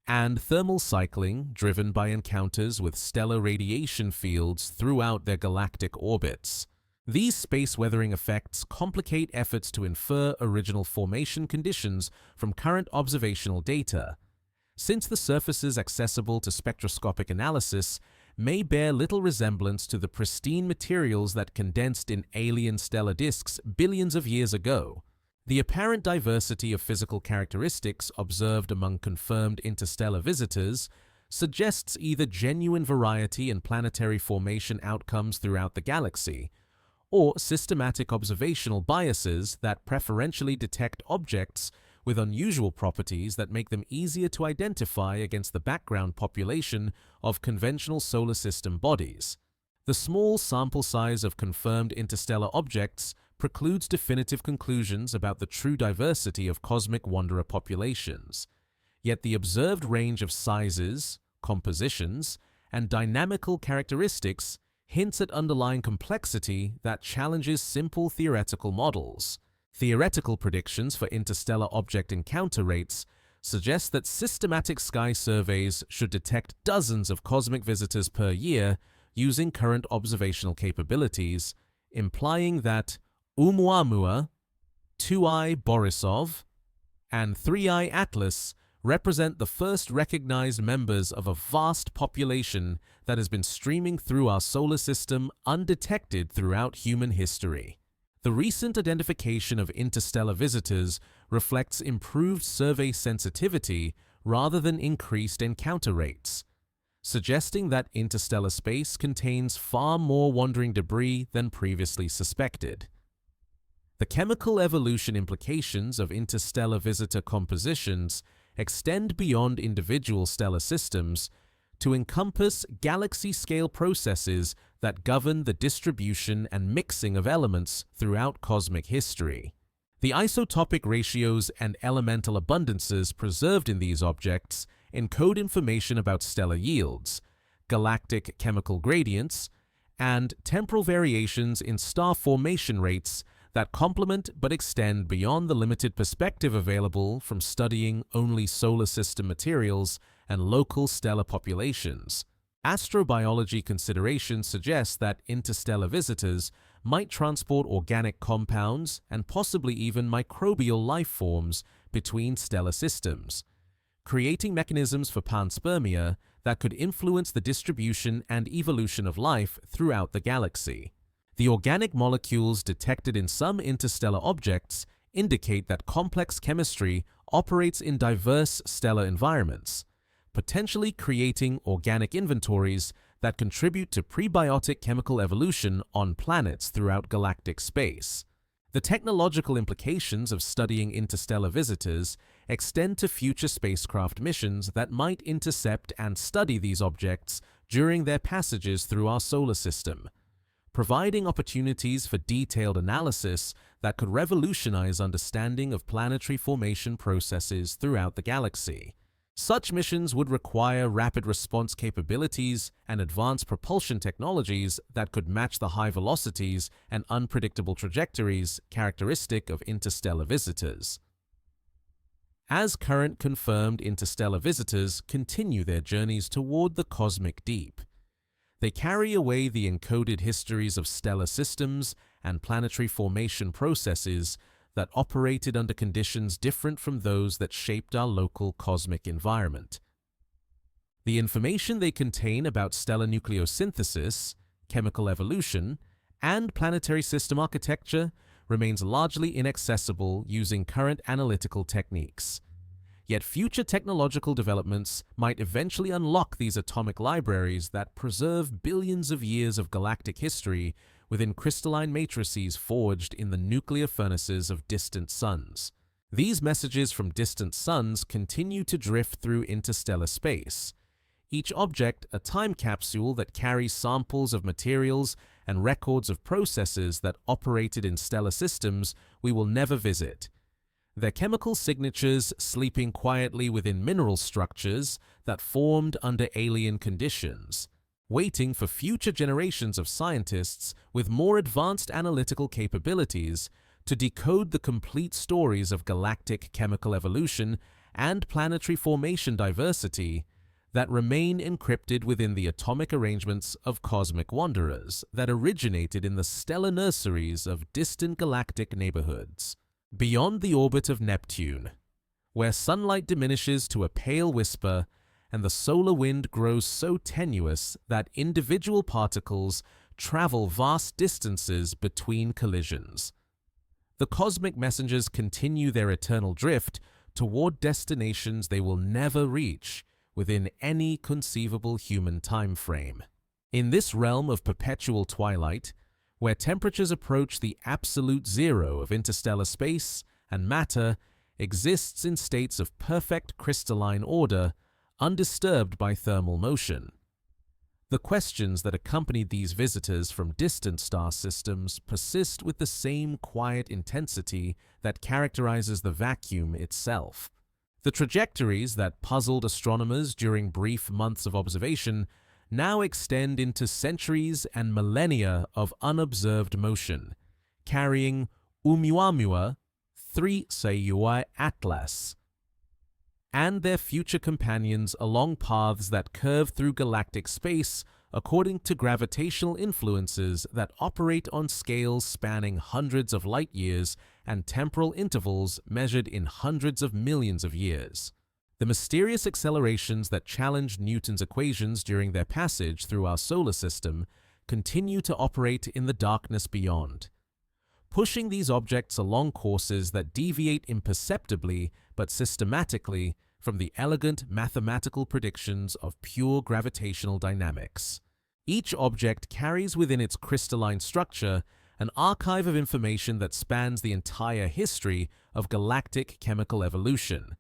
and thermal cycling driven by encounters with stellar radiation fields throughout their galactic orbits. These space-weathering effects complicate efforts to infer original formation conditions from current observational data, since the surfaces accessible to spectroscopic analysis may bear little resemblance to the pristine materials that condensed in alien stellar disks billions of years ago. The apparent diversity of physical characteristics observed among confirmed interstellar visitors suggests either genuine variety in planetary formation outcomes throughout the galaxy, or systematic observational biases that preferentially detect objects with unusual properties that make them easier to identify against the background population of conventional solar system bodies. The small sample size of confirmed interstellar objects precludes definitive conclusions about the true diversity of cosmic wanderer populations, yet the observed range of sizes, compositions, and dynamical characteristics hints at underlying complexity that challenges simple theoretical models. Theoretical predictions for interstellar object encounter rates suggest that systematic sky surveys should detect dozens of cosmic visitors per year using current observational capabilities, implying that Oumuamua, 2I Borisov, and 3I Atlas represent the first recognized members of a vast population that has been streaming through our solar system undetected throughout human history. The recent identification of interstellar visitors reflects improved survey sensitivity rather than increased encounter rates, suggesting that interstellar space contains far more wandering debris than previously suspected. The chemical evolution implications of interstellar visitor compositions extend beyond individual stellar systems to encompass galaxy-scale processes that govern the distribution and mixing of elements throughout cosmic history. The isotopic ratios and elemental abundances preserved in these objects encode information about stellar yields, galactic chemical gradients, and temporal variations in star formation rates that complement but extend beyond the limited perspective available from studying only solar system materials and local stellar populations. Astrobiology considerations suggest that interstellar visitors might transport organic compounds and possibly even microbial life forms between stellar systems, creating mechanisms for panspermia that could influence the distribution and evolution of life throughout the galaxy. The organic molecules detected in some interstellar objects indicate that complex chemistry operates in diverse stellar environments, potentially creating organic inventories that contribute to prebiotic chemical evolution on planets throughout galactic space. The technological implications of studying interstellar visitors extend to future spacecraft missions that might intercept and study these objects during their passages through our solar system, providing opportunities for detailed analysis that could revolutionize understanding of planetary formation processes throughout the galaxy. Such missions would require rapid response capabilities and advanced propulsion technologies that could match the high velocities and unpredictable trajectories characteristic of interstellar visitors. As current confirmed interstellar visitors continue their journeys toward the cosmic deep, they carry away the encoded histories of stellar systems and planetary formation processes that operated under conditions different from those that shaped our local cosmic environment. The information they contain about stellar nucleosynthesis, chemical evolution, and planetary system architecture remains largely inaccessible using current analytical techniques. Yet future technological developments might eventually unlock these atomic libraries that preserve billions of years of galactic history within crystalline matrices forged in the nuclear furnaces of distant suns. These messages from distant suns continue to drift through interstellar space, each object a time capsule that carries samples of materials and records of processes that operated in stellar systems we will never visit. Their chemical signatures sleeping quietly within mineral structures that formed under alien conditions, waiting for future generations of scientists with more advanced analytical capabilities to decode the complete stories of galactic chemical evolution and planetary formation diversity that remain encrypted within the atomic arrangements of cosmic wanderers that originated in the stellar nurseries of distant galactic neighborhoods. Beyond the orbit of Neptune, where sunlight diminishes to a pale whisper and the solar wind grows so tenuous that individual particles travel vast distances between collisions, the cosmic messengers continue their eternal drift toward destinations they will never reach within any conceivable human time frame. In this realm of perpetual twilight, where temperatures approach the absolute zero of interstellar space and matter exists in states of perfect crystalline order, undisturbed by thermal motion. The questions that accompanied these visitors from distant star systems persist with the same quiet intensity that characterizes the vacuum itself. The trajectories that puzzled astronomers during brief months of observation now extend into centuries and millennia of unobserved motion, carrying Oumuamua 3 Sayui Atlas and their future companions along paths that curve through galactic space according to gravitational influences that operate on scales spanning hundreds of light years and temporal intervals measured in hundreds of millions of years. The mysterious accelerations that challenged Newton's equations during their passage through our solar system continue to operate in the darkness beyond, pushing these objects along courses that deviate imperceptibly but systematically from the elegant mathematical predictions of pure gravitational dynamics. Each object carries within its crystalline structure an archive of information that spans the entire history of galactic chemical evolution,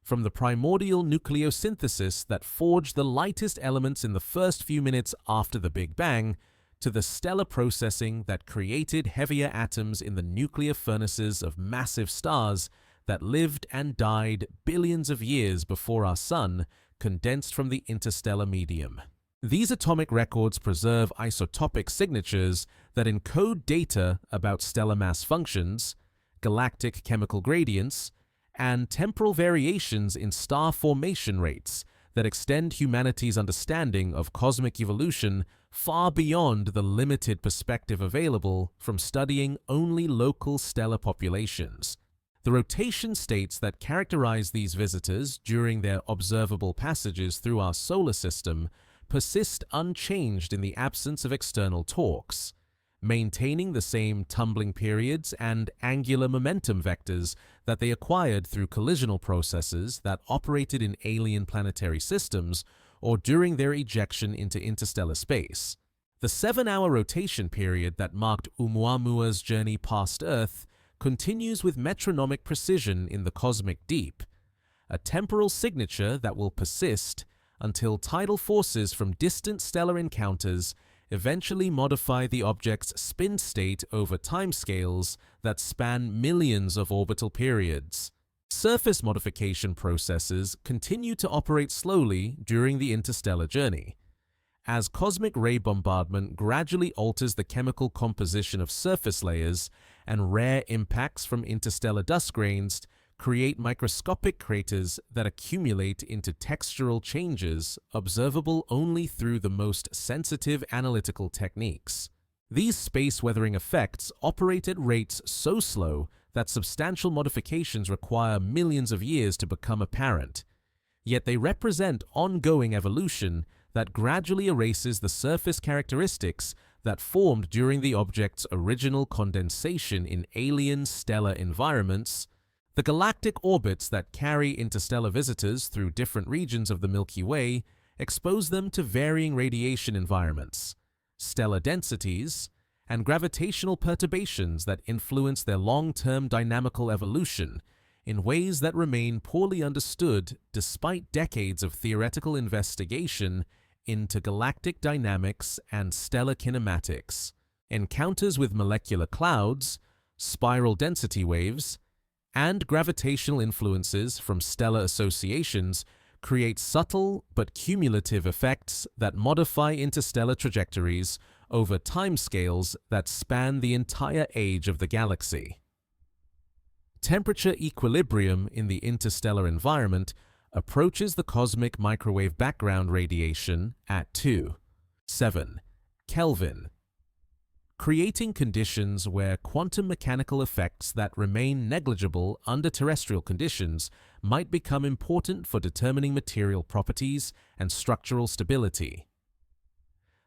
from the primordial nucleosynthesis that forged the lightest elements in the first few minutes after the Big Bang, to the stellar processing that created heavier atoms in the nuclear furnaces of massive stars that lived and died billions of years before our Sun condensed from the interstellar medium. These atomic records preserve isotopic signatures that encode data about stellar mass functions, galactic chemical gradients, and temporal variations in star formation rates that extend humanity's understanding of cosmic evolution far beyond the limited perspective available from studying only local stellar populations. The rotation states that characterize these visitors during their observable passages through our solar system persist unchanged in the absence of external torques, maintaining the same tumbling periods and angular momentum vectors that they acquired through collisional processes that operated in alien planetary systems or during their ejection into interstellar space. The 7-hour rotation period that marked Oumuamua's journey past Earth continues with metronomic precision in the cosmic deep, a temporal signature that will persist until tidal forces from distant stellar encounters eventually modify the object's spin state over timescales that span millions of orbital periods. Surface modification processes continue to operate slowly during the interstellar journey, as cosmic ray bombardment gradually alters the chemical composition of surface layers and rare impacts from interstellar dust grains create microscopic craters that accumulate into textural changes observable only through the most sensitive analytical techniques. These space weathering effects operate at rates so slow that substantial modifications require millions of years to become apparent, yet they represent ongoing evolution that gradually erases the surface characteristics that formed during the object's original condensation in alien stellar environments. The galactic orbits that carry interstellar visitors through different regions of the Milky Way expose them to varying radiation environments, stellar densities, and gravitational perturbations that influence their long-term dynamical evolution in ways that remain poorly understood despite decades of theoretical investigation into galactic dynamics and stellar kinematics. Encounters with molecular clouds, spiral density waves, and gravitational influences from stellar associations create subtle but cumulative effects that modify interstellar trajectories over timescales that span the entire age of the galaxy. Temperature equilibrium in the interstellar environment approaches the cosmic microwave background radiation at 2.7 Kelvin, creating conditions where quantum mechanical effects that remain negligible under terrestrial conditions might become important for determining material properties and structural stability.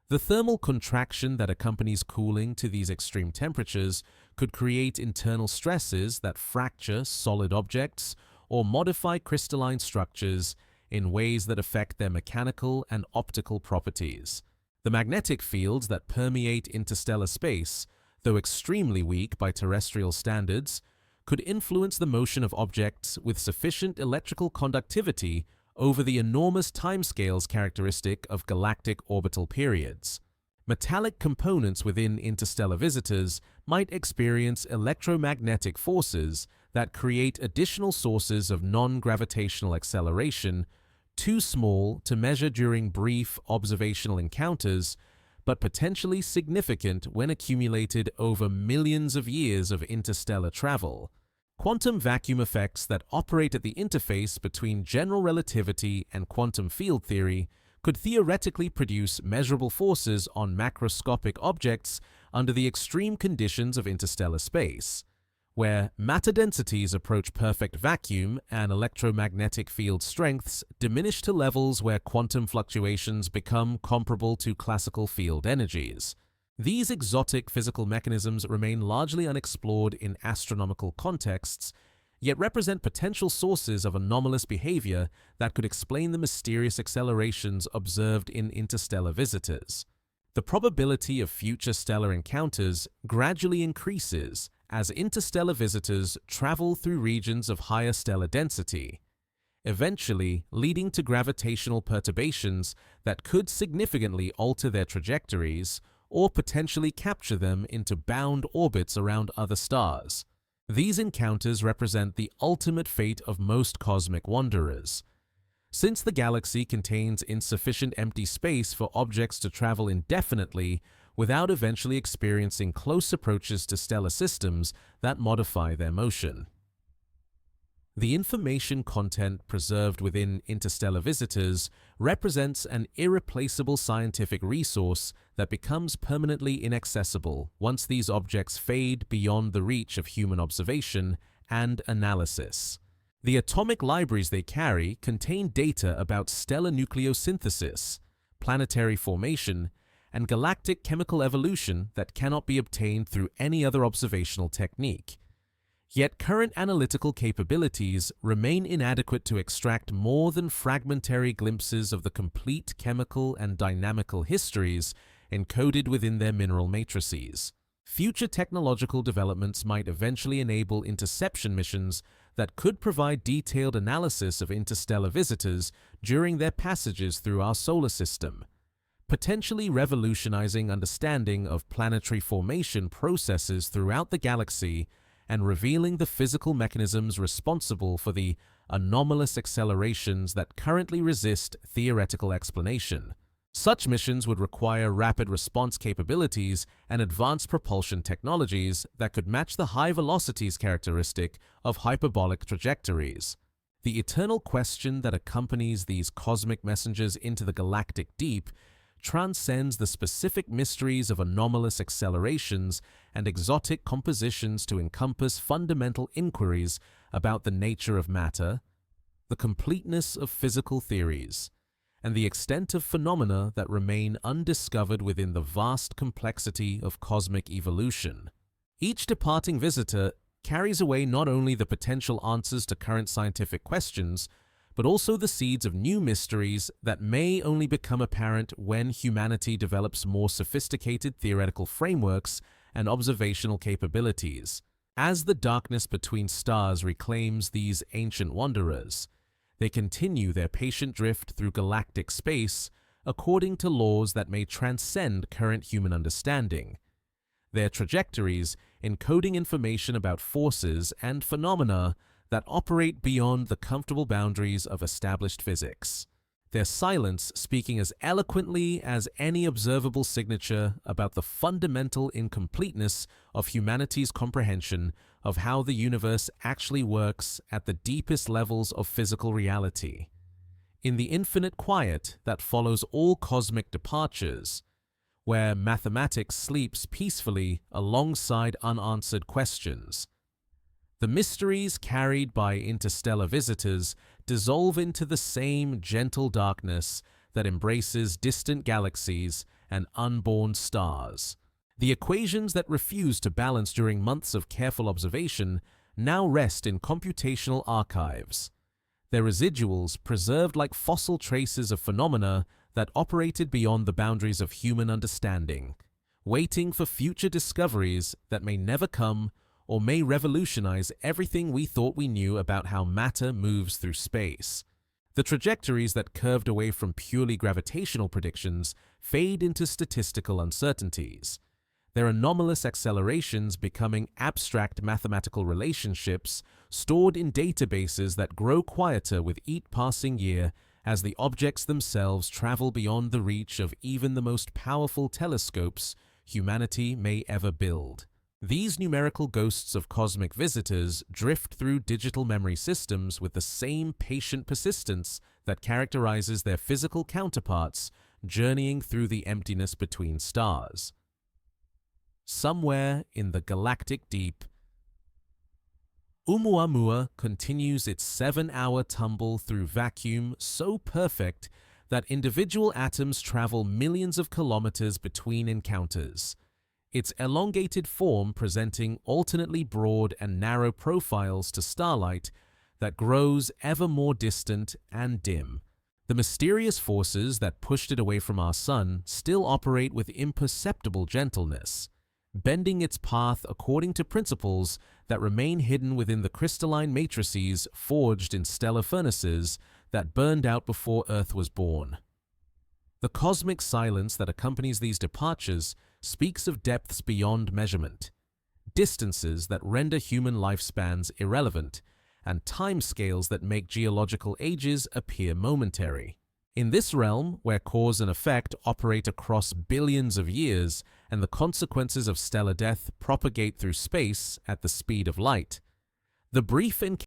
The thermal contraction that accompanies cooling to these extreme temperatures could create internal stresses that fracture solid objects or modify crystalline structures in ways that affect their mechanical and optical properties. The magnetic fields that permeate interstellar space, though extremely weak by terrestrial standards, could influence the motion of objects with sufficient electrical conductivity over the enormous timescales characteristic of galactic orbital periods. Metallic components within interstellar visitors might experience electromagnetic forces that create additional sources of non-gravitational acceleration, too small to measure during brief observational encounters, but potentially significant when accumulated over millions of years of interstellar travel. Quantum vacuum effects that operate at the interface between general relativity and quantum field theory could theoretically produce measurable forces on macroscopic objects under the extreme conditions of interstellar space, where matter densities approach perfect vacuum and electromagnetic field strengths diminish to levels where quantum fluctuations become comparable to classical field energies. These exotic physical mechanisms remain largely unexplored in astronomical contexts, yet represent potential sources of anomalous behavior that could explain the mysterious accelerations observed in interstellar visitors. The probability of future stellar encounters gradually increases as interstellar visitors travel through regions of higher stellar density, eventually leading to gravitational perturbations that could significantly alter their trajectories or potentially capture them into bound orbits around other stars. These encounters represent the ultimate fate of most cosmic wanderers. Since the galaxy contains insufficient empty space for objects to travel indefinitely without eventually experiencing close approaches to stellar systems that modify their motion. The information content preserved within interstellar visitors represents an irreplaceable scientific resource that becomes permanently inaccessible once these objects fade beyond the reach of human observation and analysis. The atomic libraries they carry contain data about stellar nucleosynthesis, planetary formation, and galactic chemical evolution that cannot be obtained through any other observational technique. Yet current analytical capabilities remain inadequate to extract more than fragmentary glimpses of the complete chemical and dynamical histories encoded within their mineral matrices. Future technological developments might eventually enable interception missions that could provide detailed analysis of interstellar visitors during their passages through our solar system, potentially revolutionizing understanding of planetary formation processes throughout the galaxy and revealing the physical mechanisms responsible for the anomalous accelerations that currently resist theoretical explanation. Such missions would require rapid response capabilities and advanced propulsion technologies that could match the high velocities characteristic of hyperbolic trajectories. The eternal question that accompanies these cosmic messengers into the galactic deep transcends the specific mysteries of anomalous accelerations and exotic compositions to encompass fundamental inquiries about the nature of matter, the completeness of physical theories, and the extent of phenomena that remain undiscovered within the vast complexity of cosmic evolution. Each departing visitor carries away not only the potential answers to current scientific questions, but also the seeds of new mysteries that may only become apparent when humanity develops more sophisticated theoretical frameworks and observational capabilities. As the darkness between stars reclaims these ancient wanderers, they continue their patient drift through galactic space according to laws that may transcend current human understanding. Their trajectories encoding information about forces and phenomena that operate beyond the comfortable boundaries of established physics. Their silence speaking as eloquently as any observable signature about the fundamental incompleteness of humanity's comprehension of how the universe actually works at the deepest levels of physical reality. In the infinite quiet that follows all cosmic departures, where mathematics sleeps peacefully alongside unanswered questions, the mysteries carried by interstellar visitors dissolve into the same gentle darkness that embraces distant galaxies and unborn stars. The equations that refused to balance during months of careful observation now rest in computational archives, their residuals preserved like fossil traces of phenomena that operated beyond the boundaries of human understanding, waiting for future discoveries that may never come or may revolutionize everything we thought we knew about how matter moves through space. The trajectories that curved away from purely gravitational predictions fade into statistical uncertainties, their anomalous accelerations becoming abstract mathematical relationships stored in databases that grow quieter with each passing year as the objects themselves travel beyond the reach of even the most powerful telescopes humanity may ever build. These numerical ghosts of cosmic visitors drift through digital memory systems with the same patient persistence that characterizes their physical counterparts journeying through the emptiness between stars. Somewhere in the galactic deep, Oumuamua continues its 7-hour tumble through vacuum so perfect that individual atoms travel millions of kilometers between encounters, its elongated form presenting alternately broad and narrow profiles to starlight that grows ever more distant and dim. The mysterious forces that pushed it away from our sun still operate with imperceptible gentleness, bending its path according to principles that remain hidden within the crystalline matrices forged in stellar furnaces that burned out before Earth was born. The cosmic silence that accompanies these departures speaks of depths beyond measurement, distances that render human lifespans irrelevant, and timescales that make geological ages appear momentary. In this realm, where cause and effect operate across billions of years and the consequences of stellar death propagate through space at the speed of light, the brief encounter